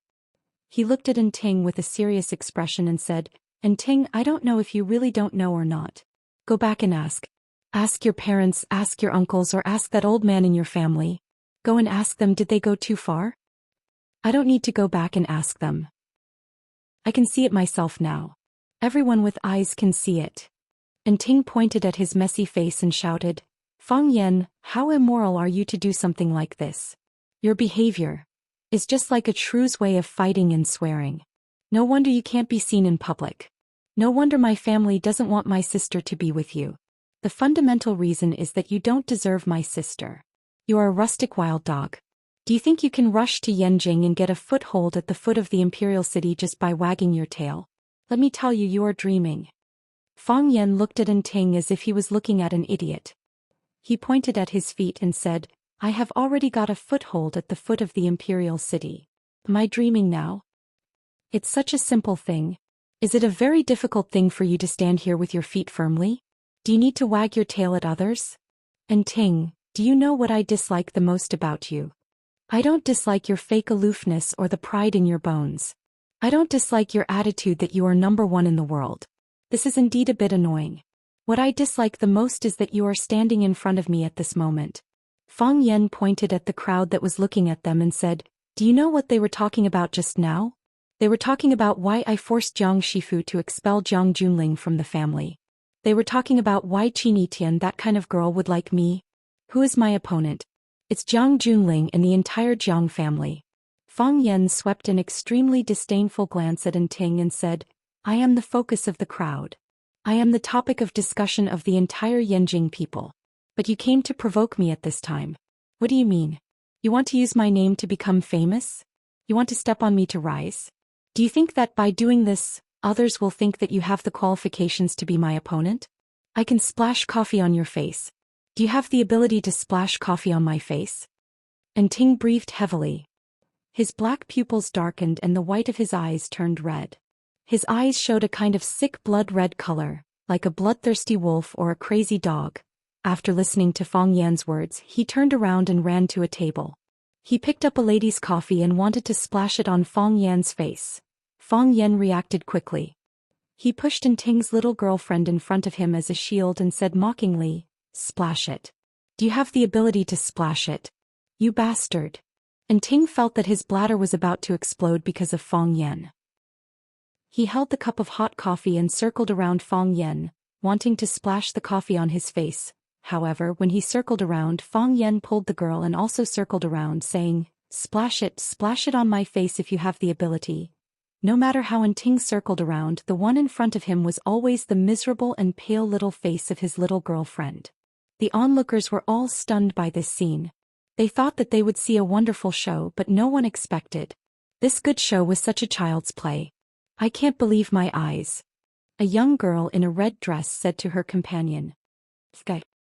He looked at Ting with a serious expression and said, "Ting, I don't know if you really don't know or not. Go back and ask. Ask your parents, ask your uncles, or ask that old man in your family. Go and ask them, did they go too far? I don't need to go back and ask them. I can see it myself now. Everyone with eyes can see it." Ting pointed at his messy face and shouted, "Fang Yan, how immoral are you to do something like this? Your behavior is just like a shrew's way of fighting and swearing. No wonder you can't be seen in public. No wonder my family doesn't want my sister to be with you. The fundamental reason is that you don't deserve my sister. You are a rustic wild dog. Do you think you can rush to Yanjing and get a foothold at the foot of the imperial city just by wagging your tail? Let me tell you, you are dreaming. Fang Yan looked at Ting as if he was looking at an idiot. He pointed at his feet and said, I have already got a foothold at the foot of the imperial city. Am I dreaming now? It's such a simple thing. Is it a very difficult thing for you to stand here with your feet firmly? Do you need to wag your tail at others? And Ting, do you know what I dislike the most about you? I don't dislike your fake aloofness or the pride in your bones. I don't dislike your attitude that you are number one in the world. This is indeed a bit annoying. What I dislike the most is that you are standing in front of me at this moment. Fang Yan pointed at the crowd that was looking at them and said, do you know what they were talking about just now? They were talking about why I forced Jiang Shifu to expel Jiang Junling from the family. They were talking about why Qinitian, that kind of girl, would like me. Who is my opponent? It's Jiang Junling and the entire Jiang family. Fang Yan swept an extremely disdainful glance at Ting and said, I am the focus of the crowd. I am the topic of discussion of the entire Yanjing people. But you came to provoke me at this time. What do you mean? You want to use my name to become famous? You want to step on me to rise? Do you think that by doing this, others will think that you have the qualifications to be my opponent? I can splash coffee on your face. Do you have the ability to splash coffee on my face? And Ting breathed heavily. His black pupils darkened and the white of his eyes turned red. His eyes showed a kind of sick blood-red color, like a bloodthirsty wolf or a crazy dog. After listening to Fang Yan's words, he turned around and ran to a table. He picked up a lady's coffee and wanted to splash it on Fang Yan's face. Fang Yan reacted quickly. He pushed Ting's little girlfriend in front of him as a shield and said mockingly, splash it. Do you have the ability to splash it? You bastard. Ting felt that his bladder was about to explode because of Fang Yan. He held the cup of hot coffee and circled around Fang Yan, wanting to splash the coffee on his face. However, when he circled around, Fang Yan pulled the girl and also circled around, saying, splash it on my face if you have the ability. No matter how Ting circled around, the one in front of him was always the miserable and pale little face of his little girlfriend. The onlookers were all stunned by this scene. They thought that they would see a wonderful show, but no one expected. This good show was such a child's play. I can't believe my eyes. A young girl in a red dress said to her companion.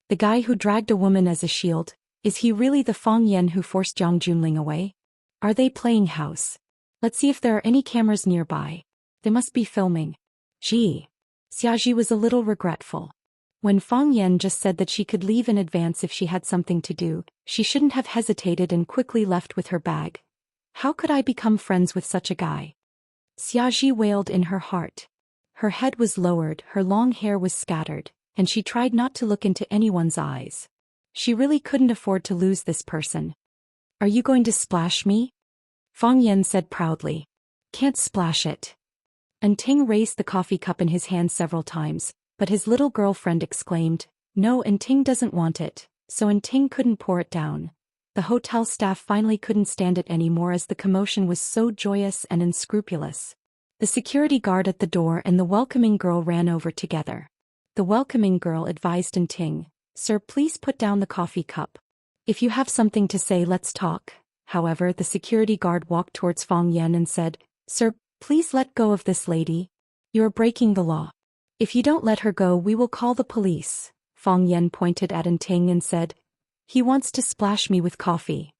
The guy who dragged a woman as a shield, is he really the Fang Yan who forced Jiang Junling away? Are they playing house? Let's see if there are any cameras nearby. They must be filming. Gee. Xiaji was a little regretful. When Fang Yan just said that she could leave in advance if she had something to do, she shouldn't have hesitated and quickly left with her bag. How could I become friends with such a guy? Xiaji wailed in her heart. Her head was lowered, her long hair was scattered, and she tried not to look into anyone's eyes. She really couldn't afford to lose this person. Are you going to splash me? Fang Yan said proudly. Can't splash it. Ting raised the coffee cup in his hand several times, but his little girlfriend exclaimed, no, Ting doesn't want it, so Ting couldn't pour it down. The hotel staff finally couldn't stand it anymore as the commotion was so joyous and unscrupulous. The security guard at the door and the welcoming girl ran over together. The welcoming girl advised Ting, sir, please put down the coffee cup. If you have something to say, let's talk. However, the security guard walked towards Fang Yan and said, sir, please let go of this lady. You are breaking the law. If you don't let her go, we will call the police. Fang Yan pointed at Ting and said, he wants to splash me with coffee.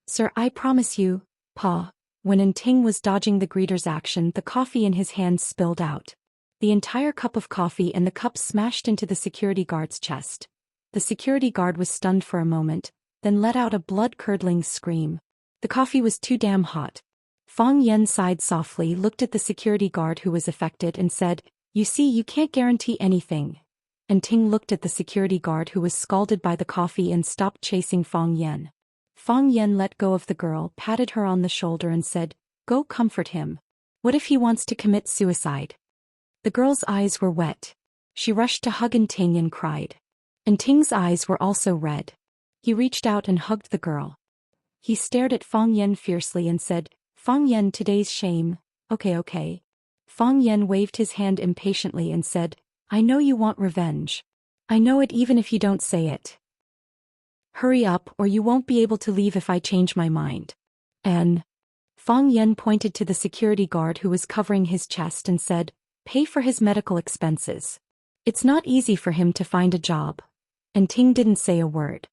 Sir, I promise you, Pa. When Ting was dodging the greeter's action, the coffee in his hands spilled out. The entire cup of coffee and the cup smashed into the security guard's chest. The security guard was stunned for a moment, then let out a blood-curdling scream. The coffee was too damn hot. Fang Yan sighed softly, looked at the security guard who was affected and said, you see, you can't guarantee anything. Ting looked at the security guard who was scalded by the coffee and stopped chasing Fang Yan. Fang Yan let go of the girl, patted her on the shoulder and said, go comfort him. What if he wants to commit suicide? The girl's eyes were wet. She rushed to hug Ting and cried. Ting's eyes were also red. He reached out and hugged the girl. He stared at Fang Yan fiercely and said, Fang Yan, today's shame. Okay. Fang Yan waved his hand impatiently and said, I know you want revenge. I know it even if you don't say it. Hurry up or you won't be able to leave if I change my mind. Fang Yan pointed to the security guard who was covering his chest and said, pay for his medical expenses. It's not easy for him to find a job. And Ting didn't say a word.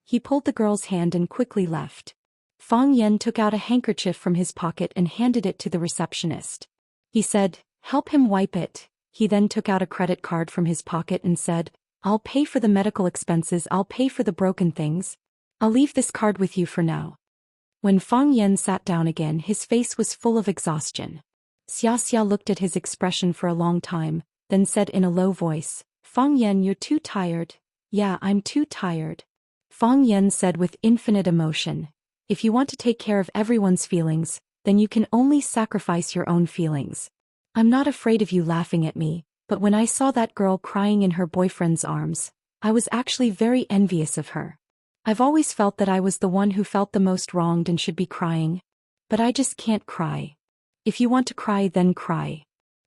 He pulled the girl's hand and quickly left. Fang Yan took out a handkerchief from his pocket and handed it to the receptionist. He said, "Help him wipe it." He then took out a credit card from his pocket and said, "I'll pay for the medical expenses, I'll pay for the broken things. I'll leave this card with you for now." When Fang Yan sat down again, his face was full of exhaustion. Xianxia looked at his expression for a long time, then said in a low voice, "Fang Yan, you're too tired." "Yeah, I'm too tired." Fang Yan said with infinite emotion, "If you want to take care of everyone's feelings, then you can only sacrifice your own feelings. I'm not afraid of you laughing at me, but when I saw that girl crying in her boyfriend's arms, I was actually very envious of her. I've always felt that I was the one who felt the most wronged and should be crying. But I just can't cry. If you want to cry, then cry."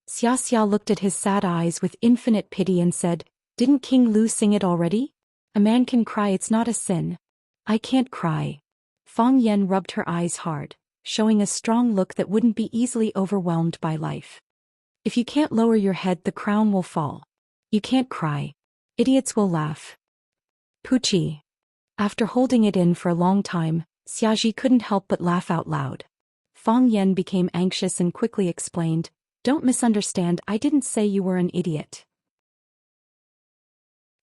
Xiaxia looked at his sad eyes with infinite pity and said, "Didn't King Lu sing it already? A man can cry, it's not a sin." "I can't cry." Fang Yan rubbed her eyes hard, showing a strong look that wouldn't be easily overwhelmed by life. "If you can't lower your head, the crown will fall. You can't cry. Idiots will laugh." Pucci. After holding it in for a long time, Xiaji couldn't help but laugh out loud. Fang Yan became anxious and quickly explained, "Don't misunderstand, I didn't say you were an idiot."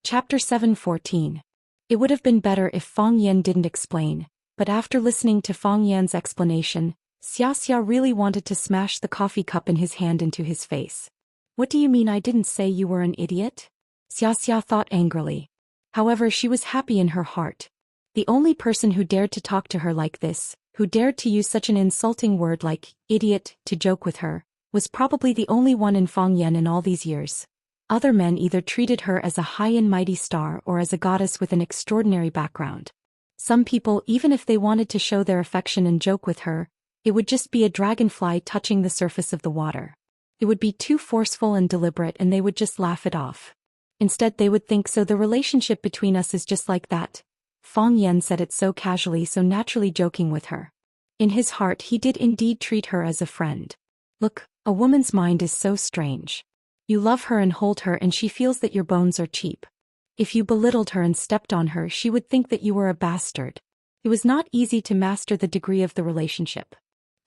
Chapter 7:14. It would have been better if Fang Yan didn't explain, but after listening to Fang Yan's explanation, Xiaxia really wanted to smash the coffee cup in his hand into his face. "What do you mean I didn't say you were an idiot?" Xiaxia thought angrily. However, she was happy in her heart. The only person who dared to talk to her like this, who dared to use such an insulting word like idiot to joke with her, was probably the only one in Fang Yan in all these years. Other men either treated her as a high and mighty star or as a goddess with an extraordinary background. Some people, even if they wanted to show their affection and joke with her, it would just be a dragonfly touching the surface of the water. It would be too forceful and deliberate and they would just laugh it off. Instead they would think, "So the relationship between us is just like that." Fang Yan said it so casually, so naturally joking with her. In his heart he did indeed treat her as a friend. Look, a woman's mind is so strange. You love her and hold her and she feels that your bones are cheap. If you belittled her and stepped on her, she would think that you were a bastard. It was not easy to master the degree of the relationship.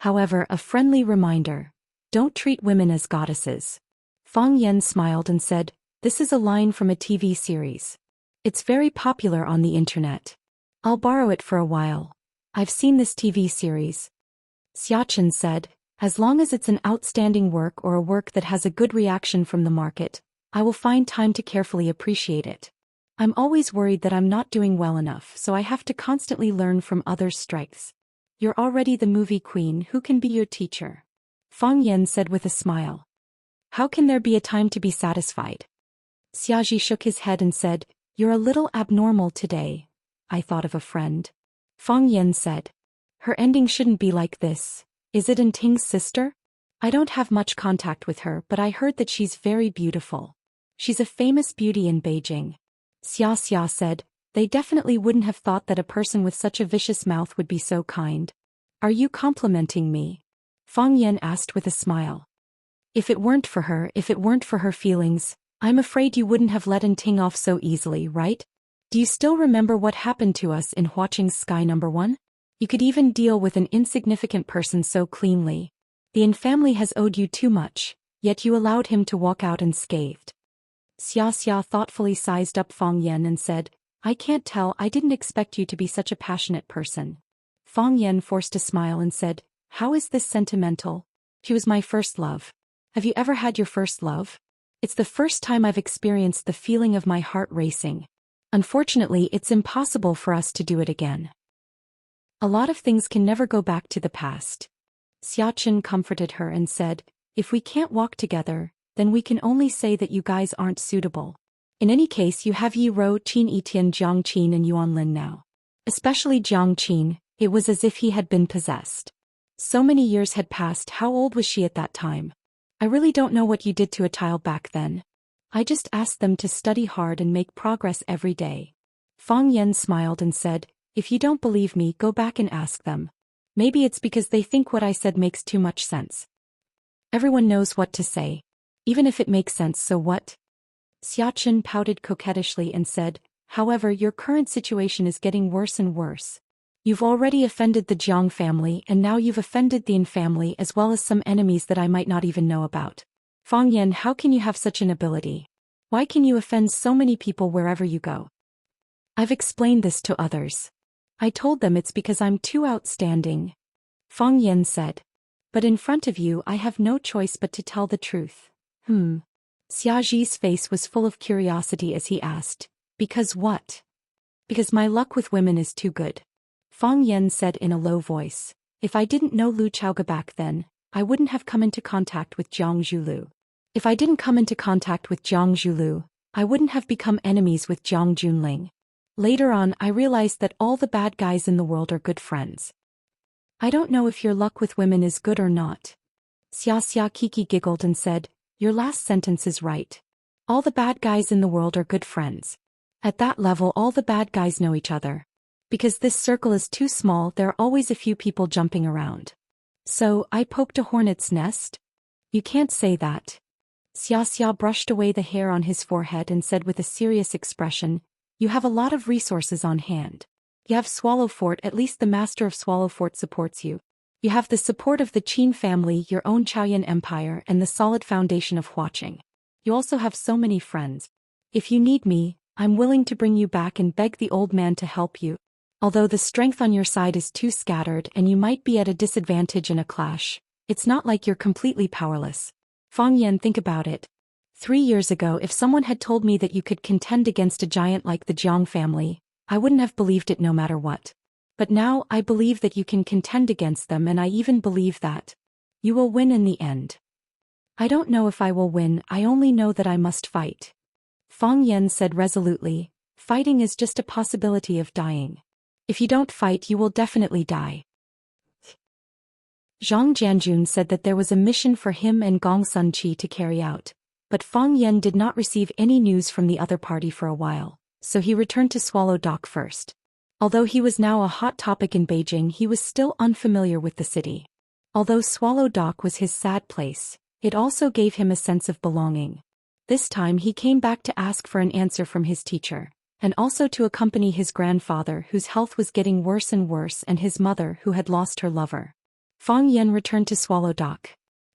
However, a friendly reminder: don't treat women as goddesses. Fang Yan smiled and said, "This is a line from a TV series. It's very popular on the internet. I'll borrow it for a while. I've seen this TV series." Xiachen said, "As long as it's an outstanding work or a work that has a good reaction from the market, I will find time to carefully appreciate it. I'm always worried that I'm not doing well enough, so I have to constantly learn from others' strengths. You're already the movie queen, who can be your teacher?" Fang Yan said with a smile. "How can there be a time to be satisfied?" Xiaji shook his head and said, "You're a little abnormal today. I thought of a friend." Fang Yan said, "Her ending shouldn't be like this. Is it Ting's sister? I don't have much contact with her, but I heard that she's very beautiful. She's a famous beauty in Beijing." Xiaxia said, "They definitely wouldn't have thought that a person with such a vicious mouth would be so kind. Are you complimenting me?" Fang Yan asked with a smile. If it weren't for her feelings, I'm afraid you wouldn't have let Ting off so easily, right? Do you still remember what happened to us in Watching Sky Number 1? You could even deal with an insignificant person so cleanly. The Yin family has owed you too much, yet you allowed him to walk out unscathed." Xiaxia thoughtfully sized up Fang Yan and said, "I can't tell, I didn't expect you to be such a passionate person." Fang Yan forced a smile and said, "How is this sentimental? She was my first love." "Have you ever had your first love?" "It's the first time I've experienced the feeling of my heart racing. Unfortunately, it's impossible for us to do it again. A lot of things can never go back to the past." Xiachen comforted her and said, "If we can't walk together, then we can only say that you guys aren't suitable. In any case, you have Yi Ro, Qin Etian, Jiang Qin and Yuan Lin now. Especially Jiang Qin, it was as if he had been possessed. So many years had passed. How old was she at that time? I really don't know what you did to a child back then. I just asked them to study hard and make progress every day." Fang Yan smiled and said, "If you don't believe me, go back and ask them. Maybe it's because they think what I said makes too much sense. Everyone knows what to say. Even if it makes sense, so what? Xiachen pouted coquettishly and said, however, your current situation is getting worse and worse. You've already offended the Jiang family and now you've offended the Yin family as well as some enemies that I might not even know about. Fang Yan, how can you have such an ability? Why can you offend so many people wherever you go? I've explained this to others. I told them it's because I'm too outstanding. Fang Yan said. But in front of you I have no choice but to tell the truth. Xiaji's face was full of curiosity as he asked, because what? Because my luck with women is too good. Fang Yan said in a low voice, if I didn't know Lu Chaoga back then, I wouldn't have come into contact with Jiang Zhulu. If I didn't come into contact with Jiang Zhulu, I wouldn't have become enemies with Jiang Junling. Later on I realized that all the bad guys in the world are good friends. I don't know if your luck with women is good or not. Xianxia Kiki giggled and said, your last sentence is right. All the bad guys in the world are good friends. At that level all the bad guys know each other. Because this circle is too small, there are always a few people jumping around. So, I poked a hornet's nest? You can't say that. Xiaxia brushed away the hair on his forehead and said with a serious expression, you have a lot of resources on hand. You have Swallow Fort, at least the master of Swallow Fort supports you. You have the support of the Qin family, your own Chaoyan Empire, and the solid foundation of Huaqing. You also have so many friends. If you need me, I'm willing to bring you back and beg the old man to help you. Although the strength on your side is too scattered and you might be at a disadvantage in a clash, it's not like you're completely powerless. Fang Yan, think about it. 3 years ago if someone had told me that you could contend against a giant like the Jiang family, I wouldn't have believed it no matter what. But now I believe that you can contend against them, and I even believe that you will win in the end. I don't know if I will win, I only know that I must fight. Fang Yan said resolutely, fighting is just a possibility of dying. If you don't fight you will definitely die. Zhang Jianjun said that there was a mission for him and Gong Sun Qi to carry out, but Fang Yan did not receive any news from the other party for a while, so he returned to Swallow Dock first. Although he was now a hot topic in Beijing, he was still unfamiliar with the city. Although Swallow Dock was his sad place, it also gave him a sense of belonging. This time he came back to ask for an answer from his teacher, and also to accompany his grandfather whose health was getting worse and worse and his mother who had lost her lover. Fang Yan returned to Swallow Dock.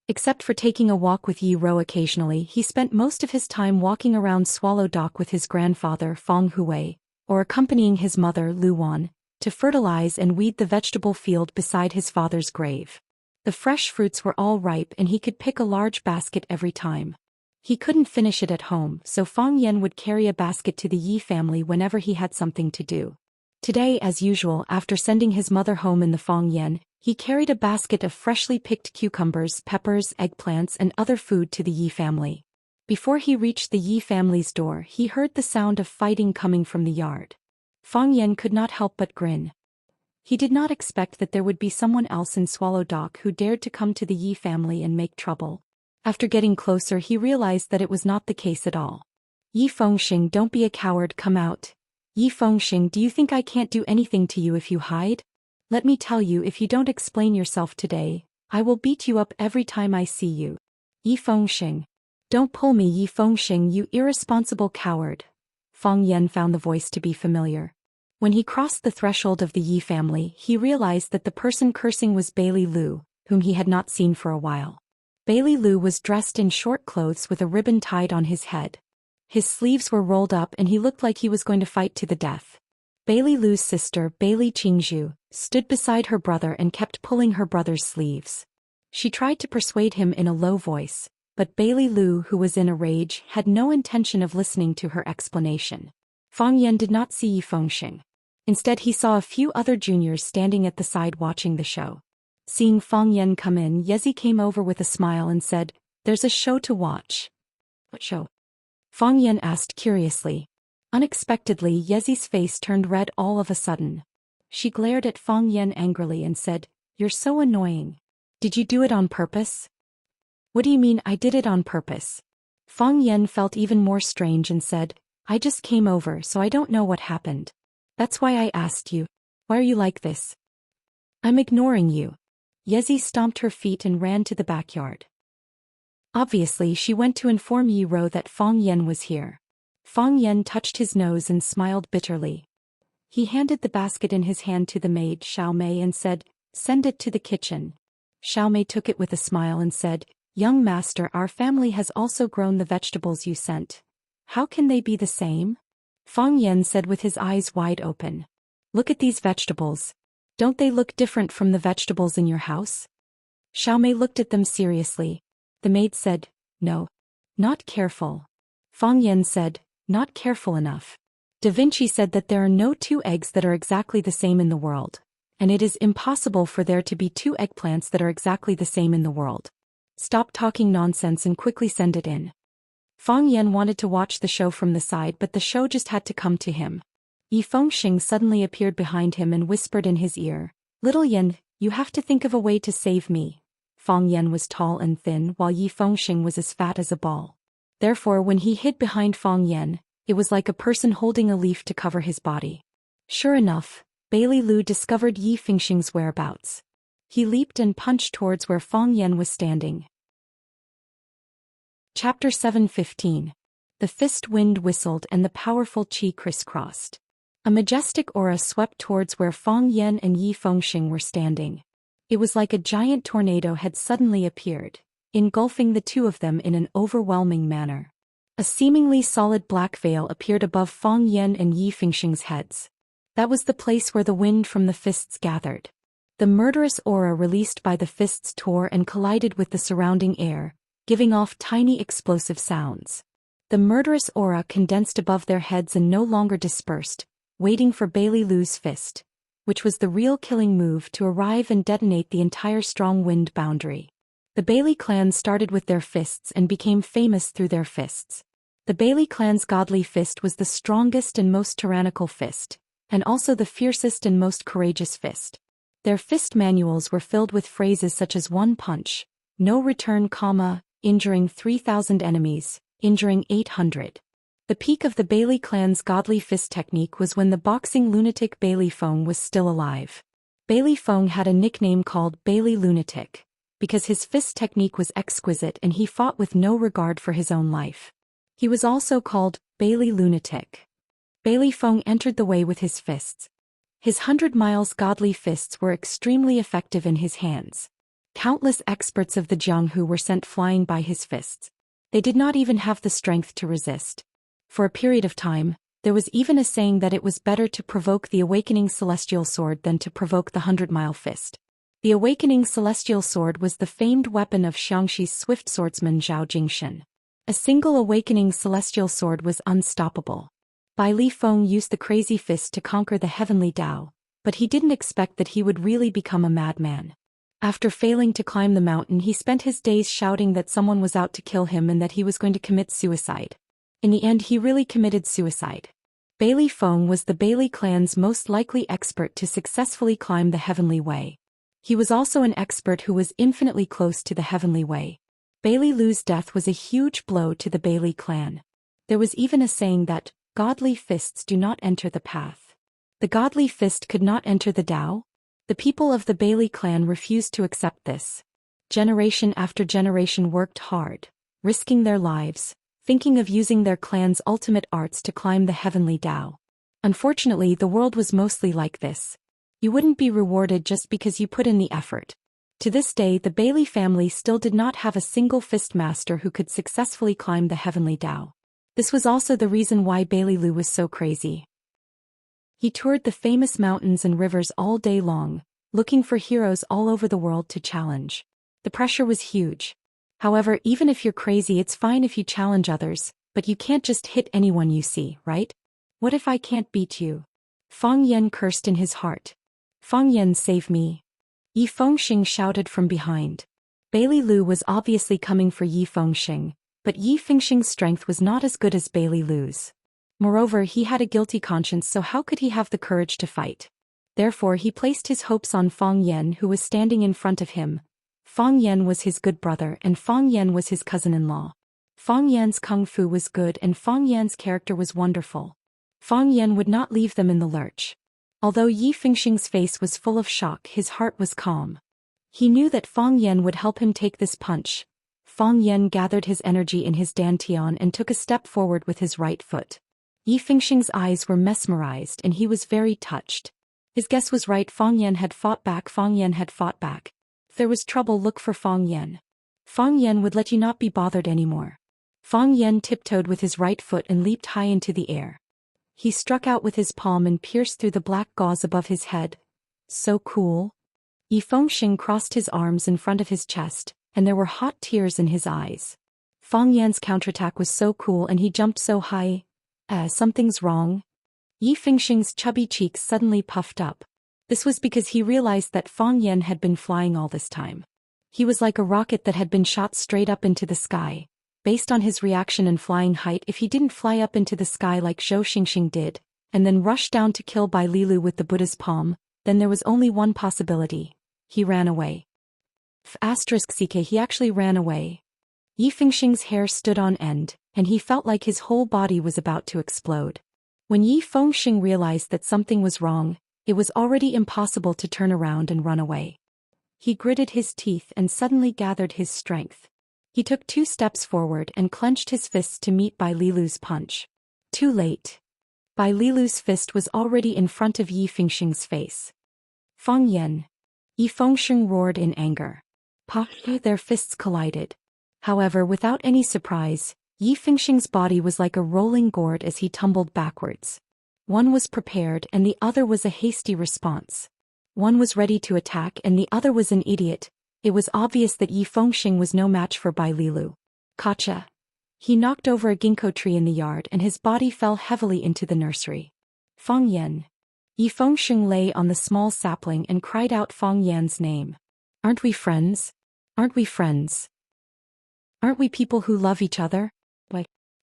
Except for taking a walk with Yi Ro occasionally, he spent most of his time walking around Swallow Dock with his grandfather Fang Hui, or accompanying his mother Lu Wan, to fertilize and weed the vegetable field beside his father's grave. The fresh fruits were all ripe and he could pick a large basket every time. He couldn't finish it at home, so Fang Yan would carry a basket to the Yi family whenever he had something to do. Today, as usual, after sending his mother home in the Fang Yan, he carried a basket of freshly picked cucumbers, peppers, eggplants, and other food to the Yi family. Before he reached the Yi family's door, he heard the sound of fighting coming from the yard. Fang Yan could not help but grin. He did not expect that there would be someone else in Swallow Dock who dared to come to the Yi family and make trouble. After getting closer, he realized that it was not the case at all. Yi Fengxing, don't be a coward, come out. Yi Fengxing, do you think I can't do anything to you if you hide? Let me tell you, if you don't explain yourself today, I will beat you up every time I see you. Yi Fengxing. Don't pull me, Yi Fengxing, you irresponsible coward. Fang Yan found the voice to be familiar. When he crossed the threshold of the Yi family, he realized that the person cursing was Bailey Lu, whom he had not seen for a while. Bailey Lu was dressed in short clothes with a ribbon tied on his head. His sleeves were rolled up and he looked like he was going to fight to the death. Bailey Lu's sister, Bailey Qingzhu, stood beside her brother and kept pulling her brother's sleeves. She tried to persuade him in a low voice, but Bailey Lu, who was in a rage, had no intention of listening to her explanation. Fang Yan did not see Yi Fengxing. Instead he saw a few other juniors standing at the side watching the show. Seeing Fang Yan come in, Yezi came over with a smile and said, "There's a show to watch." "What show?" Fang Yan asked curiously. Unexpectedly, Yezi's face turned red all of a sudden. She glared at Fang Yan angrily and said, "You're so annoying. Did you do it on purpose?" "What do you mean I did it on purpose?" Fang Yan felt even more strange and said, "I just came over, so I don't know what happened. That's why I asked you. Why are you like this?" "I'm ignoring you." Yezi stomped her feet and ran to the backyard. Obviously she went to inform Yi Ro that Fang Yan was here. Fang Yan touched his nose and smiled bitterly. He handed the basket in his hand to the maid Xiao Mei and said, "Send it to the kitchen." Xiao Mei took it with a smile and said, "Young master, our family has also grown the vegetables you sent. How can they be the same?" Fang Yan said with his eyes wide open. "Look at these vegetables. Don't they look different from the vegetables in your house?" Xiao Mei looked at them seriously. The maid said, "No. Not careful." Fang Yan said, "Not careful enough." Da Vinci said that there are no two eggs that are exactly the same in the world, and it is impossible for there to be two eggplants that are exactly the same in the world. Stop talking nonsense and quickly send it in. Fang Yan wanted to watch the show from the side, but the show just had to come to him. Yi Fengxing suddenly appeared behind him and whispered in his ear, "Little Yan, you have to think of a way to save me." Fang Yan was tall and thin while Yi Fengxing was as fat as a ball. Therefore when he hid behind Fang Yan, it was like a person holding a leaf to cover his body. Sure enough, Bailey Lu discovered Yi Fengxing's whereabouts. He leaped and punched towards where Fang Yan was standing. Chapter 7:15. The fist wind whistled and the powerful qi crisscrossed. A majestic aura swept towards where Fang Yan and Yi Fengxing were standing. It was like a giant tornado had suddenly appeared, engulfing the two of them in an overwhelming manner. A seemingly solid black veil appeared above Fang Yan and Yi Fengxing's heads. That was the place where the wind from the fists gathered. The murderous aura released by the fists tore and collided with the surrounding air, giving off tiny explosive sounds. The murderous aura condensed above their heads and no longer dispersed, waiting for Bailey Lu's fist, which was the real killing move, to arrive and detonate the entire strong wind boundary. The Bailey clan started with their fists and became famous through their fists. The Bailey clan's godly fist was the strongest and most tyrannical fist, and also the fiercest and most courageous fist. Their fist manuals were filled with phrases such as "one punch, no return, injuring 3,000 enemies, injuring 800. The peak of the Bailey clan's godly fist technique was when the boxing lunatic Bailey Feng was still alive. Bailey Feng had a nickname called Bailey Lunatic, because his fist technique was exquisite and he fought with no regard for his own life. He was also called Bailey Lunatic. Bailey Feng entered the way with his fists. His 100 miles godly fists were extremely effective in his hands. Countless experts of the Jianghu were sent flying by his fists. They did not even have the strength to resist. For a period of time, there was even a saying that it was better to provoke the awakening celestial sword than to provoke the 100-mile fist. The awakening celestial sword was the famed weapon of Xianxi's swift swordsman Zhou Xian. A single awakening celestial sword was unstoppable. Bai Li Feng used the crazy fist to conquer the heavenly Tao, but he didn't expect that he would really become a madman. After failing to climb the mountain, he spent his days shouting that someone was out to kill him and that he was going to commit suicide. In the end, he really committed suicide. Bailey Feng was the Bailey clan's most likely expert to successfully climb the heavenly way. He was also an expert who was infinitely close to the heavenly way. Bailey Lu's death was a huge blow to the Bailey clan. There was even a saying that godly fists do not enter the path. The godly fist could not enter the Tao. The people of the Bailey clan refused to accept this. Generation after generation worked hard, risking their lives, thinking of using their clan's ultimate arts to climb the heavenly Tao. Unfortunately, the world was mostly like this. You wouldn't be rewarded just because you put in the effort. To this day, the Bailey family still did not have a single fist master who could successfully climb the heavenly Tao. This was also the reason why Bailey Lu was so crazy. He toured the famous mountains and rivers all day long, looking for heroes all over the world to challenge. The pressure was huge. However, even if you're crazy, it's fine if you challenge others, but you can't just hit anyone you see, right? What if I can't beat you? Fang Yan cursed in his heart. Fang Yan, save me. Yi Fengxing shouted from behind. Bailey Lu was obviously coming for Yi Fengxing, but Yi Fengxing's strength was not as good as Bailey Lu's. Moreover, he had a guilty conscience, so how could he have the courage to fight? Therefore, he placed his hopes on Fang Yan, who was standing in front of him. Fang Yan was his good brother and Fang Yan was his cousin-in-law. Fang Yan's kung fu was good and Fang Yan's character was wonderful. Fang Yan would not leave them in the lurch. Although Yi Fengxing's face was full of shock, his heart was calm. He knew that Fang Yan would help him take this punch. Fang Yan gathered his energy in his dantian and took a step forward with his right foot. Yi Fengxing's eyes were mesmerized and he was very touched. His guess was right. Fang Yan had fought back. Fang Yan had fought back. If there was trouble, look for Fang Yan. Fang Yan would let you not be bothered anymore. Fang Yan tiptoed with his right foot and leaped high into the air. He struck out with his palm and pierced through the black gauze above his head. So cool. Yi Fengxing crossed his arms in front of his chest, and there were hot tears in his eyes. Fang Yan's counterattack was so cool and he jumped so high. Something's wrong. Yi Fengxing's chubby cheeks suddenly puffed up. This was because he realized that Fang Yan had been flying all this time. He was like a rocket that had been shot straight up into the sky. Based on his reaction and flying height, if he didn't fly up into the sky like Zhou Xian did, and then rush down to kill Bai Lilu with the Buddha's palm, then there was only one possibility. He ran away. He actually ran away. Yi Fengxing's hair stood on end, and he felt like his whole body was about to explode. When Yi Fengxing realized that something was wrong, it was already impossible to turn around and run away. He gritted his teeth and suddenly gathered his strength. He took 2 steps forward and clenched his fists to meet Bai Lilu's punch. Too late. Bai Lilu's fist was already in front of Yi Fengxing's face. Fang Yan. Yi Fengxing roared in anger. Their fists collided. However, without any surprise, Yi Fengxing's body was like a rolling gourd as he tumbled backwards. One was prepared and the other was a hasty response. One was ready to attack and the other was an idiot. It was obvious that Yi Fengxing was no match for Bai Lilu. Gotcha. He knocked over a ginkgo tree in the yard and his body fell heavily into the nursery. Fang Yan. Yi Fengxing lay on the small sapling and cried out Fang Yan's name. Aren't we friends? Aren't we friends? Aren't we people who love each other?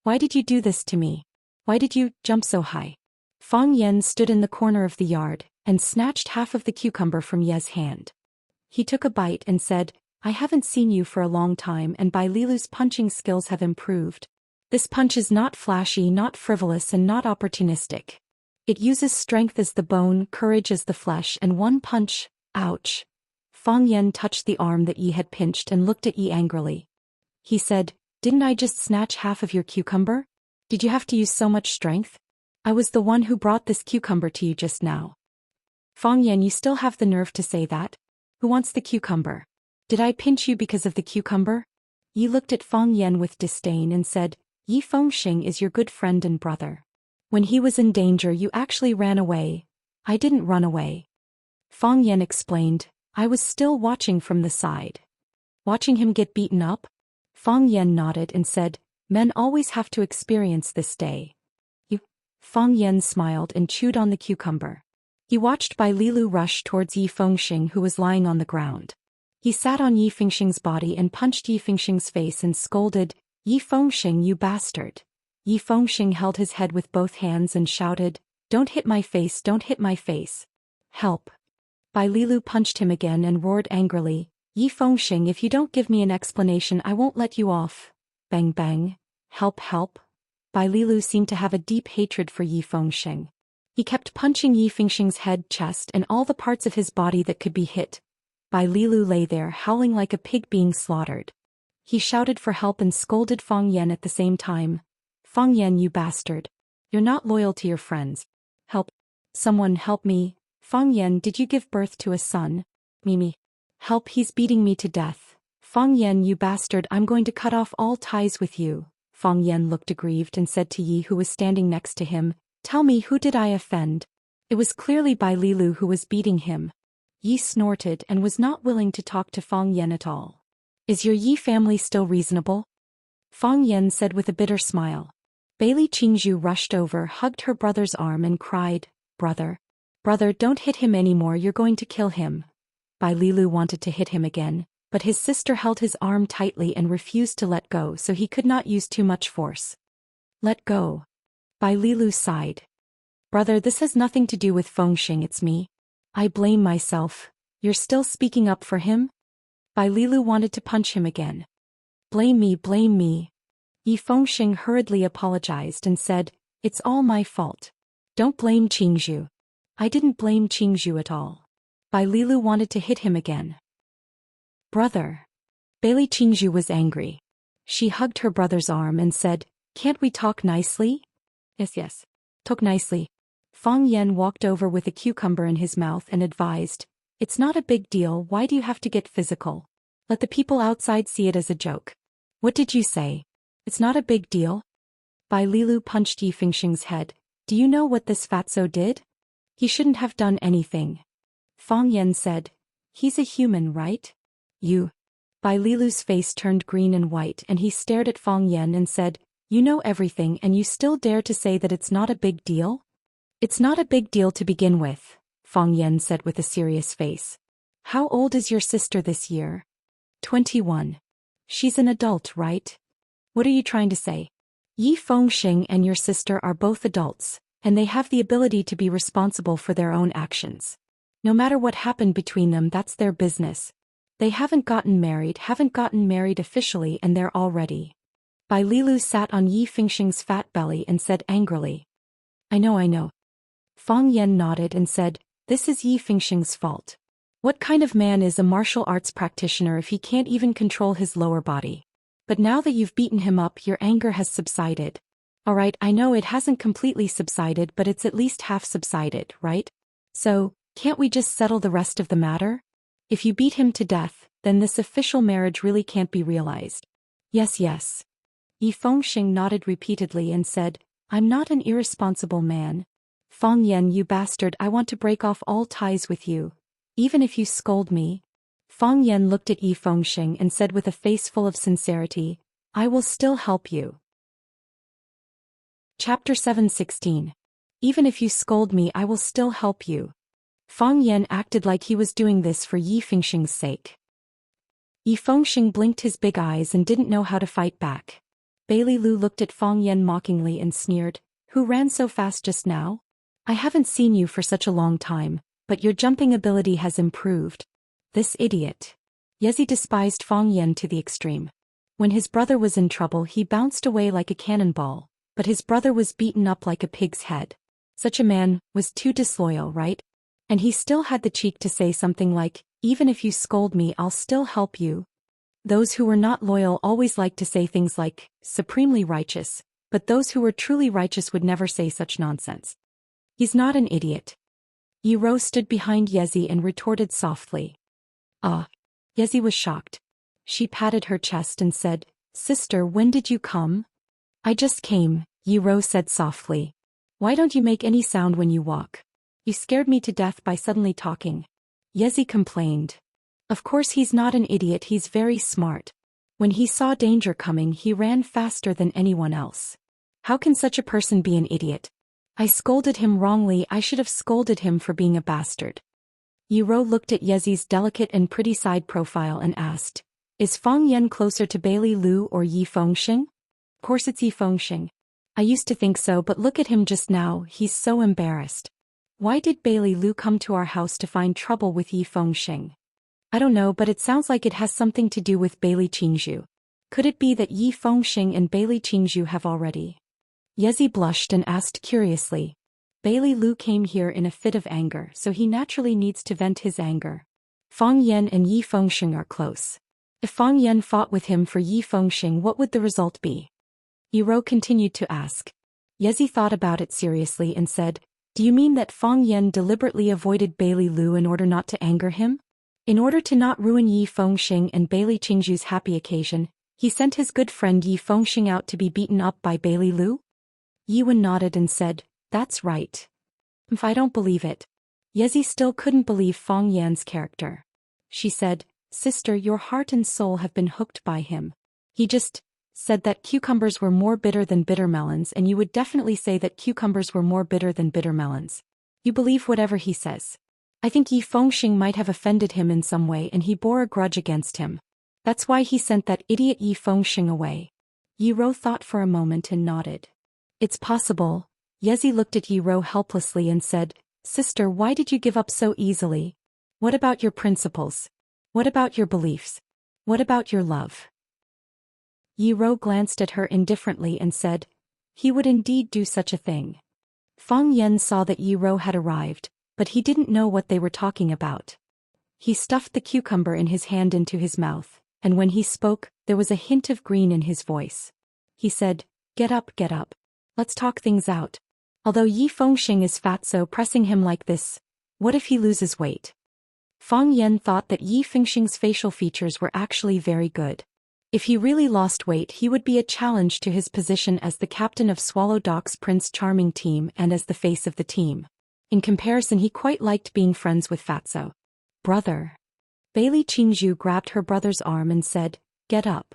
Why did you do this to me? Why did you jump so high? Fang Yan stood in the corner of the yard and snatched half of the cucumber from Ye's hand. He took a bite and said, I haven't seen you for a long time and Bai Lilu's punching skills have improved. This punch is not flashy, not frivolous and not opportunistic. It uses strength as the bone, courage as the flesh and one punch. Ouch. Fang Yan touched the arm that Yi had pinched and looked at Yi angrily. He said, Didn't I just snatch half of your cucumber? Did you have to use so much strength? I was the one who brought this cucumber to you just now. Fang Yan, you still have the nerve to say that? Who wants the cucumber? Did I pinch you because of the cucumber? Yi looked at Fang Yan with disdain and said, Yi Fengxing is your good friend and brother. When he was in danger you actually ran away. I didn't run away. Fang Yan explained, I was still watching from the side. Watching him get beaten up? Fang Yan nodded and said, Men always have to experience this day. Fang Yan smiled and chewed on the cucumber. He watched Bai Lilu rush towards Yi Fengxing who was lying on the ground. He sat on Yi Fengxing's body and punched Yi Fengxing's face and scolded, Yi Fengxing, you bastard. Yi Fengxing held his head with both hands and shouted, Don't hit my face, don't hit my face. Help. Bai Lilu punched him again and roared angrily, Yi Fengxing, if you don't give me an explanation I won't let you off. Bang bang. Help, help. Bai Lilu seemed to have a deep hatred for Yi Fengxing. He kept punching Yi Fengxing's head, chest and all the parts of his body that could be hit. Bai Lilu lay there howling like a pig being slaughtered. He shouted for help and scolded Fang Yan at the same time. Fang Yan, you bastard. You're not loyal to your friends. Help. Someone help me. Fang Yan, did you give birth to a son? Mimi. Help, he's beating me to death. Fang Yan, you bastard, I'm going to cut off all ties with you. Fang Yan looked aggrieved and said to Yi who was standing next to him, Tell me, who did I offend? It was clearly Bai Lilu who was beating him. Yi snorted and was not willing to talk to Fang Yan at all. Is your Yi family still reasonable? Fang Yan said with a bitter smile. Bailey Qingzhu rushed over, hugged her brother's arm and cried, Brother. Brother, don't hit him anymore, you're going to kill him. Bai Lilu wanted to hit him again, but his sister held his arm tightly and refused to let go so he could not use too much force. Let go. Bai Lilu sighed. Brother, this has nothing to do with Fengxing, it's me. I blame myself. You're still speaking up for him? Bai Lilu wanted to punch him again. Blame me, blame me. Yi Fengxing hurriedly apologized and said, It's all my fault. Don't blame Qingzhu. I didn't blame Qingzhu at all. Bai Lilu wanted to hit him again. Brother. Bailey Qingzhu was angry. She hugged her brother's arm and said, "Can't we talk nicely?" "Yes, yes. Talk nicely." Fang Yan walked over with a cucumber in his mouth and advised, "It's not a big deal, why do you have to get physical? Let the people outside see it as a joke." "What did you say? It's not a big deal?" Bai Lilu punched Yi Fengxing's head. "Do you know what this fatso did? He shouldn't have done anything." Fang Yan said, "He's a human, right?" "You." Bai Lilu's face turned green and white and he stared at Fang Yan and said, "You know everything and you still dare to say that it's not a big deal?" "It's not a big deal to begin with," Fang Yan said with a serious face. "How old is your sister this year?" 21. "She's an adult, right? What are you trying to say?" "Yi Fengxing and your sister are both adults, and they have the ability to be responsible for their own actions. No matter what happened between them, that's their business. They haven't gotten married officially, and they're already." Bai Lilu sat on Yi Fengxing's fat belly and said angrily, I know. Fang Yan nodded and said, "This is Yi Fengxing's fault. What kind of man is a martial arts practitioner if he can't even control his lower body? But now that you've beaten him up, your anger has subsided. Alright, I know it hasn't completely subsided, but it's at least half subsided, right? So, can't we just settle the rest of the matter? If you beat him to death, then this official marriage really can't be realized." "Yes, yes." Yi Fengxing nodded repeatedly and said, "I'm not an irresponsible man. Fang Yan, you bastard, I want to break off all ties with you. Even if you scold me." Fang Yan looked at Yi Fengxing and said with a face full of sincerity, "I will still help you." Chapter 7:16. Even if you scold me, I will still help you. Fang Yan acted like he was doing this for Yi Fengxing's sake. Yi Fengxing blinked his big eyes and didn't know how to fight back. Bai Lilu looked at Fang Yan mockingly and sneered, "Who ran so fast just now? I haven't seen you for such a long time, but your jumping ability has improved. This idiot." Yezi despised Fang Yan to the extreme. When his brother was in trouble, he bounced away like a cannonball, but his brother was beaten up like a pig's head. Such a man was too disloyal, right? And he still had the cheek to say something like, "Even if you scold me, I'll still help you." Those who were not loyal always liked to say things like, "supremely righteous," but those who were truly righteous would never say such nonsense. "He's not an idiot." Yi Ro stood behind Yezi and retorted softly. "Ah." Yezi was shocked. She patted her chest and said, "Sister, when did you come?" "I just came," Yi Ro said softly. "Why don't you make any sound when you walk? You scared me to death by suddenly talking." Yezi complained. "Of course he's not an idiot, he's very smart. When he saw danger coming, he ran faster than anyone else. How can such a person be an idiot? I scolded him wrongly, I should have scolded him for being a bastard." Yi Ro looked at Yezi's delicate and pretty side profile and asked, "Is Fang Yan closer to Bai Lilu or Yi Fengxing?" "Of course it's Yi Fengxing. I used to think so, but look at him just now, he's so embarrassed. Why did Bai Lilu come to our house to find trouble with Yi Fengxing? I don't know, but it sounds like it has something to do with Bai Qingzhu. Could it be that Yi Fengxing and Bai Qingzhu have already?" Yezi blushed and asked curiously. "Bai Lilu came here in a fit of anger, so he naturally needs to vent his anger. Fang Yan and Yi Fengxing are close. If Fang Yan fought with him for Yi Fengxing, what would the result be?" Yi Ro continued to ask. Yezi thought about it seriously and said, "Do you mean that Fang Yan deliberately avoided Bai Lilu in order not to anger him? In order to not ruin Yi Fengxing and Bai Qingzhu's happy occasion, he sent his good friend Yi Fengxing out to be beaten up by Bai Lilu?" Yi Wen nodded and said, "That's right." "If I don't believe it." Yezi still couldn't believe Fang Yan's character. She said, "Sister, your heart and soul have been hooked by him. He just said that cucumbers were more bitter than bitter melons, and you would definitely say that cucumbers were more bitter than bitter melons. You believe whatever he says. I think Yi Fengxing might have offended him in some way and he bore a grudge against him. That's why he sent that idiot Yi Fengxing away." Yi Ro thought for a moment and nodded. "It's possible." Yezi looked at Yi Ro helplessly and said, "Sister, why did you give up so easily? What about your principles? What about your beliefs? What about your love?" Yi Ro glanced at her indifferently and said, "He would indeed do such a thing." Fang Yan saw that Yi Ro had arrived, but he didn't know what they were talking about. He stuffed the cucumber in his hand into his mouth, and when he spoke, there was a hint of green in his voice. He said, get up. Let's talk things out. Although Yi Fengxing is fat, so pressing him like this, what if he loses weight? Fang Yan thought that Yi Fengxing's facial features were actually very good. If he really lost weight, he would be a challenge to his position as the captain of Swallow Dock's Prince Charming team and as the face of the team. In comparison, he quite liked being friends with Fatso. Brother. Bailey Qingzhu grabbed her brother's arm and said, get up.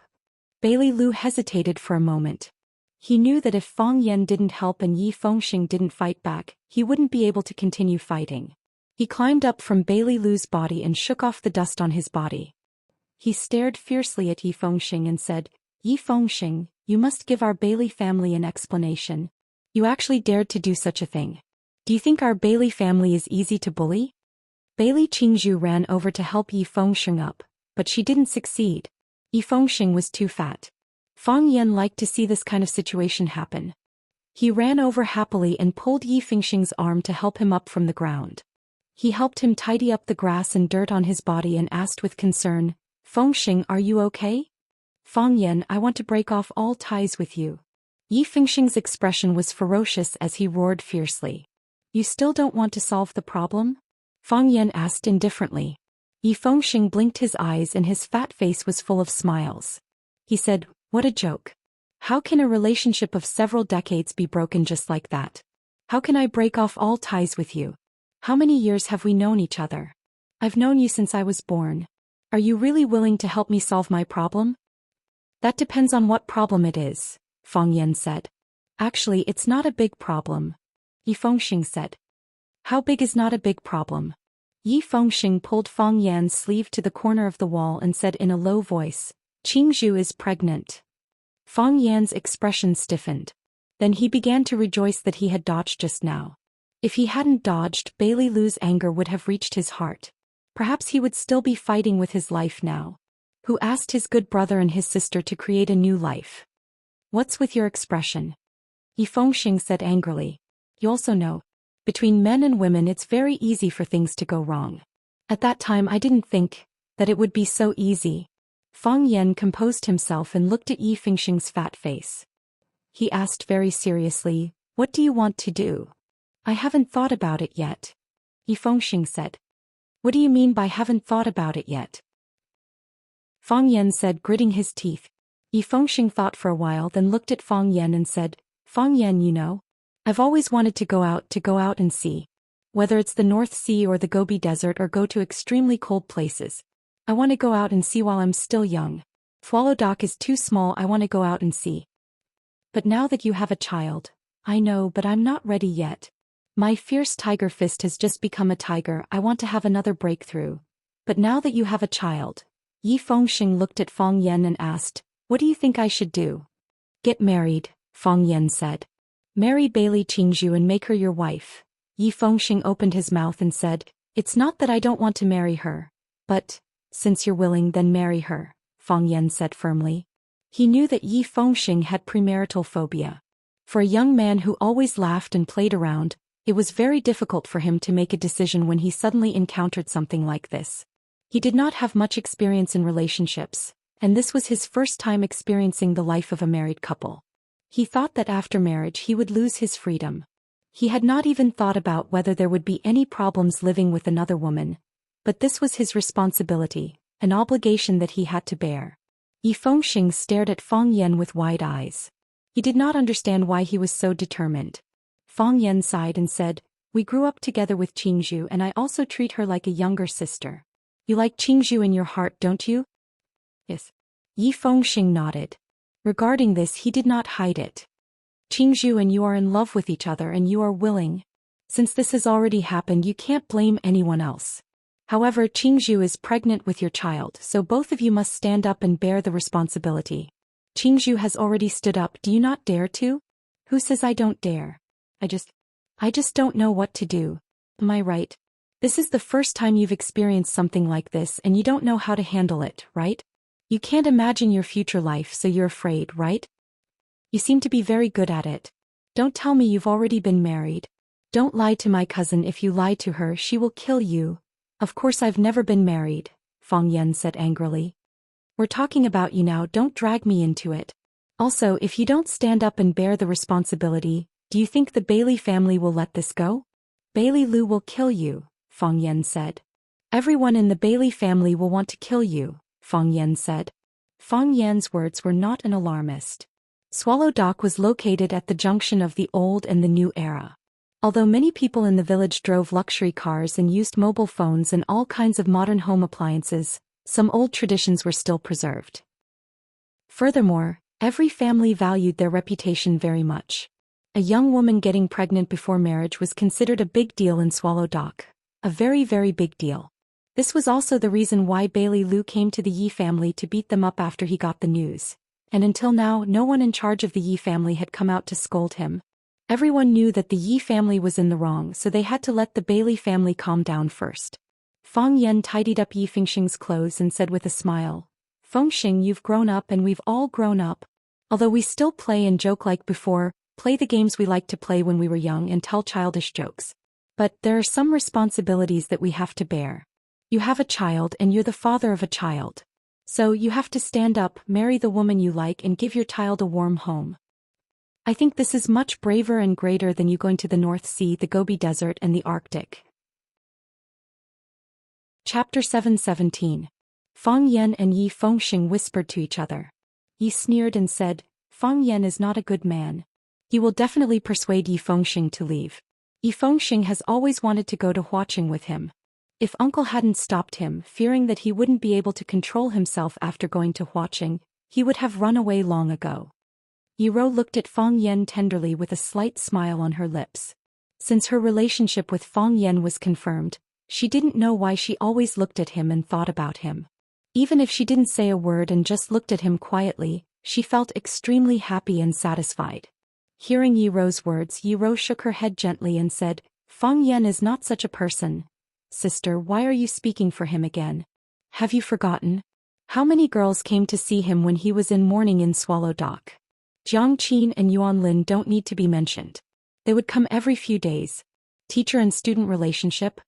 Bailey Lu hesitated for a moment. He knew that if Fang Yan didn't help and Yi Fengxing didn't fight back, he wouldn't be able to continue fighting. He climbed up from Bailey Lu's body and shook off the dust on his body. He stared fiercely at Yi Fengxing and said, Yi Fengxing, you must give our Bailey family an explanation. You actually dared to do such a thing. Do you think our Bailey family is easy to bully? Bailey Qingzhu ran over to help Yi Fengxing up, but she didn't succeed. Yi Fengxing was too fat. Fang Yan liked to see this kind of situation happen. He ran over happily and pulled Yi Fengxing's arm to help him up from the ground. He helped him tidy up the grass and dirt on his body and asked with concern, Fengxing, are you okay? Fang Yan, I want to break off all ties with you. Yi Fengxing's expression was ferocious as he roared fiercely. You still don't want to solve the problem? Fang Yan asked indifferently. Yi Fengxing blinked his eyes and his fat face was full of smiles. He said, what a joke. How can a relationship of several decades be broken just like that? How can I break off all ties with you? How many years have we known each other? I've known you since I was born. Are you really willing to help me solve my problem? That depends on what problem it is, Fang Yan said. Actually, it's not a big problem, Yi Fengxing said. How big is not a big problem? Yi Fengxing pulled Fang Yan's sleeve to the corner of the wall and said in a low voice, Qingzhu is pregnant. Fang Yan's expression stiffened. Then he began to rejoice that he had dodged just now. If he hadn't dodged, Bailey Lu's anger would have reached his heart. Perhaps he would still be fighting with his life now. Who asked his good brother and his sister to create a new life? What's with your expression? Yi Fengxing said angrily. You also know, between men and women it's very easy for things to go wrong. At that time I didn't think that it would be so easy. Fang Yan composed himself and looked at Yi Fengxing's fat face. He asked very seriously, what do you want to do? I haven't thought about it yet. Yi Fengxing said. What do you mean by haven't thought about it yet? Fang Yan said, gritting his teeth. Yi Fengxing thought for a while, then looked at Fang Yan and said, Fang Yan, you know, I've always wanted to go out and see. Whether it's the North Sea or the Gobi Desert or go to extremely cold places. I want to go out and see while I'm still young. Swallow Dock is too small, I want to go out and see. But now that you have a child, I know, but I'm not ready yet. My fierce tiger fist has just become a tiger, I want to have another breakthrough. But now that you have a child. Yi Fengxing looked at Fang Yan and asked, what do you think I should do? Get married, Fang Yan said. Marry Bailey Qingzhu and make her your wife. Yi Fengxing opened his mouth and said, it's not that I don't want to marry her. But, since you're willing, then marry her, Fang Yan said firmly. He knew that Yi Fengxing had premarital phobia. For a young man who always laughed and played around, it was very difficult for him to make a decision when he suddenly encountered something like this. He did not have much experience in relationships, and this was his first time experiencing the life of a married couple. He thought that after marriage he would lose his freedom. He had not even thought about whether there would be any problems living with another woman, but this was his responsibility, an obligation that he had to bear. Yi Fengxing stared at Fang Yan with wide eyes. He did not understand why he was so determined. Fang Yan sighed and said, we grew up together with Qingzhu and I also treat her like a younger sister. You like Qingzhu in your heart, don't you? Yes. Yi Fengxing nodded. Regarding this, he did not hide it. Qingzhu and you are in love with each other and you are willing. Since this has already happened, you can't blame anyone else. However, Qingzhu is pregnant with your child, so both of you must stand up and bear the responsibility. Qingzhu has already stood up. Do you not dare to? Who says I don't dare? I just don't know what to do. Am I right? This is the first time you've experienced something like this and you don't know how to handle it, right? You can't imagine your future life, so you're afraid, right? You seem to be very good at it. Don't tell me you've already been married. Don't lie to my cousin. If you lie to her, she will kill you. Of course I've never been married, Fang Yan said angrily. We're talking about you now, don't drag me into it. Also, if you don't stand up and bear the responsibility, do you think the Bailey family will let this go? Bailey Lu will kill you, Fang Yan said. Everyone in the Bailey family will want to kill you, Fang Yan said. Fang Yan's words were not an alarmist. Swallow Dock was located at the junction of the old and the new era. Although many people in the village drove luxury cars and used mobile phones and all kinds of modern home appliances, some old traditions were still preserved. Furthermore, every family valued their reputation very much. A young woman getting pregnant before marriage was considered a big deal in Swallow Dock. A very, very big deal. This was also the reason why Bailey Lu came to the Yi family to beat them up after he got the news. And until now, no one in charge of the Yi family had come out to scold him. Everyone knew that the Yi family was in the wrong, so they had to let the Bailey family calm down first. Fang Yan tidied up Yi Fengxing's clothes and said with a smile, Fengxing, you've grown up and we've all grown up. Although we still play and joke like before, play the games we liked to play when we were young and tell childish jokes. But there are some responsibilities that we have to bear. You have a child and you're the father of a child. So you have to stand up, marry the woman you like and give your child a warm home. I think this is much braver and greater than you going to the North Sea, the Gobi Desert and the Arctic. Chapter 7:17. Fang Yan and Yi Fengxing whispered to each other. Yi sneered and said, Fang Yan is not a good man. He will definitely persuade Yi Fengxing to leave. Yi Fengxing has always wanted to go to Huaqing with him. If uncle hadn't stopped him, fearing that he wouldn't be able to control himself after going to Huaqing, he would have run away long ago. Yi Rou looked at Fang Yan tenderly with a slight smile on her lips. Since her relationship with Fang Yan was confirmed, she didn't know why she always looked at him and thought about him. Even if she didn't say a word and just looked at him quietly, she felt extremely happy and satisfied. Hearing Yi Rou's words, Yi Rou shook her head gently and said, Fang Yan is not such a person. Sister, why are you speaking for him again? Have you forgotten? How many girls came to see him when he was in mourning in Swallow Dock? Jiang Qin and Yuan Lin don't need to be mentioned. They would come every few days. Teacher and student relationship?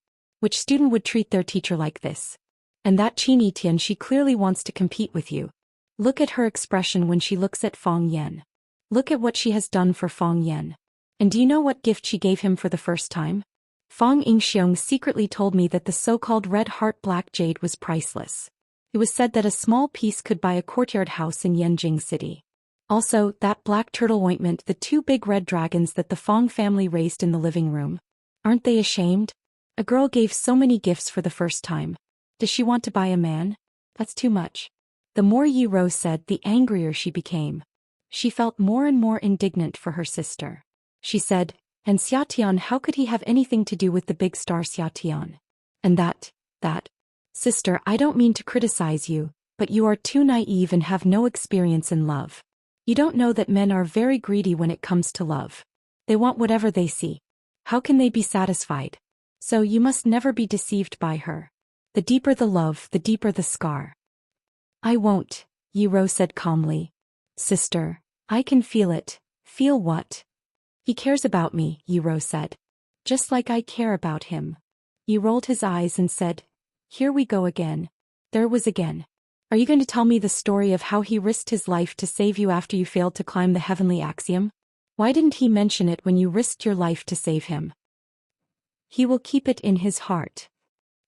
Which student would treat their teacher like this? And that Qin Yitian, she clearly wants to compete with you. Look at her expression when she looks at Fang Yan. Look at what she has done for Fang Yan. And do you know what gift she gave him for the first time? Fang Yingxiong secretly told me that the so-called red heart black jade was priceless. It was said that a small piece could buy a courtyard house in Yanjing City. Also, that black turtle ointment, the two big red dragons that the Fang family raised in the living room. Aren't they ashamed? A girl gave so many gifts for the first time. Does she want to buy a man? That's too much. The more Yi Rou said, the angrier she became. She felt more and more indignant for her sister. She said, and Xiatian, how could he have anything to do with the big star Xiatian? And that. Sister, I don't mean to criticize you, but you are too naive and have no experience in love. You don't know that men are very greedy when it comes to love. They want whatever they see. How can they be satisfied? So you must never be deceived by her. The deeper the love, the deeper the scar. I won't, Yi Rou said calmly. Sister, I can feel it. Feel what? He cares about me, Yi Rou said. Just like I care about him. He rolled his eyes and said, Here we go again. There was again. Are you going to tell me the story of how he risked his life to save you after you failed to climb the heavenly axiom? Why didn't he mention it when you risked your life to save him? He will keep it in his heart.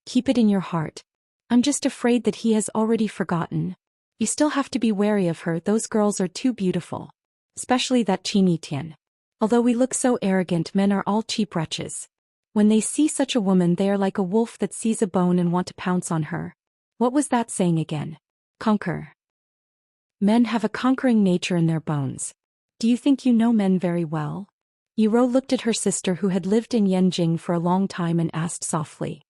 Keep it in your heart. I'm just afraid that he has already forgotten. You still have to be wary of her, those girls are too beautiful. Especially that Qin Yitian. Although we look so arrogant, men are all cheap wretches. When they see such a woman, they are like a wolf that sees a bone and want to pounce on her. What was that saying again? Conquer. Men have a conquering nature in their bones. Do you think you know men very well? Yi Rou looked at her sister who had lived in Yanjing for a long time and asked softly.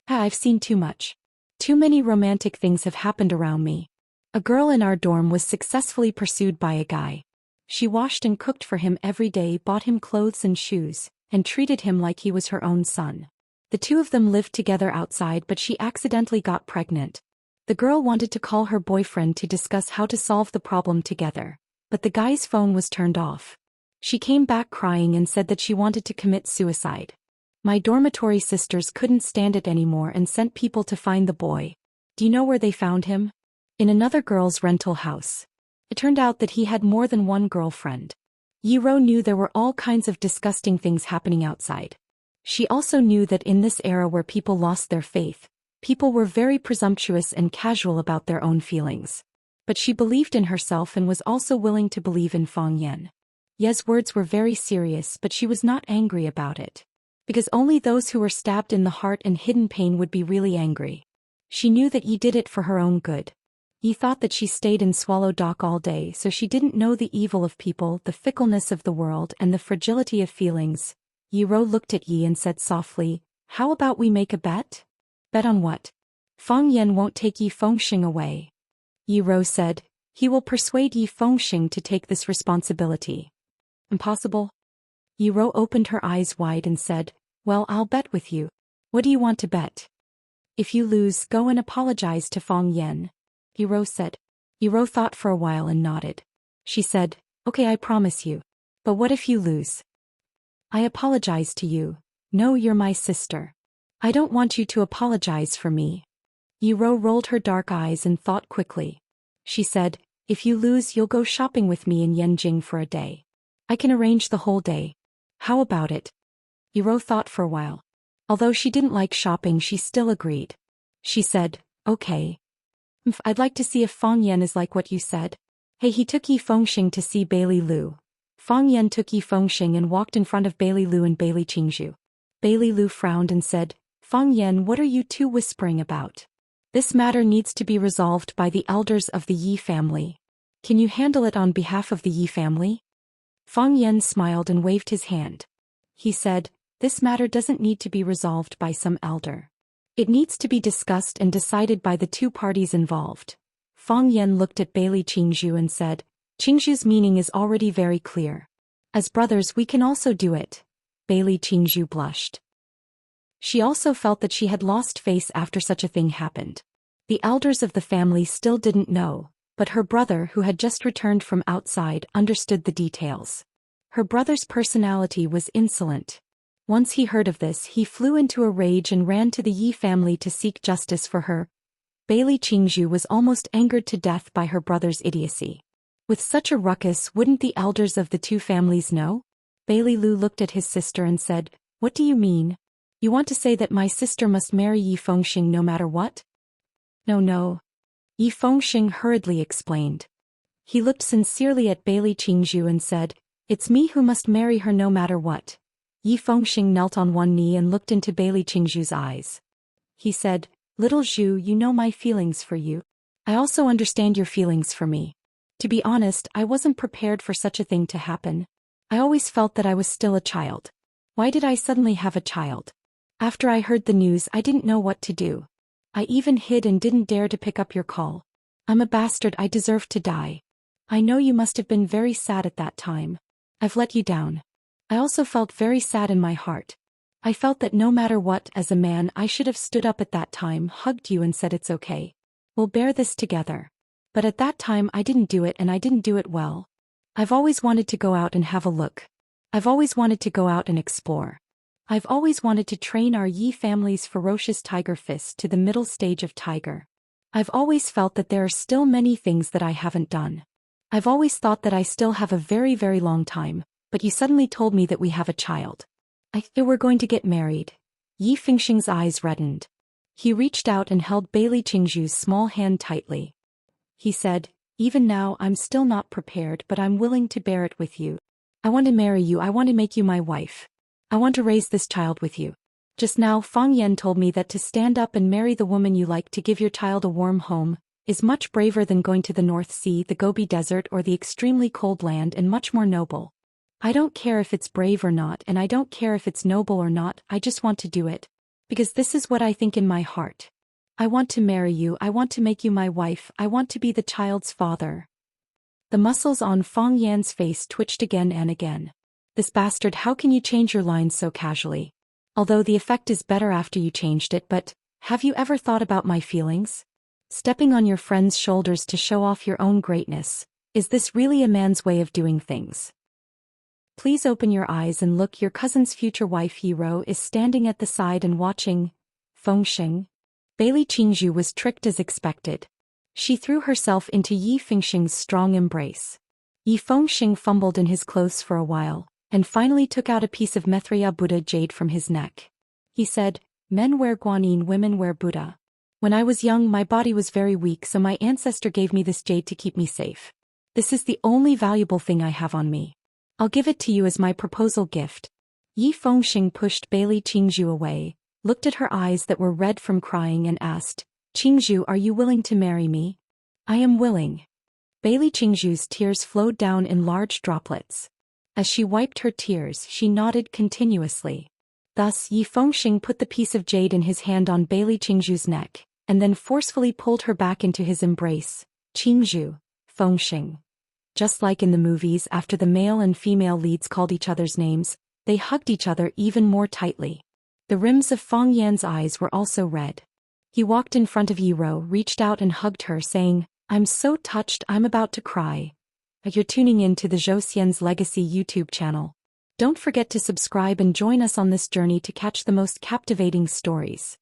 I've seen too much. Too many romantic things have happened around me. A girl in our dorm was successfully pursued by a guy. She washed and cooked for him every day, bought him clothes and shoes, and treated him like he was her own son. The two of them lived together outside, but she accidentally got pregnant. The girl wanted to call her boyfriend to discuss how to solve the problem together, but the guy's phone was turned off. She came back crying and said that she wanted to commit suicide. My dormitory sisters couldn't stand it anymore and sent people to find the boy. Do you know where they found him? In another girl's rental house. It turned out that he had more than one girlfriend. Yiro knew there were all kinds of disgusting things happening outside. She also knew that in this era where people lost their faith, people were very presumptuous and casual about their own feelings. But she believed in herself and was also willing to believe in Fang Yan. Ye's words were very serious, but she was not angry about it. Because only those who were stabbed in the heart and hidden pain would be really angry. She knew that Yi did it for her own good. Yi thought that she stayed in Swallow Dock all day, so she didn't know the evil of people, the fickleness of the world, and the fragility of feelings. Yiro looked at Yi and said softly, "How about we make a bet?" "Bet on what?" "Fang Yan won't take Yi Fengxing away." Yiro said, "He will persuade Yi Fengxing to take this responsibility." "Impossible?" Yiro opened her eyes wide and said, "Well, I'll bet with you. What do you want to bet?" "If you lose, go and apologize to Fang Yan," Yiro said. Yiro thought for a while and nodded. She said, "Okay, I promise you. But what if you lose?" "I apologize to you. No, you're my sister. I don't want you to apologize for me." Yiro rolled her dark eyes and thought quickly. She said, "If you lose, you'll go shopping with me in Yanjing for a day. I can arrange the whole day. How about it?" Yiro thought for a while. Although she didn't like shopping, she still agreed. She said, "Okay. I'd like to see if Fang Yan is like what you said." "Hey, he took Yi Fengxing to see Bailey Lu." Fang Yan took Yi Fengxing and walked in front of Bailey Lu and Bailey Qingzhu. Bailey Lu frowned and said, "Fang Yan, what are you two whispering about? This matter needs to be resolved by the elders of the Yi family. Can you handle it on behalf of the Yi family?" Fang Yan smiled and waved his hand. He said, "This matter doesn't need to be resolved by some elder. It needs to be discussed and decided by the two parties involved." Fang Yan looked at Bailey Qingzhu and said, "Qingzhu's meaning is already very clear. As brothers we can also do it." Bailey Qingzhu blushed. She also felt that she had lost face after such a thing happened. The elders of the family still didn't know, but her brother, who had just returned from outside, understood the details. Her brother's personality was insolent. Once he heard of this, he flew into a rage and ran to the Yi family to seek justice for her. Bailey Qingzhu was almost angered to death by her brother's idiocy. With such a ruckus, wouldn't the elders of the two families know? Bailey Lu looked at his sister and said, "What do you mean? You want to say that my sister must marry Yi Fengxing no matter what?" No. Yi Fengxing hurriedly explained. He looked sincerely at Bailey Qingzhu and said, "It's me who must marry her no matter what." Yi Fengxing knelt on one knee and looked into Bailey Qingzhu's eyes. He said, "Little Zhu, you know my feelings for you. I also understand your feelings for me. To be honest, I wasn't prepared for such a thing to happen. I always felt that I was still a child. Why did I suddenly have a child? After I heard the news, I didn't know what to do. I even hid and didn't dare to pick up your call. I'm a bastard, I deserve to die. I know you must have been very sad at that time. I've let you down. I also felt very sad in my heart. I felt that no matter what, as a man, I should have stood up at that time, hugged you and said it's okay. We'll bear this together. But at that time I didn't do it, and I didn't do it well. I've always wanted to go out and have a look. I've always wanted to go out and explore. I've always wanted to train our Yi family's ferocious tiger fist to the middle stage of tiger. I've always felt that there are still many things that I haven't done. I've always thought that I still have a very, very long time, but you suddenly told me that we have a child. I thought we're going to get married." Yi Fengxing's eyes reddened. He reached out and held Bailey Qingzhu's small hand tightly. He said, "Even now I'm still not prepared, but I'm willing to bear it with you. I want to marry you, I want to make you my wife. I want to raise this child with you. Just now Fang Yan told me that to stand up and marry the woman you like, to give your child a warm home, is much braver than going to the North Sea, the Gobi Desert, or the extremely cold land, and much more noble. I don't care if it's brave or not, and I don't care if it's noble or not, I just want to do it. Because this is what I think in my heart. I want to marry you, I want to make you my wife, I want to be the child's father." The muscles on Fang Yan's face twitched again and again. "This bastard, how can you change your lines so casually? Although the effect is better after you changed it, but have you ever thought about my feelings? Stepping on your friend's shoulders to show off your own greatness, is this really a man's way of doing things? Please open your eyes and look, your cousin's future wife Yiro is standing at the side and watching." Fengxing. Bailey Qingzhu was tricked as expected. She threw herself into Yi Fengxing's strong embrace. Yi Fengxing fumbled in his clothes for a while, and finally took out a piece of Maitreya Buddha jade from his neck. He said, "Men wear guanyin, women wear Buddha. When I was young, my body was very weak, so my ancestor gave me this jade to keep me safe. This is the only valuable thing I have on me. I'll give it to you as my proposal gift." Yi Fengxing pushed Bailey Qingzhu away, looked at her eyes that were red from crying and asked, "Qingzhu, are you willing to marry me?" "I am willing." Bailey Qingzhu's tears flowed down in large droplets. As she wiped her tears, she nodded continuously. Thus Yi Fengxing put the piece of jade in his hand on Bailey Qingzhu's neck, and then forcefully pulled her back into his embrace. "Qingzhu, Fengxing." Just like in the movies, after the male and female leads called each other's names, they hugged each other even more tightly. The rims of Feng Yan's eyes were also red. He walked in front of Yiro, reached out and hugged her, saying, "I'm so touched, I'm about to cry." You're tuning in to the Zhou Xian's Legacy YouTube channel. Don't forget to subscribe and join us on this journey to catch the most captivating stories.